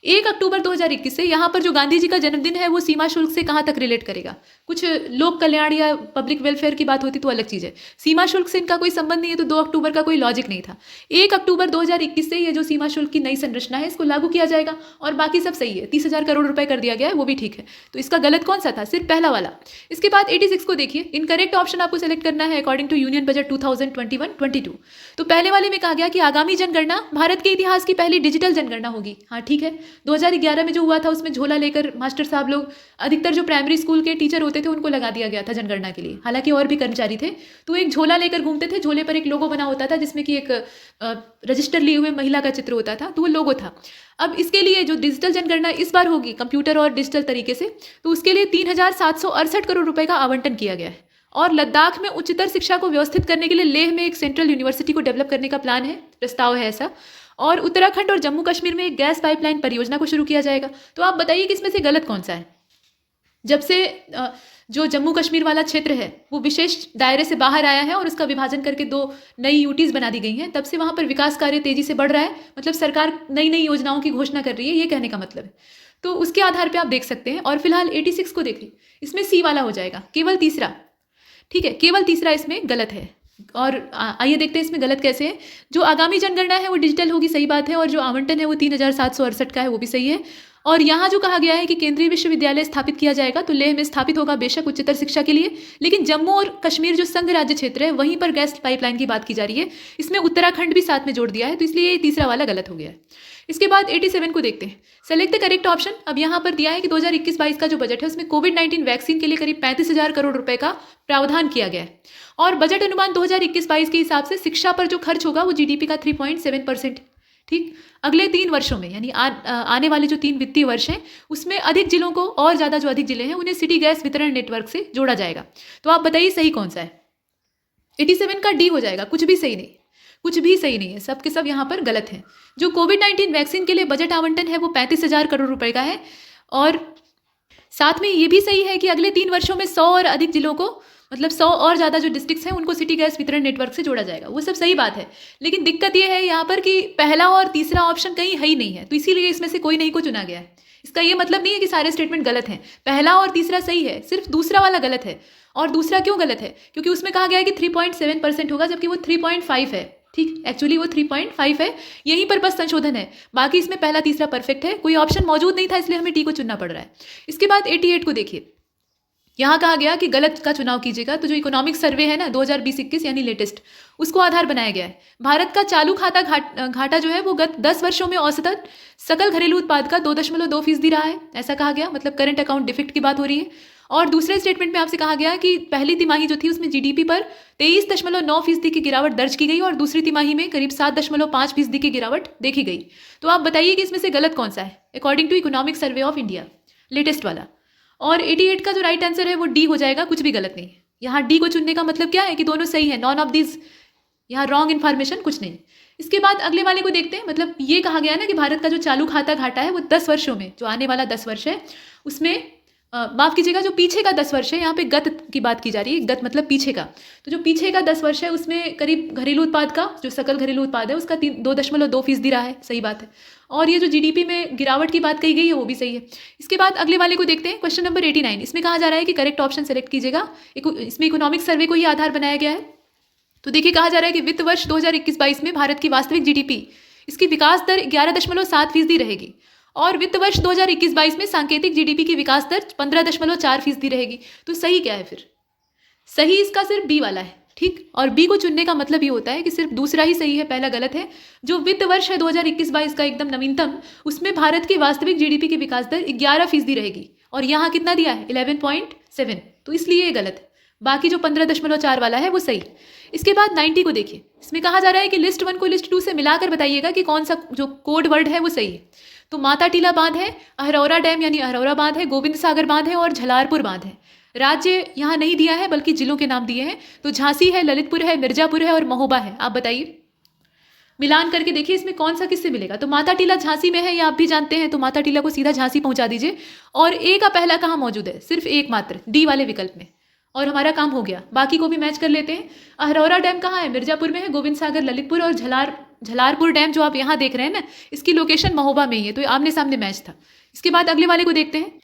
1 अक्टूबर 2021 से यहाँ पर जो गांधी जी का जन्मदिन है वो सीमा शुल्क से कहाँ तक रिलेट करेगा? कुछ लोक कल्याण या पब्लिक वेलफेयर की बात होती तो अलग चीज़ है। सीमा शुल्क से इनका कोई संबंध नहीं है, तो 2 अक्टूबर का कोई लॉजिक नहीं था। 1 अक्टूबर 2021 से ये जो सीमा शुल्क की नई संरचना है इसको लागू किया जाएगा और बाकी सब सही है। 30,000 करोड़ रुपए कर दिया गया है, वो भी ठीक है। तो इसका गलत कौन सा था? सिर्फ पहला वाला। इसके बाद 86 को देखिए, इनकरेक्ट ऑप्शन आपको सेलेक्ट करना है अकॉर्डिंग टू यूनियन बजट 2021-22। तो पहले वाले में कहा गया कि आगामी जनगणना भारत के इतिहास की पहली डिजिटल जनगणना होगी। हाँ ठीक है, 2011 में जो हुआ था उसमें झोला लेकर मास्टर साहब लोग, अधिकतर जो प्राइमरी स्कूल के टीचर होते थे उनको लगा दिया गया था जनगणना के लिए, हालांकि और भी कर्मचारी थे। तो एक झोला लेकर घूमते थे, झोले पर एक लोगो बना होता था जिसमें कि एक रजिस्टर लिए हुए महिला का चित्र होता था, तो वो लोगो था। अब इसके लिए जो डिजिटल जनगणना इस बार होगी कंप्यूटर और डिजिटल तरीके से, तो उसके लिए 3,768 करोड़ रुपए का आवंटन किया गया है। और लद्दाख में उच्चतर शिक्षा को व्यवस्थित करने के लिए लेह में एक सेंट्रल यूनिवर्सिटी को डेवलप करने का प्लान है, प्रस्ताव है ऐसा। और उत्तराखंड और जम्मू कश्मीर में एक गैस पाइपलाइन परियोजना को शुरू किया जाएगा। तो आप बताइए कि इसमें से गलत कौन सा है? जब से जो जम्मू कश्मीर वाला क्षेत्र है वो विशेष दायरे से बाहर आया है और उसका विभाजन करके 2 नई यूटीज बना दी गई हैं, तब से वहाँ पर विकास कार्य तेजी से बढ़ रहा है, मतलब सरकार नई नई योजनाओं की घोषणा कर रही है, ये कहने का मतलब है। तो उसके आधार पर आप देख सकते हैं। और फिलहाल 86 को देखिए, इसमें सी वाला हो जाएगा, केवल तीसरा। ठीक है, केवल तीसरा इसमें गलत है। और आइए देखते हैं इसमें गलत कैसे है। जो आगामी जनगणना है वो डिजिटल होगी, सही बात है। और जो आवंटन है वो 3,768 का है, वो भी सही है। और यहाँ जो कहा गया है कि केंद्रीय विश्वविद्यालय स्थापित किया जाएगा, तो लेह में स्थापित होगा बेशक उच्चतर शिक्षा के लिए, लेकिन जम्मू और कश्मीर जो संघ राज्य क्षेत्र है वहीं पर गैस पाइपलाइन की बात की जा रही है। इसमें उत्तराखंड भी साथ में जोड़ दिया है, तो इसलिए ये तीसरा वाला गलत हो गया है। इसके बाद 87 को देखते हैं, सेलेक्ट द करेक्ट ऑप्शन। अब यहाँ पर दिया है कि 2021-22 का जो बजट है उसमें कोविड-19 वैक्सीन के लिए करीब 35,000 करोड़ रुपए का प्रावधान किया गया है। और बजट अनुमान 2021-22 के हिसाब से शिक्षा पर जो खर्च होगा वो जीडीपी का 3.7%। ठीक, अगले 3 वर्षों में यानी आने वाले जो 3 वित्तीय वर्ष हैं उसमें अधिक जिलों को, और ज़्यादा जो अधिक जिले हैं उन्हें सिटी गैस वितरण नेटवर्क से जोड़ा जाएगा। तो आप बताइए सही कौन सा है? 87 का डी हो जाएगा, कुछ भी सही नहीं, कुछ भी सही नहीं है, सब के सब यहाँ पर गलत है। जो कोविड-19 वैक्सीन के लिए बजट आवंटन है वो 35,000 करोड़ रुपए का है। और साथ में ये भी सही है कि अगले 3 वर्षों में 100 और अधिक जिलों को, मतलब 100 और ज़्यादा जो डिस्ट्रिक्ट्स हैं उनको सिटी गैस वितरण नेटवर्क से जोड़ा जाएगा। वो सब सही बात है, लेकिन दिक्कत ये है यहाँ पर कि पहला और तीसरा ऑप्शन कहीं है ही नहीं है, तो इसीलिए इसमें से कोई नहीं को चुना गया है। इसका ये मतलब नहीं है कि सारे स्टेटमेंट गलत हैं, पहला और तीसरा सही है, सिर्फ दूसरा वाला गलत है। और दूसरा क्यों गलत है? क्योंकि उसमें कहा गया है कि 3.7% होगा, जबकि वो 3.5 है। ठीक, एक्चुअली वो 3.5 है, यहीं पर बस संशोधन है। बाकी इसमें पहला तीसरा परफेक्ट है, कोई ऑप्शन मौजूद नहीं था, इसलिए हमें डी को चुनना पड़ रहा है। इसके बाद 88 को देखिए, यहाँ कहा गया कि गलत का चुनाव कीजिएगा। तो जो इकोनॉमिक सर्वे है ना 2020-21 यानी लेटेस्ट, उसको आधार बनाया गया है। भारत का चालू खाता घाटा जो है वो गत 10 वर्षों में औसतन सकल घरेलू उत्पाद का 2.2% रहा है, ऐसा कहा गया, मतलब करंट अकाउंट डिफिक्ट की बात हो रही है। और दूसरे स्टेटमेंट में आपसे कहा गया कि पहली तिमाही जो थी उसमें जीडीपी पर 23.9% की गिरावट दर्ज की गई और दूसरी तिमाही में करीब 7.5% की गिरावट देखी गई। तो आप बताइए कि इसमें से गलत कौन सा है according to economic survey of India, latest वाला। और 88 का जो राइट आंसर है वो डी हो जाएगा, कुछ भी गलत नहीं। यहाँ डी को चुनने का मतलब क्या है कि दोनों सही है, नॉन ऑफ दिस, यहाँ रॉन्ग इन्फॉर्मेशन कुछ नहीं। इसके बाद अगले वाले को देखते हैं। मतलब ये कहा गया ना कि भारत का जो चालू खाता घाटा है वो 10 वर्षों में, जो आने वाला 10 वर्ष है उसमें, माफ़ कीजिएगा, जो पीछे का 10 वर्ष है, यहाँ पे गत की बात की जा रही है, गत मतलब पीछे का। तो जो पीछे का 10 वर्ष है उसमें करीब घरेलू उत्पाद का, जो सकल घरेलू उत्पाद है उसका 2.2% रहा है, सही बात है। और ये जो जीडीपी में गिरावट की बात कही गई है वो भी सही है। इसके बाद अगले वाले को देखते हैं, क्वेश्चन नंबर 89। इसमें कहा जा रहा है कि करेक्ट ऑप्शन सेलेक्ट कीजिएगा। इसमें इकोनॉमिक सर्वे को ही आधार बनाया गया है। तो देखिए कहा जा रहा है कि वित्त वर्ष 2021-22 में भारत की वास्तविक जीडीपी, इसकी विकास दर 11.7% रहेगी और वित्त वर्ष 2021-22 में सांकेतिक जीडीपी की विकास दर 15.4% रहेगी। तो सही क्या है फिर? सही इसका सिर्फ बी वाला है। ठीक। और बी को चुनने का मतलब ये होता है कि सिर्फ दूसरा ही सही है, पहला गलत है। जो वित्त वर्ष है 2021-22 का एकदम नवीनतम, उसमें भारत की वास्तविक जीडीपी की विकास दर 11% रहेगी और यहाँ कितना दिया है 11.7, तो इसलिए ये गलत है। बाकी जो 15.4 वाला है वो सही। इसके बाद 90 को देखिए, इसमें कहा जा रहा है कि लिस्ट 1 को लिस्ट 2 से मिलाकर बताइएगा कि कौन सा जो कोड वर्ड है वो सही है। तो माता टीला बांध है, अहरौरा डैम यानी अहरौरा बांध है, गोविंद सागर बांध है और झलारपुर बांध है। राज्य यहाँ नहीं दिया है बल्कि जिलों के नाम दिए हैं, तो झांसी है, ललितपुर है, मिर्जापुर है और महोबा है। आप बताइए, मिलान करके देखिए इसमें कौन सा किससे मिलेगा। तो माता टीला झांसी में है, ये आप भी जानते हैं, तो माता टीला को सीधा झांसी पहुंचा दीजिए। और ए का पहला कहाँ मौजूद है, सिर्फ एक मात्र, डी वाले विकल्प में, और हमारा काम हो गया। बाकी को भी मैच कर लेते हैं। अहरौरा डैम कहाँ है, मिर्जापुर में है, गोविंद सागर ललितपुर और झलारपुर डैम जो आप यहाँ देख रहे हैं ना, इसकी लोकेशन महोबा में ही है, तो आमने सामने मैच था। इसके बाद अगले वाले को देखते हैं।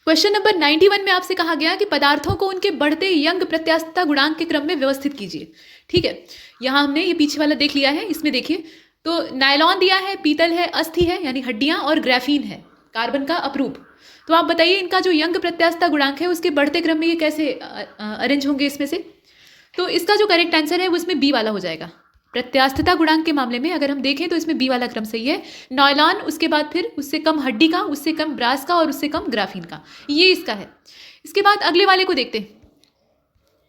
क्वेश्चन नंबर 91 में आपसे कहा गया कि पदार्थों को उनके बढ़ते यंग प्रत्यास्थता गुणांक के क्रम में व्यवस्थित कीजिए। ठीक है, यहाँ हमने ये पीछे वाला देख लिया है। इसमें देखिए, तो नायलॉन दिया है, पीतल है, अस्थि है यानी हड्डियां, और ग्राफीन है कार्बन का अपरूप। तो आप बताइए इनका जो यंग प्रत्यास्थता गुणांक है उसके बढ़ते क्रम में ये कैसे अरेंज होंगे इसमें से। तो इसका जो करेक्ट आंसर है वो इसमें बी वाला हो जाएगा। प्रत्यास्थता गुणांक के मामले में अगर हम देखें तो इसमें बी वाला क्रम सही है। नायलॉन, उसके बाद फिर उससे कम हड्डी का, उससे कम ब्रास का और उससे कम ग्राफीन का, ये इसका है। इसके बाद अगले वाले को देखते हैं।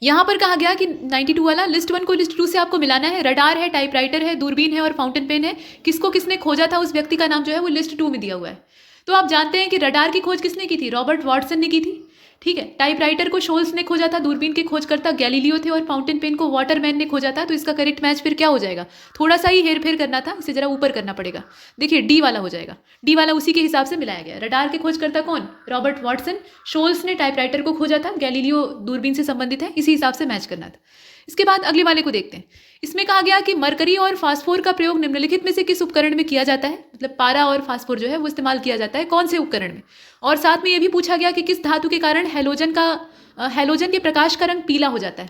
यहाँ पर कहा गया कि 92 वाला, लिस्ट 1 को लिस्ट 2 से आपको मिलाना है। रडार है, टाइपराइटर है, दूरबीन है और फाउंटेन पेन है। किसको किसने खोजा था, उस व्यक्ति का नाम जो है वो लिस्ट 2 में दिया हुआ है। तो आप जानते हैं कि रडार की खोज किसने की थी, रॉबर्ट वॉटसन ने की थी। ठीक है, टाइपराइटर को शोल्स ने खोजा था, दूरबीन के खोजकर्ता गैलीलियो थे और फाउंटेन पेन को वाटरमैन ने खोजा था। तो इसका करेक्ट मैच फिर क्या हो जाएगा, थोड़ा सा ही हेर फेर करना था, इसे जरा ऊपर करना पड़ेगा। देखिए डी वाला हो जाएगा, डी वाला उसी के हिसाब से मिलाया गया। रडार के खोजकर्ता कौन, रॉबर्ट वॉटसन, शोल्स ने टाइपराइटर को खोजा था, गैलीलियो दूरबीन से संबंधित है, इसी हिसाब से मैच करना था। इसके बाद अगले वाले को देखते हैं। इसमें कहा गया कि मरकरी और फास्फोर का प्रयोग निम्नलिखित में से किस उपकरण में किया जाता है, मतलब पारा और फास्फोर जो है वो इस्तेमाल किया जाता है कौन से उपकरण में। और साथ में ये भी पूछा गया कि किस धातु के कारण हैलोजन के प्रकाश का रंग पीला हो जाता है।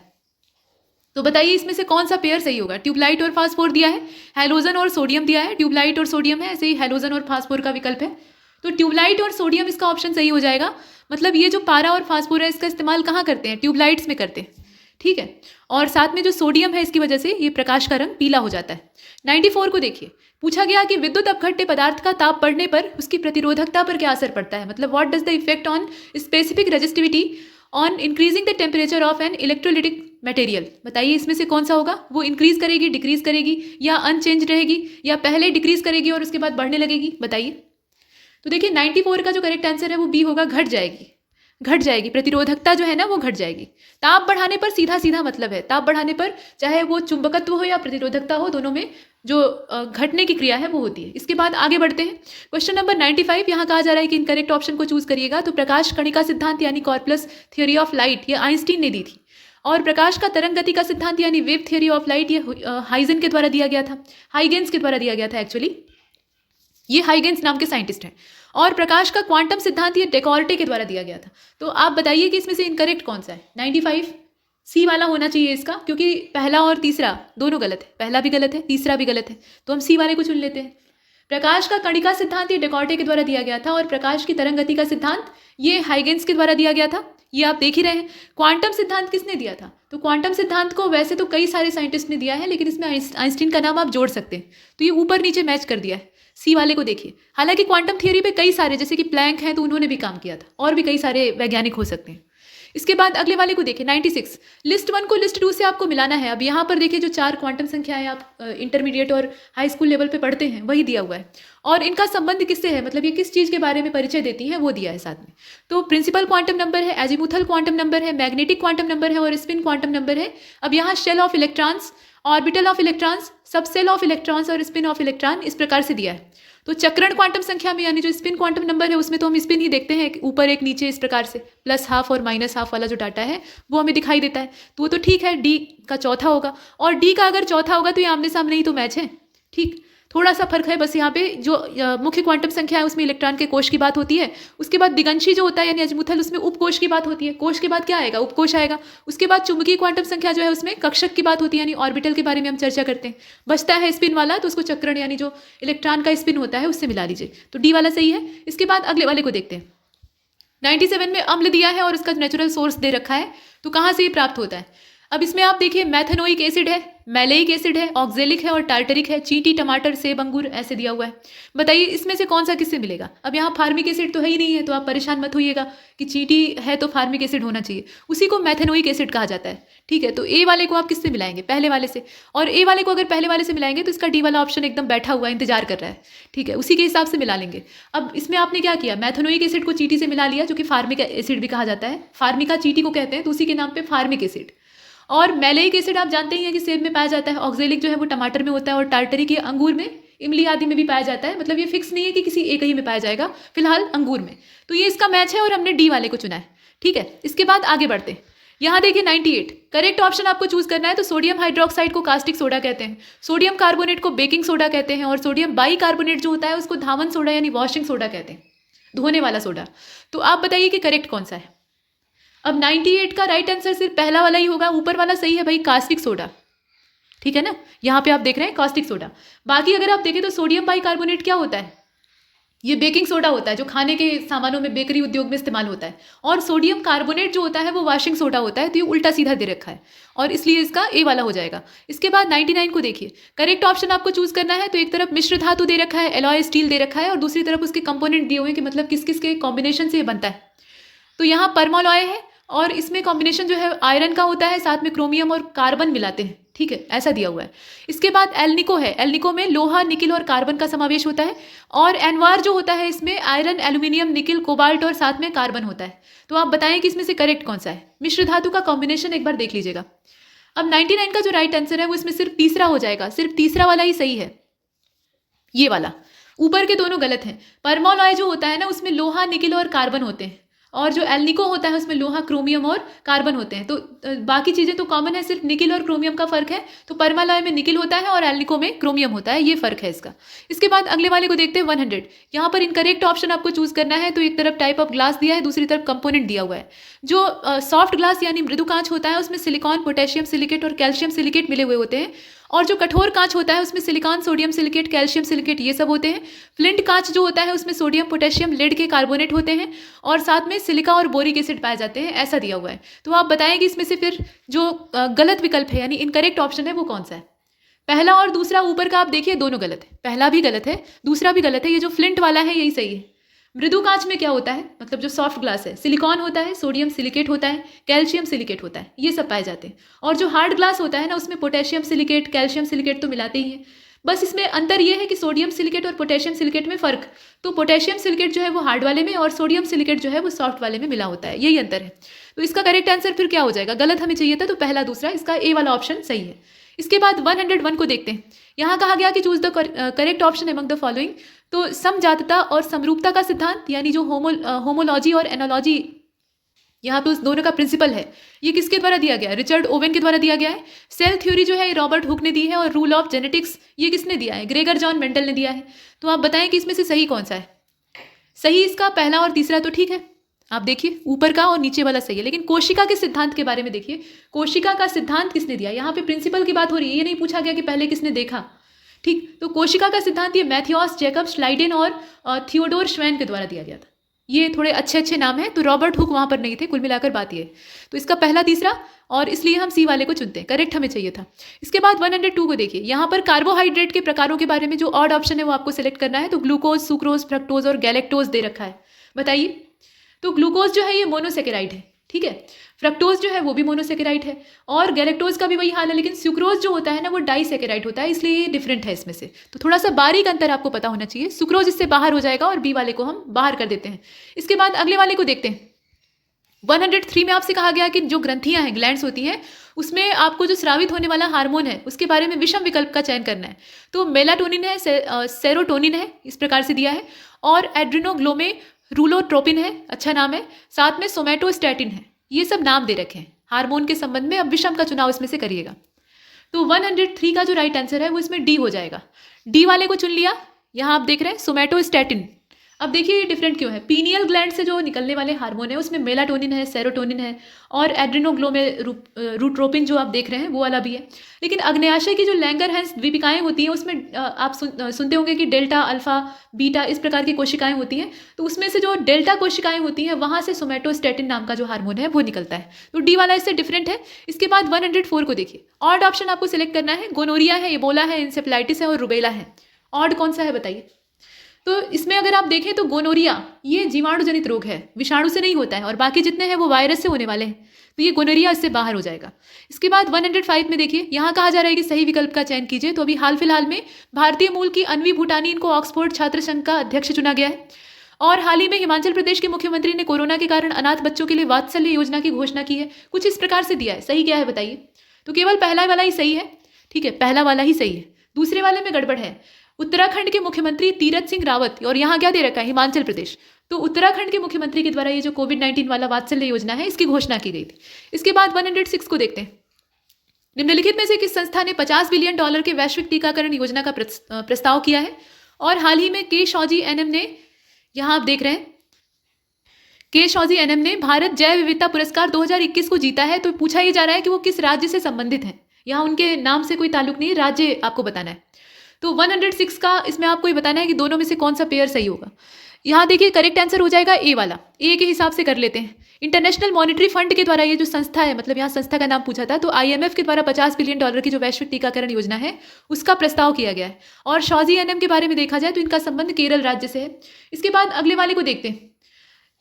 तो बताइए इसमें से कौन सा पेयर सही होगा। ट्यूबलाइट और फास्फोर दिया है, हैलोजन और सोडियम दिया है, ट्यूबलाइट और सोडियम है, ऐसे ही हैलोजन और फास्फोर का विकल्प है। तो ट्यूबलाइट और सोडियम इसका ऑप्शन सही हो जाएगा। मतलब ये जो पारा और फास्फोर है इसका इस्तेमाल कहाँ करते हैं, ट्यूबलाइट्स में करते हैं। ठीक है, और साथ में जो सोडियम है इसकी वजह से ये प्रकाश का रंग पीला हो जाता है। 94 को देखिए, पूछा गया कि विद्युत अपघट्य पदार्थ का ताप बढ़ने पर उसकी प्रतिरोधकता पर क्या असर पड़ता है। मतलब what does the effect on specific resistivity on increasing the temperature of an electrolytic material. बताइए इसमें से कौन सा होगा, वो इंक्रीज करेगी, डिक्रीज करेगी या अनचेंज रहेगी, या पहले डिक्रीज करेगी और उसके बाद बढ़ने लगेगी, बताइए। तो देखिए 94 का जो करेक्ट आंसर है वो बी होगा, घट जाएगी। घट जाएगी, प्रतिरोधकता जो है ना वो घट जाएगी। ताप बढ़ाने पर सीधा सीधा मतलब है, ताप बढ़ाने पर चाहे वो चुंबकत्व हो या प्रतिरोधकता हो, दोनों में जो घटने की क्रिया है वो होती है। इसके बाद आगे बढ़ते हैं। क्वेश्चन नंबर 95, यहाँ कहा जा रहा है कि इनकरेक्ट ऑप्शन को चूज करिएगा। तो प्रकाश कणिका सिद्धांत यानी कॉर्पस थ्योरी ऑफ लाइट, ये आइंस्टीन ने दी थी। और प्रकाश का तरंग गति का सिद्धांत यानी वेव थ्योरी ऑफ लाइट, ये हाइजेन के द्वारा दिया गया था, हाइगेंस के द्वारा दिया गया था। एक्चुअली ये हाइगेंस नाम के साइंटिस्ट हैं। और प्रकाश का क्वांटम सिद्धांत ये डेकॉर्टे के द्वारा दिया गया था। तो आप बताइए कि इसमें से इनकरेक्ट कौन सा है। 95 सी वाला होना चाहिए इसका, क्योंकि पहला और तीसरा दोनों गलत है, पहला भी गलत है, तीसरा भी गलत है, तो हम सी वाले को चुन लेते हैं। प्रकाश का कणिका सिद्धांत ये डेकॉर्टे के द्वारा दिया गया था, और प्रकाश की तरंग गति का सिद्धांत ये हाइगेंस के द्वारा दिया गया था, ये आप देख ही रहे हैं। क्वांटम सिद्धांत किसने दिया था, तो क्वांटम सिद्धांत को वैसे तो कई सारे साइंटिस्ट ने दिया है, लेकिन इसमें आइंस्टीन का नाम आप जोड़ सकते हैं, तो ये ऊपर नीचे मैच कर दिया है। सी वाले को देखिए, हालांकि क्वांटम थियरी पे कई सारे, जैसे कि प्लैंक हैं तो उन्होंने भी काम किया था, और भी कई सारे वैज्ञानिक हो सकते हैं। इसके बाद अगले वाले को देखिए 96, लिस्ट 1 को लिस्ट 2 से आपको मिलाना है। अब यहाँ पर देखिए जो 4 क्वांटम संख्याएं आप इंटरमीडिएट और हाई स्कूल लेवल पे पढ़ते हैं वही दिया हुआ है, और इनका संबंध किससे है, मतलब ये किस चीज़ के बारे में परिचय देती हैं वो दिया है साथ में। तो प्रिंसिपल क्वांटम नंबर है, एजीमुथल क्वांटम नंबर है, मैग्नेटिक क्वांटम नंबर है और स्पिन क्वांटम नंबर है। अब यहाँ shell of electrons, orbital of electrons, subshell of electrons और स्पिन ऑफ इलेक्ट्रॉन इस प्रकार से दिया है। तो चक्रण क्वांटम संख्या में यानी जो स्पिन क्वांटम नंबर है उसमें तो हम स्पिन ही देखते हैं, ऊपर एक नीचे इस प्रकार से, प्लस हाफ और माइनस हाफ वाला जो डाटा है वो हमें दिखाई देता है। तो वो तो ठीक है, डी का चौथा होगा, और डी का अगर चौथा होगा तो ये आमने सामने ही तो मैच है। ठीक, थोड़ा सा फर्क है बस यहाँ पे, जो मुख्य क्वांटम संख्या है उसमें इलेक्ट्रॉन के कोश की बात होती है, उसके बाद दिगंशी जो होता है यानी अजमुथल उसमें उपकोश की बात होती है, कोश के बाद क्या आएगा, उपकोश आएगा। उसके बाद चुंबकीय क्वांटम संख्या जो है उसमें कक्षक की बात होती है, यानी ऑर्बिटल के बारे में हम चर्चा करते हैं। बचता है स्पिन वाला, तो उसको चक्रण यानी जो इलेक्ट्रॉन का स्पिन होता है उससे मिला लीजिए, तो डी वाला सही है। इसके बाद अगले वाले को देखते हैं। 97 में अम्ल दिया है और उसका नेचुरल सोर्स दे रखा है, तो कहाँ से ये प्राप्त होता है। अब इसमें आप देखिए मैथेनोइक एसिड है, मैलेइक एसिड है, ऑक्जेलिक है और टार्टरिक है, चींटी, टमाटर, सेब, अंगूर ऐसे दिया हुआ है। बताइए इसमें से कौन सा किससे मिलेगा। अब यहाँ फार्मिक एसिड तो है ही नहीं है, तो आप परेशान मत होइएगा कि चींटी है तो फार्मिक एसिड होना चाहिए, उसी को मैथेनोइक एसिड कहा जाता है। ठीक है, तो ए वाले को आप किससे मिलाएंगे, पहले वाले से। और ए वाले को अगर पहले वाले से मिलाएंगे तो इसका डी वाला ऑप्शन एकदम बैठा हुआ है, इंतजार कर रहा है। ठीक है, उसी के हिसाब से मिला लेंगे। अब इसमें आपने क्या किया, मैथेनोइक एसिड को चींटी से मिला लिया, जो कि फार्मिक एसिड भी कहा जाता है। फार्मिका चींटी को कहते हैं, तो उसी के नाम पे फार्मिक एसिड। और मैलेइक एसिड आप जानते ही हैं कि सेब में पाया जाता है, ऑक्जेलिक जो है वो टमाटर में होता है, और टार्टरिक ये अंगूर में, इमली आदि में भी पाया जाता है। मतलब ये फिक्स नहीं है कि किसी एक ही में पाया जाएगा, फिलहाल अंगूर में। तो ये इसका मैच है और हमने डी वाले को चुना है। ठीक है, इसके बाद आगे बढ़ते हैं। यहाँ देखिए 98 करेक्ट ऑप्शन आपको चूज करना है। तो सोडियम हाइड्रोक्साइड को कास्टिक सोडा कहते हैं, सोडियम कार्बोनेट को बेकिंग सोडा कहते हैं, और सोडियम बाई कार्बोनेट जो होता है उसको धावन सोडा यानी वॉशिंग सोडा कहते हैं, धोने वाला सोडा। तो आप बताइए कि करेक्ट कौन सा है। अब 98 का राइट आंसर सिर्फ पहला वाला ही होगा, ऊपर वाला सही है भाई, कास्टिक सोडा। ठीक है ना, यहाँ पे आप देख रहे हैं कास्टिक सोडा। बाकी अगर आप देखें तो सोडियम बाइकार्बोनेट क्या होता है, ये बेकिंग सोडा होता है जो खाने के सामानों में, बेकरी उद्योग में इस्तेमाल होता है। और सोडियम कार्बोनेट जो होता है वो वॉशिंग सोडा होता है। तो ये उल्टा सीधा दे रखा है और इसलिए इसका ए वाला हो जाएगा। इसके बाद 99 को देखिए, करेक्ट ऑप्शन आपको चूज करना है। तो एक तरफ मिश्र धातु दे रखा है, एलॉय स्टील दे रखा है, और दूसरी तरफ उसके कंपोनेंट दिए हुए हैं कि मतलब किस किस के कॉम्बिनेशन से ये बनता है। तो यहाँ परमोलॉय है और इसमें कॉम्बिनेशन जो है आयरन का होता है, साथ में क्रोमियम और कार्बन मिलाते हैं। ठीक है, ऐसा दिया हुआ है। इसके बाद एल्निको है, एल्निको में लोहा, निकिल और कार्बन का समावेश होता है। और एनवार जो होता है इसमें आयरन, एल्यूमिनियम, निकिल, कोबाल्ट और साथ में कार्बन होता है। तो आप बताएं कि इसमें से करेक्ट कौन सा है। मिश्र धातु का कॉम्बिनेशन एक बार देख लीजिएगा। अब 99 का जो राइट आंसर है वो इसमें सिर्फ तीसरा हो जाएगा, सिर्फ तीसरा वाला ही सही है, ये वाला। ऊपर के दोनों गलत हैं। परमोलॉय जो होता है ना उसमें लोहा, निकिल और कार्बन होते हैं, और जो एल्निको होता है उसमें लोहा, क्रोमियम और कार्बन होते हैं। तो बाकी चीज़ें तो कॉमन है, सिर्फ निकिल और क्रोमियम का फर्क है। तो परमालॉय में निकिल होता है और एल्निको में क्रोमियम होता है, ये फर्क है इसका। इसके बाद अगले वाले को देखते हैं 100। यहाँ पर इनकरेक्ट ऑप्शन आपको चूज करना है। तो एक तरफ टाइप ऑफ ग्लास दिया है, दूसरी तरफ कंपोनेंट दिया हुआ है। जो सॉफ्ट ग्लास यानी मृदु कांच होता है उसमें सिलिकॉन, पोटेशियम सिलिकेट और कैल्शियम सिलिकेट मिले हुए होते हैं। और जो कठोर कांच होता है उसमें silicon, sodium silicate, calcium silicate ये सब होते हैं। फ्लिंट कांच जो होता है उसमें सोडियम, पोटेशियम, लेड के कार्बोनेट होते हैं, और साथ में सिलिका और बोरिक एसिड पाए जाते हैं, ऐसा दिया हुआ है। तो आप बताएं कि इसमें से फिर जो गलत विकल्प है यानी इनकरेक्ट ऑप्शन है वो कौन सा है। पहला और दूसरा ऊपर का आप देखिए दोनों गलत है, पहला भी गलत है, दूसरा भी गलत है। ये जो फ्लिंट वाला है यही सही है। मृदु कांच में क्या होता है, मतलब जो सॉफ्ट ग्लास है, सिलिकॉन होता है, सोडियम सिलिकेट होता है, कैल्शियम सिलिकेट होता है, ये सब पाए जाते हैं। और जो हार्ड ग्लास होता है ना उसमें पोटेशियम सिलिकेट, कैल्शियम सिलिकेट तो मिलाते ही हैं। बस इसमें अंतर ये है कि सोडियम सिलिकेट और पोटेशियम सिलिकेट में फ़र्क। तो पोटेशियम सिलिकेट जो है वो हार्ड वाले में और सोडियम सिलिकेट जो है वो सॉफ्ट वाले में मिला होता है, यही अंतर है। तो इसका करेक्ट आंसर फिर क्या हो जाएगा, गलत हमें चाहिए था तो पहला दूसरा, इसका ए वाला ऑप्शन सही है। इसके बाद 101 को देखते हैं। यहाँ कहा गया कि choose the correct option among the following. तो समजातता और समरूपता का सिद्धांत यानी जो होमोलॉजी और एनोलॉजी यहाँ पे उस दोनों का प्रिंसिपल है, ये किसके द्वारा दिया गया है, रिचर्ड ओवेन के द्वारा दिया गया है। सेल थ्योरी जो है ये रॉबर्ट हुक ने दी है, और रूल ऑफ जेनेटिक्स ये किसने दिया है, ग्रेगर जॉन मेंडल ने दिया है। तो आप बताएं कि इसमें से सही कौन सा है। सही इसका पहला और तीसरा तो ठीक है, आप देखिए ऊपर का और नीचे वाला सही है। लेकिन कोशिका के सिद्धांत के बारे में देखिए, कोशिका का सिद्धांत किसने दिया। यहाँ पे प्रिंसिपल की बात हो रही है, ये नहीं पूछा गया कि पहले किसने देखा। ठीक, तो कोशिका का सिद्धांत ये मैथियस, जैकब श्लाइडेन और थियोडोर श्वेन के द्वारा दिया गया था। ये थोड़े अच्छे अच्छे नाम हैं, तो रॉबर्ट हुक वहाँ पर नहीं थे, कुल मिलाकर बात ये। तो इसका पहला तीसरा, और इसलिए हम सी वाले को चुनते हैं, करेक्ट हमें चाहिए था। इसके बाद 102 को देखिए, यहाँ पर कार्बोहाइड्रेट के प्रकारों के बारे में जो ऑड ऑप्शन है वो आपको सेलेक्ट करना है। तो ग्लूकोज, सुक्रोज, फ्रक्टोज और गैलेक्टोज दे रखा है। बताइए, तो ग्लूकोज जो है ये मोनोसेकेराइड है, ठीक है। फ्रक्टोज जो है वो भी मोनोसेकेराइड है, और गैलेक्टोज का भी वही हाल है। लेकिन सुक्रोज जो होता है ना वो डाइसेकेराइड होता है, इसलिए ये डिफरेंट है इसमें से। तो थोड़ा सा बारीक अंतर आपको पता होना चाहिए। सुक्रोज इससे बाहर हो जाएगा और बी वाले को हम बाहर कर देते हैं। इसके बाद अगले वाले को देखते हैं। 103 में आपसे कहा गया कि जो ग्रंथियां हैं, ग्लैंड्स होती हैं, उसमें आपको जो स्रावित होने वाला हार्मोन है उसके बारे में विषम विकल्प का चयन करना है। तो मेलाटोनिन है, सेरोटोनिन है, इस प्रकार से दिया है, और एड्रिनोग्लोमे रूलोट्रोपिन है, अच्छा नाम है, साथ में सोमेटोस्टैटिन है। ये सब नाम दे रखे हैं हार्मोन के संबंध में। अब विषम का चुनाव इसमें से करिएगा। तो 103 का जो राइट आंसर है वो इसमें डी हो जाएगा। डी वाले को चुन लिया। यहाँ आप देख रहे हैं सोमेटोस्टैटिन। अब देखिए ये डिफरेंट क्यों है। पीनियल ग्लैंड से जो निकलने वाले हार्मोन है उसमें मेलाटोनिन है, सेरोटोनिन है और एड्रेनोग्लोमेरुट्रोपिन जो आप देख रहे हैं वो वाला भी है। लेकिन अग्न्याशय की जो लैंगरहैंस द्वीपिकाएं होती हैं उसमें आप सुनते होंगे कि डेल्टा, अल्फा, बीटा इस प्रकार की कोशिकाएं होती हैं। तो उसमें से जो डेल्टा कोशिकाएं होती हैं वहाँ से सोमेटोस्टेटिन नाम का जो हार्मोन है वो निकलता है। तो डी वाला इससे डिफरेंट है। इसके बाद 104 को देखिए। ऑड ऑप्शन आपको सिलेक्ट करना है। गोनोरिया है, इबोला है, इंसेफ्लाइटिस है और रुबेला है। ऑड कौन सा है बताइए। तो इसमें अगर आप देखें तो गोनोरिया ये जीवाणु जनित रोग है, विषाणु से नहीं होता है, और बाकी जितने हैं वो वायरस से होने वाले हैं। तो ये गोनोरिया इससे बाहर हो जाएगा। इसके बाद 105 में देखिए, यहाँ कहा जा रहा है कि सही विकल्प का चयन कीजिए। तो अभी हाल फिलहाल में भारतीय मूल की अन्वी भूटानी इनको ऑक्सफोर्ड छात्र संघ का अध्यक्ष चुना गया है। और हाल ही में हिमाचल प्रदेश के मुख्यमंत्री ने कोरोना के कारण अनाथ बच्चों के लिए वात्सल्य योजना की घोषणा की है। कुछ इस प्रकार से दिया है। सही क्या है बताइए। तो केवल पहला वाला ही सही है, ठीक है, पहला वाला ही सही है। दूसरे वाले में गड़बड़ है। उत्तराखंड के मुख्यमंत्री तीरथ सिंह रावत, और यहाँ क्या दे रखा है, हिमाचल प्रदेश। तो उत्तराखंड के मुख्यमंत्री के द्वारा ये जो कोविड-19 वाला वात्सल्य योजना है इसकी घोषणा की गई थी। इसके बाद 106 को देखते हैं। निम्नलिखित में से किस संस्था ने $50 बिलियन के वैश्विक टीकाकरण योजना का प्रस्ताव किया है। और हाल ही में के शौजी एनएम ने, यहाँ आप देख रहे हैं, के शौजी एनएम ने भारत जैव विविधता पुरस्कार 2021 को जीता है। तो पूछा ये जा रहा है कि वो किस राज्य से संबंधित है। यहाँ उनके नाम से कोई ताल्लुक नहीं है, राज्य आपको बताना है। तो 106 का इसमें आपको ये बताना है कि दोनों में से कौन सा पेयर सही होगा। यहाँ देखिए करेक्ट आंसर हो जाएगा ए वाला। ए के हिसाब से कर लेते हैं। इंटरनेशनल मॉनिटरी फंड के द्वारा ये जो संस्था है, मतलब यहाँ संस्था का नाम पूछा था, तो IMF के द्वारा $50 बिलियन की जो वैश्विक टीकाकरण योजना है उसका प्रस्ताव किया गया है। और शौजी एनएम के बारे में देखा जाए तो इनका संबंध केरल राज्य से है। इसके बाद अगले वाले को देखते हैं।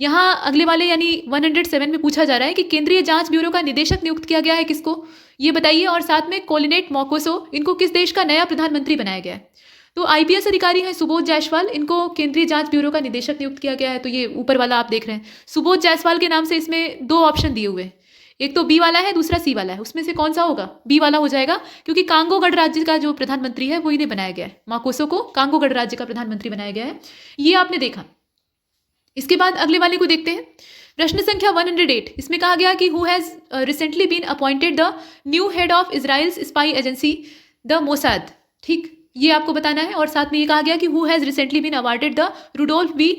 यहाँ अगले वाले यानी 107 में पूछा जा रहा है कि केंद्रीय जांच ब्यूरो का निदेशक नियुक्त किया गया है किसको, ये बताइए। और साथ में कोलिनेट मोकोसो, इनको किस देश का नया प्रधानमंत्री बनाया गया है। तो IPS अधिकारी हैं सुबोध जायसवाल, इनको केंद्रीय जांच ब्यूरो का निदेशक नियुक्त किया गया है। तो ये ऊपर वाला आप देख रहे हैं, सुबोध जायसवाल के नाम से इसमें 2 ऑप्शन दिए हुए हैं। एक तो बी वाला है, दूसरा सी वाला है। उसमें से कौन सा होगा, बी वाला हो जाएगा, क्योंकि कांगो गणराज्य का जो प्रधानमंत्री है वो इन्हें बनाया गया है। माकोसो को कांगो गणराज्य का प्रधानमंत्री बनाया गया है, ये आपने देखा। इसके बाद अगले वाले को देखते हैं। प्रश्न संख्या 108, इसमें कहा गया कि who has recently been appointed the new head of Israel's spy agency the Mossad. ठीक, ये आपको बताना है। और साथ में ये कहा गया कि who has recently been awarded the Rudolf B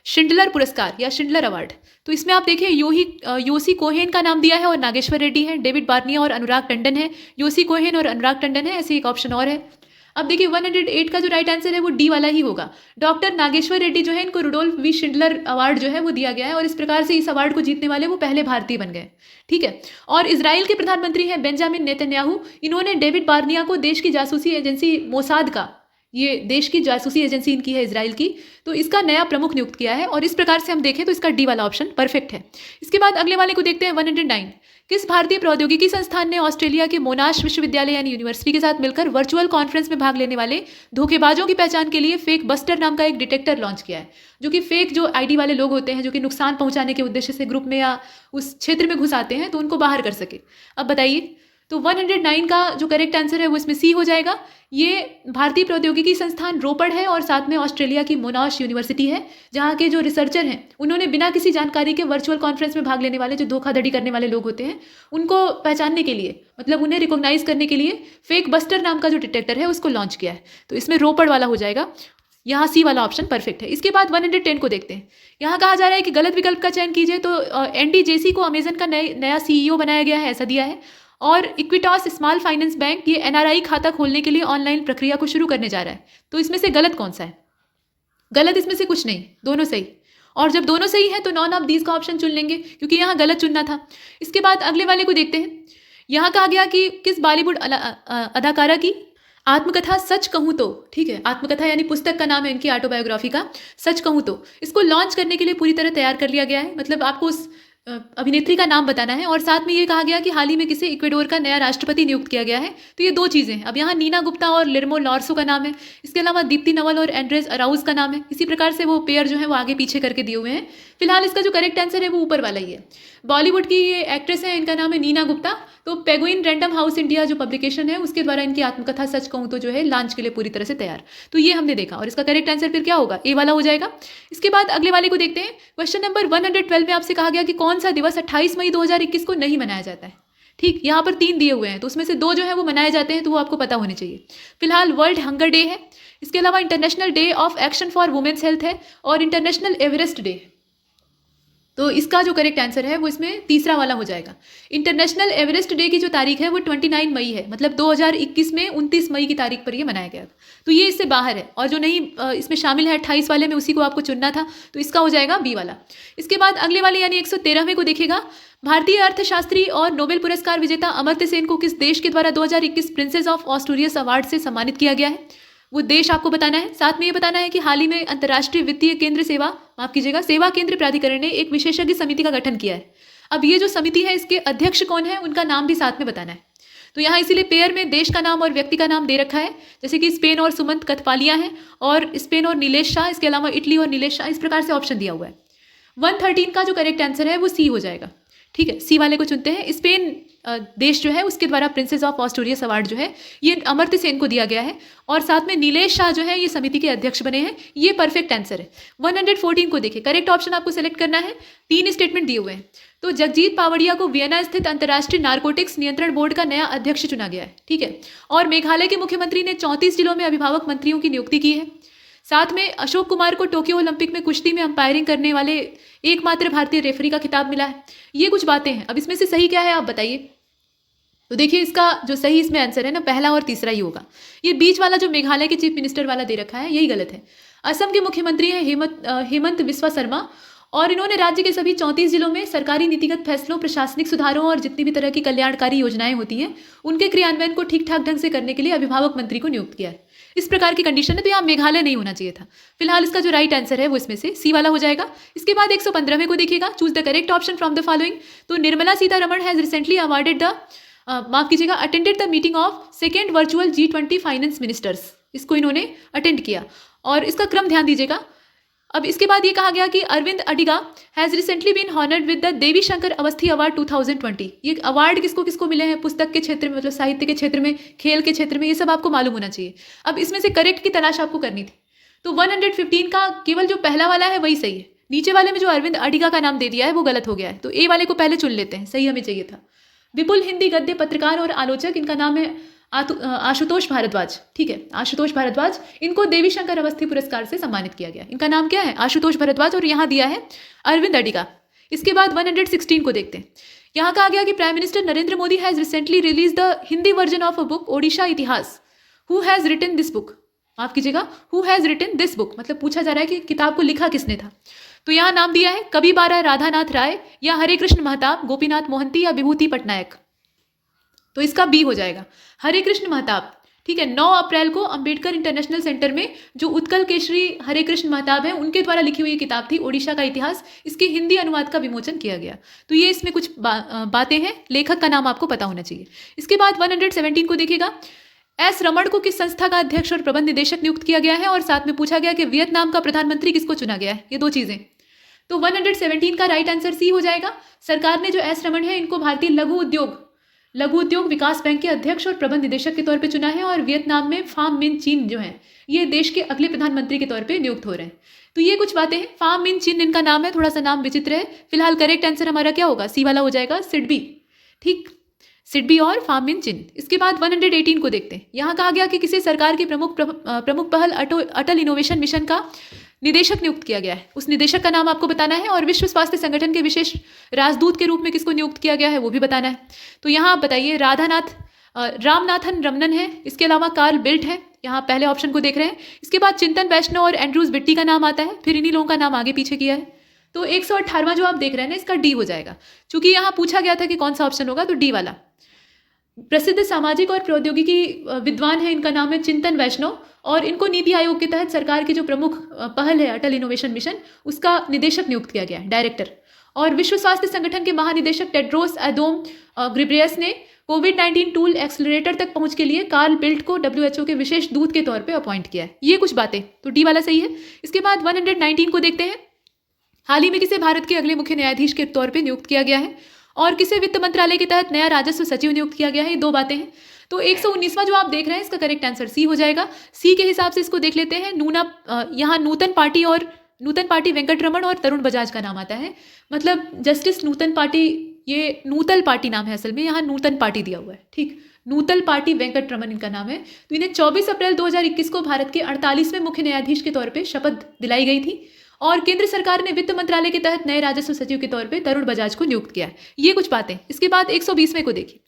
Schindler पुरस्कार या शिंडलर अवार्ड। तो इसमें आप देखिए योसी कोहेन का नाम दिया है और नागेश्वर रेड्डी है, डेविड बार्निया और अनुराग टंडन है, योसी कोहेन और अनुराग टंडन है, ऐसे एक ऑप्शन और है। अब देखिए 108 का जो राइट आंसर है वो डी वाला ही होगा। डॉक्टर नागेश्वर रेड्डी जो है, इनको रुडोल्फ वी शिंडलर अवार्ड जो है वो दिया गया है, और इस प्रकार से इस अवार्ड को जीतने वाले वो पहले भारतीय बन गए, ठीक है। और इजराइल के प्रधानमंत्री हैं बेंजामिन नेतन्याहू। इन्होंने डेविड बार्निया को देश की जासूसी एजेंसी मोसाद का, ये देश की जासूसी एजेंसी इनकी है इजराइल की, तो इसका नया प्रमुख नियुक्त किया है। और इस प्रकार से हम देखें तो इसका डी वाला ऑप्शन परफेक्ट है। इसके बाद अगले वाले को देखते हैं 109। किस भारतीय प्रौद्योगिकी संस्थान ने ऑस्ट्रेलिया के मोनाश विश्वविद्यालय यानी यूनिवर्सिटी के साथ मिलकर वर्चुअल कॉन्फ्रेंस में भाग लेने वाले धोखेबाजों की पहचान के लिए फेक बस्टर नाम का एक डिटेक्टर लॉन्च किया है, जो कि फेक जो आईडी वाले लोग होते हैं जो कि नुकसान पहुंचाने के उद्देश्य से ग्रुप में या उस क्षेत्र में घुस आते हैं, तो उनको बाहर कर सके। अब बताइए, तो 109 का जो करेक्ट आंसर है वो इसमें सी हो जाएगा। ये भारतीय प्रौद्योगिकी संस्थान रोपड़ है और साथ में ऑस्ट्रेलिया की मोनाश यूनिवर्सिटी है, जहाँ के जो रिसर्चर हैं उन्होंने बिना किसी जानकारी के वर्चुअल कॉन्फ्रेंस में भाग लेने वाले जो धोखाधड़ी करने वाले लोग होते हैं उनको पहचानने के लिए, मतलब उन्हें रिकॉग्नाइज करने के लिए फेक बस्टर नाम का जो डिटेक्टर है उसको लॉन्च किया है। तो इसमें रोपड़ वाला हो जाएगा, यहाँ सी वाला ऑप्शन परफेक्ट है। इसके बाद 110 को देखते हैं। यहाँ कहा जा रहा है कि गलत विकल्प का चयन कीजिए। तो NDJC को अमेजन का नया CEO बनाया गया है, ऐसा दिया है। और इक्विटॉस स्मॉल फाइनेंस बैंक ये NRI खाता खोलने के लिए ऑनलाइन प्रक्रिया को शुरू करने जा रहा है। तो इसमें से गलत कौन सा है? गलत इसमें से कुछ नहीं, दोनों सही। और जब दोनों सही है तो नॉन ऑफ दीज का ऑप्शन चुन लेंगे, क्योंकि यहाँ गलत चुनना था। इसके बाद अगले वाले को देखते हैं। यहाँ कहा गया कि किस बॉलीवुड अदाकारा की आत्मकथा सच कहूँ तो, ठीक है, आत्मकथा यानी पुस्तक का नाम है इनकी ऑटोबायोग्राफी का, सच कहूँ तो, इसको लॉन्च करने के लिए पूरी तरह तैयार कर लिया गया है। मतलब आपको उस अभिनेत्री का नाम बताना है। और साथ में ये कहा गया कि हाल ही में किसी इक्वेडोर का नया राष्ट्रपति नियुक्त किया गया है। तो ये 2 चीज़ें हैं। अब यहाँ नीना गुप्ता और लिर्मो लॉर्सो का नाम है, इसके अलावा दीप्ति नवल और एंड्रेस अराउज का नाम है। इसी प्रकार से वो पेयर जो है वो आगे पीछे करके दिए हुए हैं। फिलहाल इसका जो करेक्ट आंसर है वो ऊपर वाला ही है। बॉलीवुड की ये एक्ट्रेस है, इनका नाम है नीना गुप्ता। तो पेंगुइन रैंडम हाउस इंडिया जो पब्लिकेशन है उसके द्वारा इनकी आत्मकथा सच कहूँ तो जो है लॉन्च के लिए पूरी तरह से तैयार। तो ये हमने देखा, और इसका करेक्ट आंसर फिर क्या होगा? ए वाला हो जाएगा। इसके बाद अगले वाले को देखते हैं। क्वेश्चन नंबर 112 में आपसे कहा गया कि कौन सा दिवस 28 मई 2021 को नहीं मनाया जाता है। ठीक, यहाँ पर 3 दिए हुए हैं, तो उसमें से 2 जो है वो मनाए जाते हैं, तो वो आपको पता होने चाहिए। फिलहाल वर्ल्ड हंगर डे है, इसके अलावा international day of action for women's health है और इंटरनेशनल एवरेस्ट डे। तो इसका जो करेक्ट आंसर है वो इसमें तीसरा वाला हो जाएगा। इंटरनेशनल एवरेस्ट डे की जो तारीख है वो 29 मई है, मतलब 2021 में 29 मई की तारीख पर ये मनाया गया। तो ये इससे बाहर है, और जो नहीं इसमें शामिल है 28 वाले में, उसी को आपको चुनना था, तो इसका हो जाएगा बी वाला। इसके बाद अगले वाले यानी 113वें को देखिएगा। भारतीय अर्थशास्त्री और नोबेल पुरस्कार विजेता अमर्त्य सेन को किस देश के द्वारा 2021 प्रिंसेस ऑफ ऑस्ट्रेलियस अवार्ड से सम्मानित किया गया है? वो देश आपको बताना है। साथ में ये बताना है कि हाल ही में अंतर्राष्ट्रीय वित्तीय केंद्र सेवा केंद्र प्राधिकरण ने एक विशेषज्ञ समिति का गठन किया है। अब ये जो समिति है इसके अध्यक्ष कौन है, उनका नाम भी साथ में बताना है। तो यहाँ इसीलिए पेयर में देश का नाम और व्यक्ति का नाम दे रखा है, जैसे कि स्पेन और सुमंत कथपालिया हैं, और स्पेन और नीलेश शाह, इसके अलावा इटली और नीलेश शाह, इस प्रकार से ऑप्शन दिया हुआ है। 113 का जो करेक्ट आंसर है वो सी हो जाएगा। ठीक है, सी वाले को चुनते हैं। स्पेन देश जो है उसके द्वारा प्रिंसेस ऑफ ऑस्ट्रेलियस अवार्ड जो है ये अमर्त्य सेन को दिया गया है, और साथ में नीलेश शाह जो है ये समिति के अध्यक्ष बने हैं। ये परफेक्ट आंसर है। 114 को देखिए, करेक्ट ऑप्शन आपको सेलेक्ट करना है। 3 स्टेटमेंट दिए हुए हैं। तो जगजीत पावड़िया को वियना स्थित अंतर्राष्ट्रीय नारकोटिक्स नियंत्रण बोर्ड का नया अध्यक्ष चुना गया है। ठीक है, और मेघालय के मुख्यमंत्री ने 34 जिलों में अभिभावक मंत्रियों की नियुक्ति की है। साथ में अशोक कुमार को टोक्यो ओलंपिक में कुश्ती में अंपायरिंग करने वाले एकमात्र भारतीय रेफरी का खिताब मिला है। ये कुछ बातें हैं। अब इसमें से सही क्या है आप बताइए। तो देखिए, इसका जो सही इसमें आंसर है ना, पहला और तीसरा ही होगा। ये बीच वाला जो मेघालय के चीफ मिनिस्टर वाला दे रखा है, यही गलत है। असम के मुख्यमंत्री हैं हेमंत बिस्वा शर्मा, और इन्होंने राज्य के सभी 34 जिलों में सरकारी नीतिगत फैसलों, प्रशासनिक सुधारों और जितनी भी तरह की कल्याणकारी योजनाएं होती हैं उनके क्रियान्वयन को ठीक ठाक ढंग से करने के लिए अभिभावक मंत्री को नियुक्त किया है। इस प्रकार की कंडीशन है, तो यहाँ मेघालय नहीं होना चाहिए था। फिलहाल इसका जो राइट आंसर है वो इसमें से सी वाला हो जाएगा। इसके बाद 115वें को देखिएगा, choose the correct option from the following. तो Nirmala Sitharaman has recently awarded the attended the meeting of second virtual G20 finance ministers. इसको इन्होंने अटेंड किया, और इसका क्रम ध्यान दीजिएगा। अब इसके बाद ये कहा गया कि Arvind Adiga has recently been honoured with the Devi Shankar Awasthi award 2020। ये अवार्ड किसको किसको मिले हैं? पुस्तक के क्षेत्र में, मतलब साहित्य के क्षेत्र में, खेल के क्षेत्र में, ये सब आपको मालूम होना चाहिए। अब इसमें से करेक्ट की तलाश आपको करनी थी। तो 115 का केवल जो पहला वाला है वही सही है। नीचे वाले में जो अरविंद अडिगा का नाम दे दिया है वो गलत हो गया है, तो ए वाले को पहले चुन लेते हैं, सही हमें चाहिए था। विपुल हिंदी गद्य पत्रकार और आलोचक, इनका नाम है आशुतोष भारद्वाज। ठीक है, आशुतोष भारद्वाज, इनको देवी शंकर अवस्थी पुरस्कार से सम्मानित किया गया। इनका नाम क्या है? आशुतोष भारद्वाज, और यहाँ दिया है अरविंद अडिगा। इसके बाद 116 को देखते हैं। यहाँ कहा गया कि prime minister Narendra Modi has recently release the Hindi version of a book Odisha Itihas. Who has written this book? माफ कीजिएगा, who has written this book, मतलब पूछा जा रहा है कि किताब को लिखा किसने था। तो यहाँ नाम दिया है कवि बारा राधानाथ राय, या हरे कृष्ण महताब, गोपीनाथ मोहंती, या विभूति पटनायक। तो इसका बी हो जाएगा, हरे कृष्ण महताब। ठीक है, 9 अप्रैल को अंबेडकर इंटरनेशनल सेंटर में जो उत्कल केशरी हरे कृष्ण महताब हैं उनके द्वारा लिखी हुई किताब थी ओडिशा का इतिहास, इसके हिंदी अनुवाद का विमोचन किया गया। तो ये इसमें कुछ बातें हैं, लेखक का नाम आपको पता होना चाहिए। इसके बाद 117 को देखिएगा। एस रमण को किस संस्था का अध्यक्ष और प्रबंध निदेशक नियुक्त किया गया है, और साथ में पूछा गया कि वियतनाम का प्रधानमंत्री किसको चुना गया है। ये 2 चीजें। तो 117 का राइट आंसर सी हो जाएगा। सरकार ने जो एस रमण है इनको भारतीय लघु उद्योग विकास बैंक के अध्यक्ष और प्रबंध निदेशक के तौर पे चुना है, और वियतनाम में फाम मिन चिन जो है ये देश के अगले प्रधानमंत्री के तौर पे नियुक्त हो रहे हैं। तो ये कुछ बातें हैं। फाम मिन चिन इनका नाम है, थोड़ा सा नाम विचित्र है। फिलहाल करेक्ट आंसर हमारा क्या होगा? सी वाला हो जाएगा, सिडबी। ठीक, सिडबी और फाम मिन चिन। इसके बाद 118 को देखते हैं। यहाँ कहा गया कि किसी सरकार की प्रमुख पहल अटल इनोवेशन मिशन का निदेशक नियुक्त किया गया है। उस निदेशक का नाम आपको बताना है, और विश्व स्वास्थ्य संगठन के विशेष राजदूत के रूप में किसको नियुक्त किया गया है वो भी बताना है। तो यहाँ आप बताइए, रामनाथन रमनन है, इसके अलावा कार्ल बिल्ट है, यहाँ पहले ऑप्शन को देख रहे हैं। इसके बाद चिंतन वैष्णव और एंड्रूज बिट्टी का नाम आता है, फिर इन्हीं लोगों का नाम आगे पीछे किया है। तो 118वां जो आप देख रहे हैं ना, इसका डी हो जाएगा। चूंकि यहाँ पूछा गया था कि कौन सा ऑप्शन होगा, तो डी वाला। प्रसिद्ध सामाजिक और प्रौद्योगिकी विद्वान है, इनका नाम है चिंतन वैष्णव, और इनको नीति आयोग के तहत सरकार की जो प्रमुख पहल है अटल इनोवेशन मिशन, उसका निदेशक नियुक्त किया गया है, डायरेक्टर। और विश्व स्वास्थ्य संगठन के महानिदेशक टेड्रोस एडोम ग्रिब्रियस ने कोविड-19 टूल एक्सलरेटर तक पहुंच के लिए कार्ल बिल्ट को WHO के विशेष दूत के तौर पे अपॉइंट किया है। ये कुछ बातें, तो डी वाला सही है। इसके बाद 119 को देखते हैं। हाल ही में किसे भारत के अगले मुख्य न्यायाधीश के तौर पर नियुक्त किया गया है, और किसे वित्त मंत्रालय के तहत नया राजस्व सचिव नियुक्त किया गया है। ये 2 बातें हैं। तो 119वां जो आप देख रहे हैं इसका करेक्ट आंसर सी हो जाएगा। सी के हिसाब से इसको देख लेते हैं। यहाँ नूतन पार्टी वेंकटरमण और तरुण बजाज का नाम आता है, मतलब जस्टिस नूतन पार्टी, ये नूतल पार्टी नाम है असल में, यहाँ नूतन पार्टी दिया हुआ है। ठीक, नूतल पार्टी वेंकटरमन इनका नाम है। तो इन्हें 24 अप्रैल 2021 को भारत के 48वें मुख्य न्यायाधीश के तौर पे शपथ दिलाई गई थी और केंद्र सरकार ने वित्त मंत्रालय के तहत नए राजस्व सचिव के तौर पे तरुण बजाज को नियुक्त किया है। ये कुछ बातें। इसके बाद 120वें को देखिए,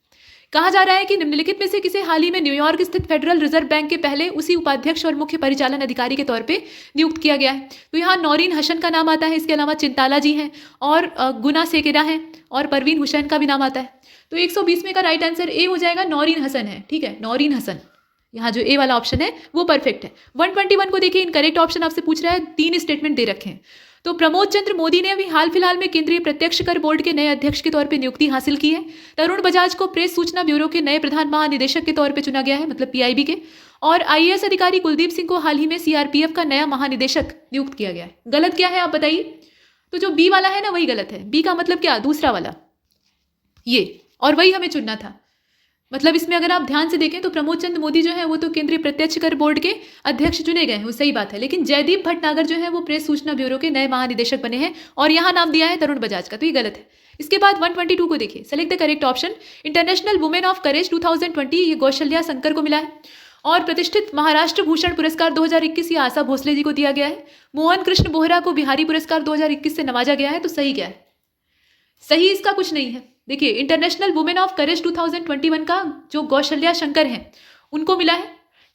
कहा जा रहा है कि निम्नलिखित में से किसे हाल ही में न्यूयॉर्क स्थित फेडरल रिजर्व बैंक के पहले उसी उपाध्यक्ष और मुख्य परिचालन अधिकारी के तौर पे नियुक्त किया गया है। तो यहाँ नौरीन हसन का नाम आता है, इसके अलावा चिंताला जी हैं और गुना सेकेरा हैं और परवीन हुसैन का भी नाम आता है। तो 120 का राइट आंसर ए हो जाएगा, नौरीन हसन है। ठीक है, नौरीन हसन, यहाँ जो ए वाला ऑप्शन है वो परफेक्ट है। 121 को देखिए, इनकरेक्ट ऑप्शन आपसे पूछ रहा है, 3 स्टेटमेंट दे रखे हैं। तो प्रमोद चंद्र मोदी ने अभी हाल फिलहाल में केंद्रीय प्रत्यक्ष कर बोर्ड के नए अध्यक्ष के तौर पे नियुक्ति हासिल की है। तरुण बजाज को प्रेस सूचना ब्यूरो के नए प्रधान महानिदेशक के तौर पे चुना गया है, मतलब पीआईबी के। और आईएएस अधिकारी कुलदीप सिंह को हाल ही में सीआरपीएफ का नया महानिदेशक नियुक्त किया गया है। गलत क्या है आप बताइए? तो जो बी वाला है ना वही गलत है। बी का मतलब क्या? दूसरा वाला, ये, और वही हमें चुनना था। मतलब इसमें अगर आप ध्यान से देखें तो प्रमोद चंद्र मोदी जो है वो तो केंद्रीय प्रत्यक्ष कर बोर्ड के अध्यक्ष चुने गए हैं, वो सही बात है। लेकिन जयदीप भटनागर जो है वो प्रेस सूचना ब्यूरो के नए महानिदेशक बने हैं और यहाँ नाम दिया है तरुण बजाज का, तो ये गलत है। इसके बाद 122 को देखिए, select the correct option. International women of courage 2020 ये कौशल्या शंकर को मिला है और प्रतिष्ठित महाराष्ट्र भूषण पुरस्कार 2021 ये आशा भोसले जी को दिया गया है। मोहन कृष्ण बोहरा को बिहारी पुरस्कार 2021 से नवाजा गया है। तो सही क्या है? सही इसका कुछ नहीं है। देखिए, इंटरनेशनल वुमेन ऑफ करेज 2021 का जो कौशल्या शंकर हैं उनको मिला है।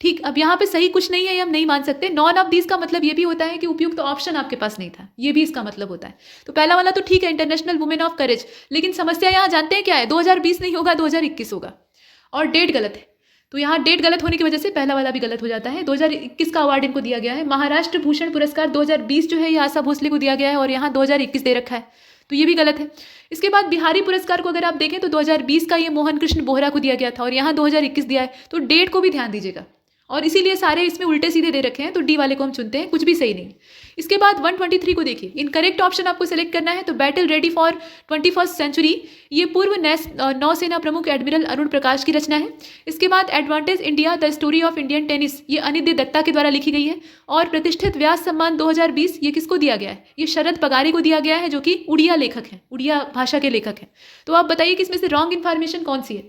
ठीक, अब यहाँ पे सही कुछ नहीं है, ये हम नहीं मान सकते। नॉन ऑफ दीज का मतलब ये भी होता है कि उपयुक्त ऑप्शन आपके पास नहीं था, ये भी इसका मतलब होता है। तो पहला वाला तो ठीक है, इंटरनेशनल वुमेन ऑफ करेज, लेकिन समस्या यहाँ जानते हैं क्या है? 2020 नहीं होगा, 2021 होगा और डेट गलत है। तो यहाँ डेट गलत होने की वजह से पहला वाला भी गलत हो जाता है। 2021 का अवार्ड इनको दिया गया है। महाराष्ट्र भूषण पुरस्कार 2020 जो है ये आशा भोसले को दिया गया है और यहाँ 2021 दे रखा है, तो ये भी गलत है। इसके बाद बिहारी पुरस्कार को अगर आप देखें तो 2020 का ये मोहन कृष्ण बोहरा को दिया गया था और यहाँ 2021 दिया है, तो डेट को भी ध्यान दीजिएगा। और इसीलिए सारे इसमें उल्टे सीधे दे रखे हैं, तो डी वाले को हम चुनते हैं, कुछ भी सही नहीं। इसके बाद 123 को देखिए, इनकरेक्ट ऑप्शन आपको सेलेक्ट करना है। तो battle ready for 21st century ये पूर्व नौसेना प्रमुख एडमिरल अरुण प्रकाश की रचना है। इसके बाद advantage India the story of Indian tennis ये अनिद्य दत्ता के द्वारा लिखी गई है। और प्रतिष्ठित व्यास सम्मान 2020 ये किसको दिया गया है? ये शरद पगारी को दिया गया है, जो कि उड़िया लेखक हैं, उड़िया भाषा के लेखक हैं। तो आप बताइए कि इसमें से रॉन्ग इन्फॉर्मेशन कौन सी है?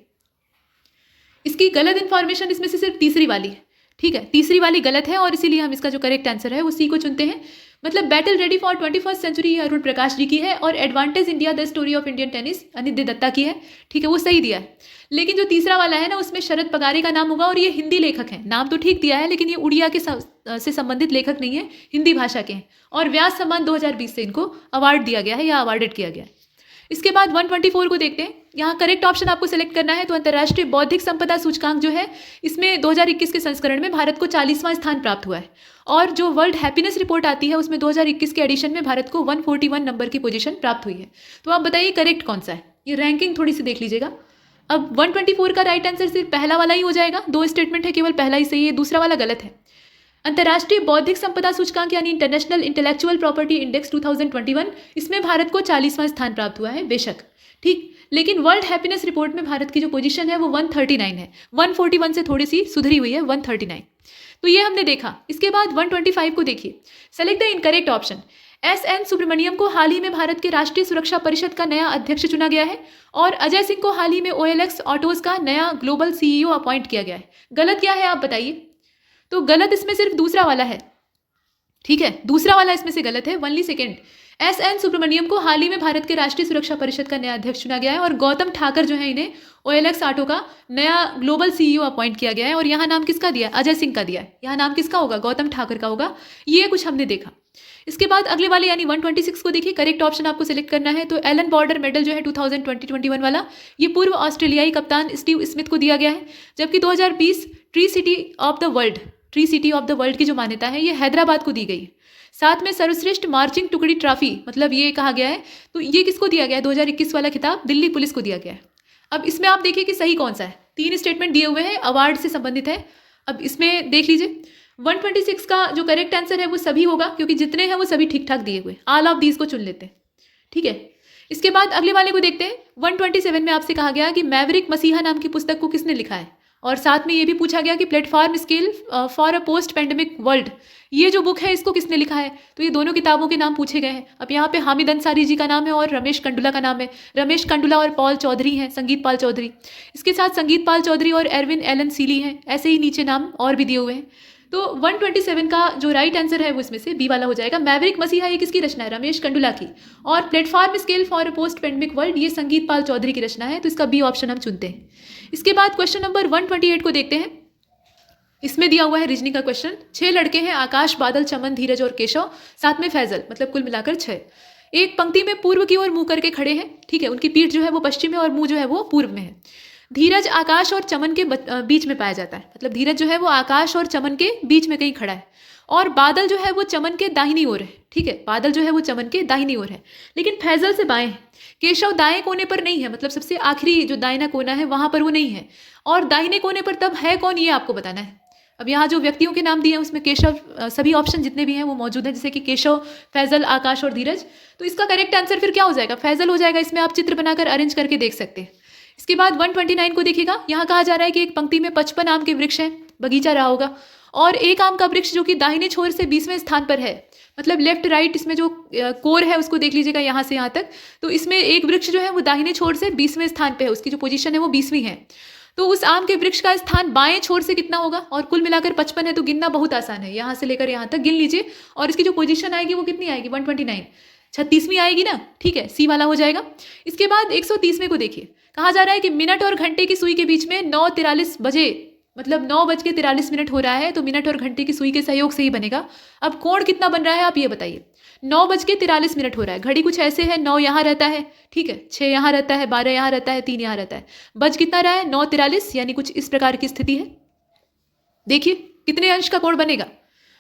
इसकी गलत इन्फॉर्मेशन इसमें से सिर्फ तीसरी वाली है। ठीक है, तीसरी वाली गलत है और इसीलिए हम इसका जो करेक्ट आंसर है वो सी को चुनते हैं। मतलब battle ready for 21st century ये अरुण प्रकाश जी की है और advantage India the story of Indian tennis Anindya Dutta की है। ठीक है, वो सही दिया है। लेकिन जो तीसरा वाला है ना उसमें शरद पगारी का नाम होगा और ये हिंदी लेखक हैं। नाम तो ठीक दिया है लेकिन ये उड़िया के से संबंधित लेखक नहीं है, हिंदी भाषा के हैं। और व्यास सम्मान 2020 से इनको अवार्ड दिया गया है या अवार्डेड किया गया है। इसके बाद 124 को देखते हैं। यहाँ करेक्ट ऑप्शन आपको सेलेक्ट करना है। तो अंतर्राष्ट्रीय बौद्धिक संपदा सूचकांक जो है इसमें 2021 के संस्करण में भारत को 40वां स्थान प्राप्त हुआ है और जो वर्ल्ड हैप्पीनेस रिपोर्ट आती है उसमें 2021 के एडिशन में भारत को 141 नंबर की पोजीशन प्राप्त हुई है। तो आप बताइए करेक्ट कौन सा है? ये रैंकिंग थोड़ी सी देख लीजिएगा। अब 124 का राइट आंसर सिर्फ पहला वाला ही हो जाएगा। 2 स्टेटमेंट है, केवल पहला ही सही है, दूसरा वाला गलत है। अंतर्राष्ट्रीय बौद्धिक संपदा सूचकांक यानी इंटरनेशनल इंटेलेक्चुअल प्रॉपर्टी इंडेक्स 2021 इसमें भारत को 40वां स्थान प्राप्त हुआ है, बेशक। ठीक, लेकिन वर्ल्ड हैप्पीनेस रिपोर्ट में भारत की जो पोजीशन है वो 139 है। 141 से थोड़ी सी सुधरी हुई है, 139। तो ये हमने देखा। इसके बाद 125 को देखिए, select the incorrect option. S N. Subramaniam को हाल ही में भारत के राष्ट्रीय सुरक्षा परिषद का नया अध्यक्ष चुना गया है और अजय सिंह को हाल ही में OLX ऑटोज का नया ग्लोबल CEO अपॉइंट किया गया है। गलत क्या है आप बताइए? तो गलत इसमें सिर्फ दूसरा वाला है। ठीक है, दूसरा वाला इसमें से गलत है। Only second, SN. सुब्रमण्यम को हाल ही में भारत के राष्ट्रीय सुरक्षा परिषद का नया अध्यक्ष चुना गया है और गौतम ठाकर जो है इन्हें OLX ऑटो का नया ग्लोबल CEO अपॉइंट किया गया है। और यहाँ नाम किसका दिया है? अजय सिंह का दिया है। यहाँ नाम किसका होगा? गौतम ठाकर का होगा। ये कुछ हमने देखा। इसके बाद अगले वाले यानी 126 को देखिए, करेक्ट ऑप्शन आपको सिलेक्ट करना है। तो एलन बॉर्डर मेडल जो है 2020-21 वाला ये पूर्व ऑस्ट्रेलियाई कप्तान स्टीव स्मिथ को दिया गया है। जबकि 2020 tree city of the world की जो मान्यता है ये हैदराबाद को दी गई है। साथ में सर्वश्रेष्ठ मार्चिंग टुकड़ी ट्रॉफी मतलब ये कहा गया है, तो ये किसको दिया गया है? 2021 वाला खिताब दिल्ली पुलिस को दिया गया है। अब इसमें आप देखिए कि सही कौन सा है। 3 स्टेटमेंट दिए हुए हैं, अवार्ड से संबंधित है। अब इसमें देख लीजिए 126 का जो करेक्ट आंसर है वो सभी होगा क्योंकि जितने हैं वो सभी ठीक ठाक दिए हुए। ऑल ऑफ दीज को चुन लेते हैं। ठीक है, इसके बाद अगले वाले को देखते हैं। 127 में आपसे कहा गया कि मैवरिक मसीहा नाम की पुस्तक को किसने लिखा है? और साथ में ये भी पूछा गया कि platform scale for a post pandemic world, ये जो बुक है इसको किसने लिखा है। तो ये दोनों किताबों के नाम पूछे गए हैं। अब यहाँ पे हामिद अंसारी जी का नाम है और रमेश कंडुला का नाम है। रमेश कंडुला और पॉल चौधरी हैं, संगीत पाल चौधरी। इसके साथ संगीत पाल चौधरी और एरविन एलन सीली हैं। ऐसे ही नीचे नाम और भी दिए हुए हैं। तो 127 का जो राइट आंसर है वो इसमें से बी वाला हो जाएगा। मैवरिक मसीहा ये किसकी रचना है? रमेश कंडुला की। और platform scale for a post pandemic world ये संगीत पाल चौधरी की रचना है। तो इसका बी ऑप्शन हम चुनते हैं। इसके बाद क्वेश्चन नंबर 128 को देखते हैं। इसमें दिया हुआ है रीजनिंग का क्वेश्चन। 6 लड़के हैं, आकाश, बादल, चमन, धीरज और केशव, साथ में फैजल, मतलब कुल मिलाकर 6। एक पंक्ति में पूर्व की ओर मुंह करके खड़े हैं, ठीक है। उनकी पीठ जो है वो पश्चिम में और मुंह जो है वो पूर्व में है। धीरज आकाश और चमन के बीच में पाया जाता है, मतलब धीरज जो है वो आकाश और चमन के बीच में कहीं खड़ा है। और बादल जो है वो चमन के दाहिनी ओर है, ठीक है। बादल जो है वो चमन के दाहिनी ओर है, लेकिन फैजल से बाएं है। केशव दाएं कोने पर नहीं है, मतलब सबसे आखिरी जो दाहिना कोना है वहां पर वो नहीं है। और दाहिने कोने पर तब है कौन, ये आपको बताना है। अब यहाँ जो व्यक्तियों के नाम दिए हैं उसमें केशव, सभी ऑप्शन जितने भी हैं वो मौजूद हैं, जैसे कि केशव, फैजल, आकाश और धीरज। तो इसका करेक्ट आंसर फिर क्या हो जाएगा? फैजल हो जाएगा। इसमें आप चित्र बनाकर अरेंज करके देख सकते हैं। इसके बाद 129 को देखिएगा। यहाँ कहा जा रहा है कि एक पंक्ति में 55 आम के वृक्ष हैं, बगीचा रहा होगा, और एक आम का वृक्ष जो कि दाहिने छोर से 20वें स्थान पर है, मतलब लेफ्ट राइट, इसमें जो कोर है उसको देख लीजिएगा यहाँ से यहाँ तक। तो इसमें एक वृक्ष जो है वो दाहिने छोर से 20वें स्थान पर है, उसकी जो पोजीशन है वो 20वीं है। तो उस आम के वृक्ष का स्थान बाएं छोर से कितना होगा? और कुल मिलाकर 55 है, तो गिनना बहुत आसान है। यहाँ से लेकर यहाँ तक गिन लीजिए और इसकी जो पोजीशन आएगी वो कितनी आएगी? 129, 36वीं आएगी ना, ठीक है, सी वाला हो जाएगा। इसके बाद 130वें को देखिए। कहा जा रहा है कि मिनट और घंटे की सुई के बीच में 9:43 बजे, मतलब 9:43 हो रहा है, तो मिनट और घंटे की सुई के सहयोग से ही बनेगा। अब कोण कितना बन रहा है आप ये बताइए। 9:43 हो रहा है, घड़ी कुछ ऐसे है, 9 यहाँ रहता है, ठीक है, 6 यहाँ रहता है, 12 यहाँ रहता है, 3 यहाँ रहता है, बज कितना रहा है? 9:43, यानी कुछ इस प्रकार की स्थिति है। देखिए कितने अंश का कोण बनेगा।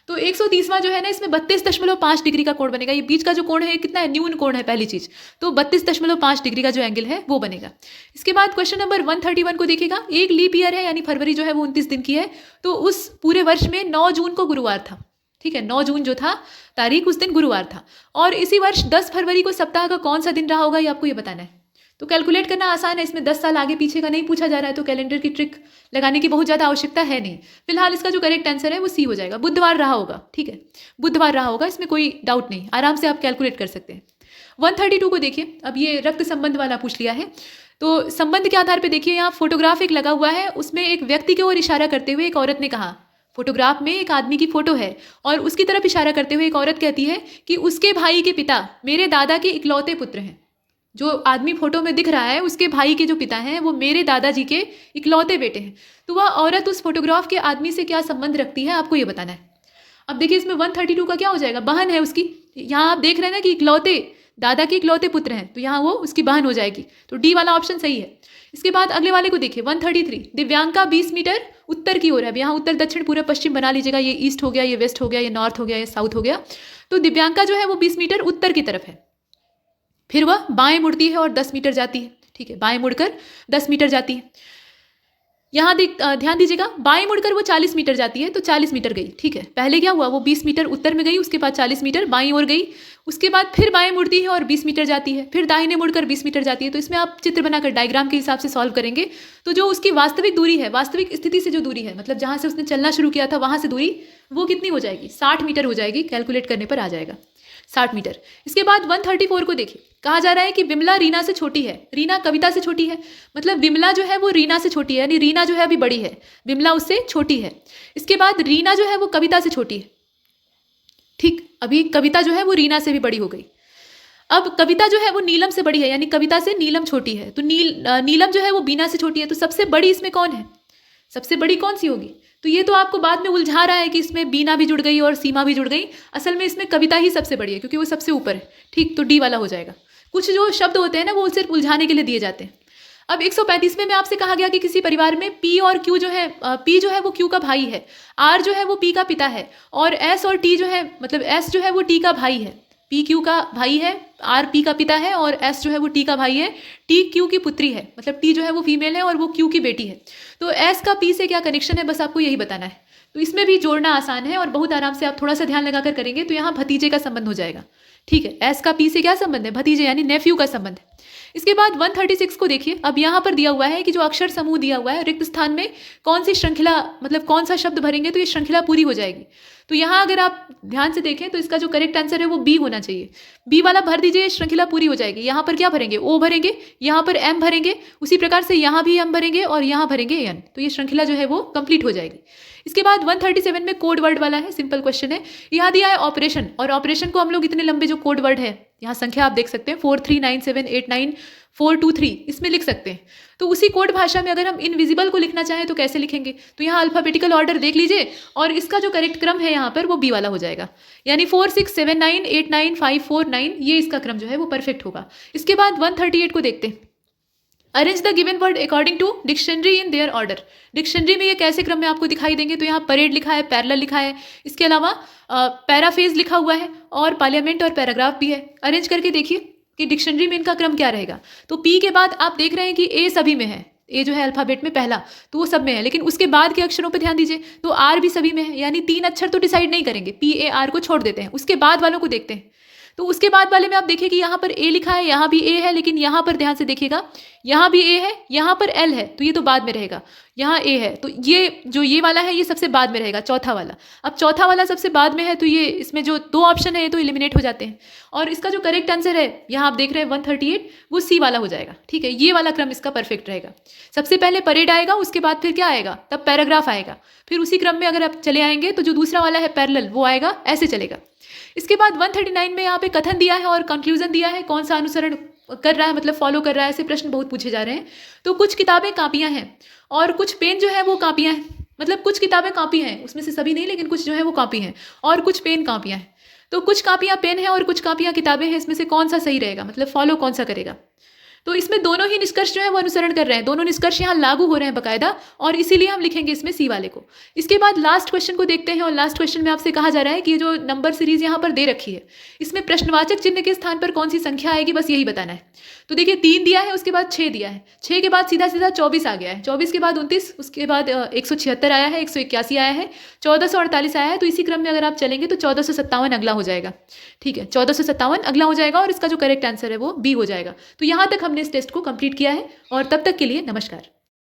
तो 130वां जो है ना, इसमें 32.5 डिग्री का कोण बनेगा। ये बीच का जो कोण है कितना है? न्यून कोण है पहली चीज, तो 32.5 डिग्री का जो एंगल है वो बनेगा। इसके बाद क्वेश्चन नंबर 131 को देखिएगा। एक लीप ईयर है, यानी फरवरी जो है वो 29 दिन की है। तो उस पूरे वर्ष में 9 जून को गुरुवार था, ठीक है, 9 जून जो था तारीख, उस दिन गुरुवार था। और इसी वर्ष 10 फरवरी को सप्ताह का कौन सा दिन रहा होगा, ये आपको ये बताना है। तो कैलकुलेट करना आसान है, इसमें 10 साल आगे पीछे का नहीं पूछा जा रहा है, तो कैलेंडर की ट्रिक लगाने की बहुत ज़्यादा आवश्यकता है नहीं। फिलहाल इसका जो करेक्ट आंसर है वो सी हो जाएगा। बुधवार रहा होगा, ठीक है, बुधवार रहा होगा, इसमें कोई डाउट नहीं, आराम से आप कैलकुलेट कर सकते हैं। 132 को देखिए। अब ये रक्त संबंध वाला पूछ लिया है, तो संबंध के आधार पर देखिए, यहाँ फोटोग्राफ एक लगा हुआ है, उसमें एक व्यक्ति की ओर इशारा करते हुए एक औरत ने कहा, फोटोग्राफ में एक आदमी की फोटो है और उसकी तरफ इशारा करते हुए एक औरत कहती है कि उसके भाई के पिता मेरे दादा के इकलौते पुत्र हैं। जो आदमी फोटो में दिख रहा है उसके भाई के जो पिता हैं वो मेरे दादाजी के इकलौते बेटे हैं। तो वह औरत उस फोटोग्राफ के आदमी से क्या संबंध रखती है, आपको ये बताना है। अब देखिए इसमें 132 का क्या हो जाएगा? बहन है उसकी। यहाँ आप देख रहे हैं ना कि इकलौते, दादा के इकलौते पुत्र हैं, तो यहाँ वो उसकी बहन हो जाएगी। तो डी वाला ऑप्शन सही है। इसके बाद अगले वाले को देखिए 133। दिव्यांका 20 मीटर उत्तर की ओर है। अब यहाँ उत्तर दक्षिण पूर्व पश्चिम बना लीजिएगा, ये ईस्ट हो गया, ये वेस्ट हो गया, ये नॉर्थ हो गया, ये साउथ हो गया। तो दिव्यांका जो है वो 20 मीटर उत्तर की तरफ है। फिर वह बाएं मुड़ती है और 10 मीटर जाती है, ठीक है, बाएं मुड़कर 10 मीटर जाती है। यहाँ ध्यान दीजिएगा, बाएं मुड़कर वो 40 मीटर जाती है, तो 40 मीटर गई, ठीक है। पहले क्या हुआ, वो 20 मीटर उत्तर में गई, उसके बाद 40 मीटर बाईं ओर गई, उसके बाद फिर बाएं मुड़ती है और 20 मीटर जाती है, फिर दाहिने मुड़कर 20 मीटर जाती है। तो इसमें आप चित्र बनाकर डायग्राम के हिसाब से सॉल्व करेंगे, तो जो उसकी वास्तविक दूरी है, वास्तविक स्थिति से जो दूरी है, मतलब जहाँ से उसने चलना शुरू किया था वहाँ से दूरी, वो कितनी हो जाएगी? 60 मीटर हो जाएगी। कैलकुलेट करने पर आ जाएगा 60 मीटर। इसके बाद 134 को देखिए। कहा जा रहा है कि विमला रीना से छोटी है, रीना कविता से छोटी है, मतलब विमला जो है वो रीना से छोटी है, यानी रीना जो है अभी बड़ी है, विमला उससे छोटी है। इसके बाद रीना जो है वो कविता से छोटी है, ठीक, अभी कविता जो है वो रीना से भी बड़ी हो गई। अब कविता जो है वो नीलम से बड़ी है, यानी कविता से नीलम छोटी है, तो नीलम जो है वो बीना से छोटी है। तो सबसे बड़ी इसमें कौन है? सबसे बड़ी कौन सी होगी? तो ये तो आपको बाद में उलझा रहा है कि इसमें बीना भी जुड़ गई और सीमा भी जुड़ गई। असल में इसमें कविता ही सबसे बड़ी है, क्योंकि वो सबसे ऊपर है, ठीक, तो डी वाला हो जाएगा। कुछ जो शब्द होते हैं ना वो सिर्फ उलझाने के लिए दिए जाते हैं। अब 135वें में आपसे कहा गया कि किसी परिवार में पी और क्यू जो है, पी जो है वो क्यू का भाई है, आर जो है वो पी का पिता है, और एस और टी जो है, मतलब एस जो है वो टी का भाई है। पी क्यू का भाई है, आर पी का पिता है, और एस जो है वो टी का भाई है, टी क्यू की पुत्री है, मतलब टी जो है वो फीमेल है और वो क्यू की बेटी है। तो एस का पी से क्या कनेक्शन है, बस आपको यही बताना है। तो इसमें भी जोड़ना आसान है और बहुत आराम से आप थोड़ा सा ध्यान लगाकर करेंगे तो यहाँ भतीजे का संबंध हो जाएगा, ठीक है। एस का पी से क्या संबंध है? भतीजे, यानी नेफ्यू का संबंध है। इसके बाद 136 को देखिए, अब यहाँ पर दिया हुआ है कि जो अक्षर समूह दिया हुआ है रिक्त स्थान में कौन सी श्रृंखला, मतलब कौन सा शब्द भरेंगे तो ये श्रृंखला पूरी हो जाएगी। तो यहाँ अगर आप ध्यान से देखें तो इसका जो करेक्ट आंसर है वो बी होना चाहिए। बी वाला भर दीजिए, श्रृंखला पूरी हो जाएगी। यहाँ पर क्या भरेंगे, ओ भरेंगे, यहाँ पर एम भरेंगे, उसी प्रकार से यहाँ भी एम भरेंगे और यहाँ भरेंगे एन, तो ये श्रृंखला जो है वो कंप्लीट हो जाएगी। इसके बाद 137 में कोड वर्ड वाला है, सिंपल क्वेश्चन है। यहाँ दिया है ऑपरेशन, और ऑपरेशन को हम लोग इतने लंबे जो कोड वर्ड है, यहाँ संख्या आप देख सकते हैं 439789423, इसमें लिख सकते हैं। तो उसी कोड भाषा में अगर हम इनविजिबल को लिखना चाहें तो कैसे लिखेंगे, तो यहाँ अल्फाबेटिकल ऑर्डर देख लीजिए और इसका जो करेक्ट क्रम है यहाँ पर वो बी वाला हो जाएगा, यानी 4679895549, ये इसका क्रम जो है वो परफेक्ट होगा। इसके बाद 138 को देखते हैं। Arrange the given word according to dictionary in their order. Dictionary में ये कैसे क्रम में आपको दिखाई देंगे, तो यहाँ परेड लिखा है, पैरेलल लिखा है, इसके अलावा पैराफेज लिखा हुआ है और पार्लियामेंट और पैराग्राफ भी है। अरेंज करके देखिए कि डिक्शनरी में इनका क्रम क्या रहेगा। तो पी के बाद आप देख रहे हैं कि ए सभी में है, ए जो है अल्फाबेट में पहला, तो वो सब में है, लेकिन उसके बाद के अक्षरों पे ध्यान दीजिए तो आर भी सभी में है, यानी 3 अक्षर तो डिसाइड नहीं करेंगे, पी ए आर को छोड़ देते हैं। उसके बाद वालों को देखते हैं, तो उसके बाद वाले में आप देखिए कि यहाँ पर ए लिखा है, यहाँ भी ए है, लेकिन यहाँ पर ध्यान से देखिएगा यहाँ भी ए है, यहाँ पर एल है, तो ये तो बाद में रहेगा, यहाँ ए है, तो ये जो ये वाला है ये सबसे बाद में रहेगा, चौथा वाला। अब चौथा वाला सबसे बाद में है तो ये इसमें जो 2 ऑप्शन है ये तो एलिमिनेट हो जाते हैं, और इसका जो करेक्ट आंसर है यहाँ आप देख रहे हैं 138, वो सी वाला हो जाएगा। ठीक है, ये वाला क्रम इसका परफेक्ट रहेगा। सबसे पहले परेड आएगा, उसके बाद फिर क्या आएगा, तब पैराग्राफ आएगा, फिर उसी क्रम में अगर आप चले आएंगे तो जो दूसरा वाला है पैरेलल वो आएगा, ऐसे चलेगा। इसके बाद 139 में यहाँ पे कथन दिया है और कंक्लूजन दिया है, कौन सा अनुसरण कर रहा है, मतलब फॉलो कर रहा है, ऐसे प्रश्न बहुत पूछे जा रहे हैं। तो कुछ किताबें कापियां हैं और कुछ पेन जो है वो कापियां हैं, मतलब कुछ किताबें कॉपी हैं, उसमें से सभी नहीं लेकिन कुछ जो है वो कॉपी हैं, और कुछ पेन कापियां हैं। तो कुछ कापियां पेन है और कुछ कापियां किताबें हैं, इसमें से कौन सा सही रहेगा, मतलब फॉलो कौन सा करेगा। तो इसमें दोनों ही निष्कर्ष जो है वो अनुसरण कर रहे हैं, दोनों निष्कर्ष यहाँ लागू हो रहे हैं बकायदा, और इसीलिए हम लिखेंगे इसमें सी वाले को। इसके बाद लास्ट क्वेश्चन को देखते हैं, और लास्ट क्वेश्चन में आपसे कहा जा रहा है कि ये जो नंबर सीरीज यहाँ पर दे रखी है इसमें प्रश्नवाचक चिन्ह के स्थान पर कौन सी संख्या आएगी, बस यही बताना है। तो देखिए 3 दिया है, उसके बाद 6 दिया है, 6 के बाद सीधा सीधा 24 आ गया है, 24 के बाद 29, उसके बाद 176 आया है, 181 आया है, 1448 आया है। तो इसी क्रम में अगर आप चलेंगे तो 1457 अगला हो जाएगा। ठीक है, 1457 अगला हो जाएगा और इसका जो करेक्ट आंसर है वो बी हो जाएगा। तो यहाँ तक हमने इस टेस्ट को कंप्लीट किया है, और तब तक के लिए नमस्कार।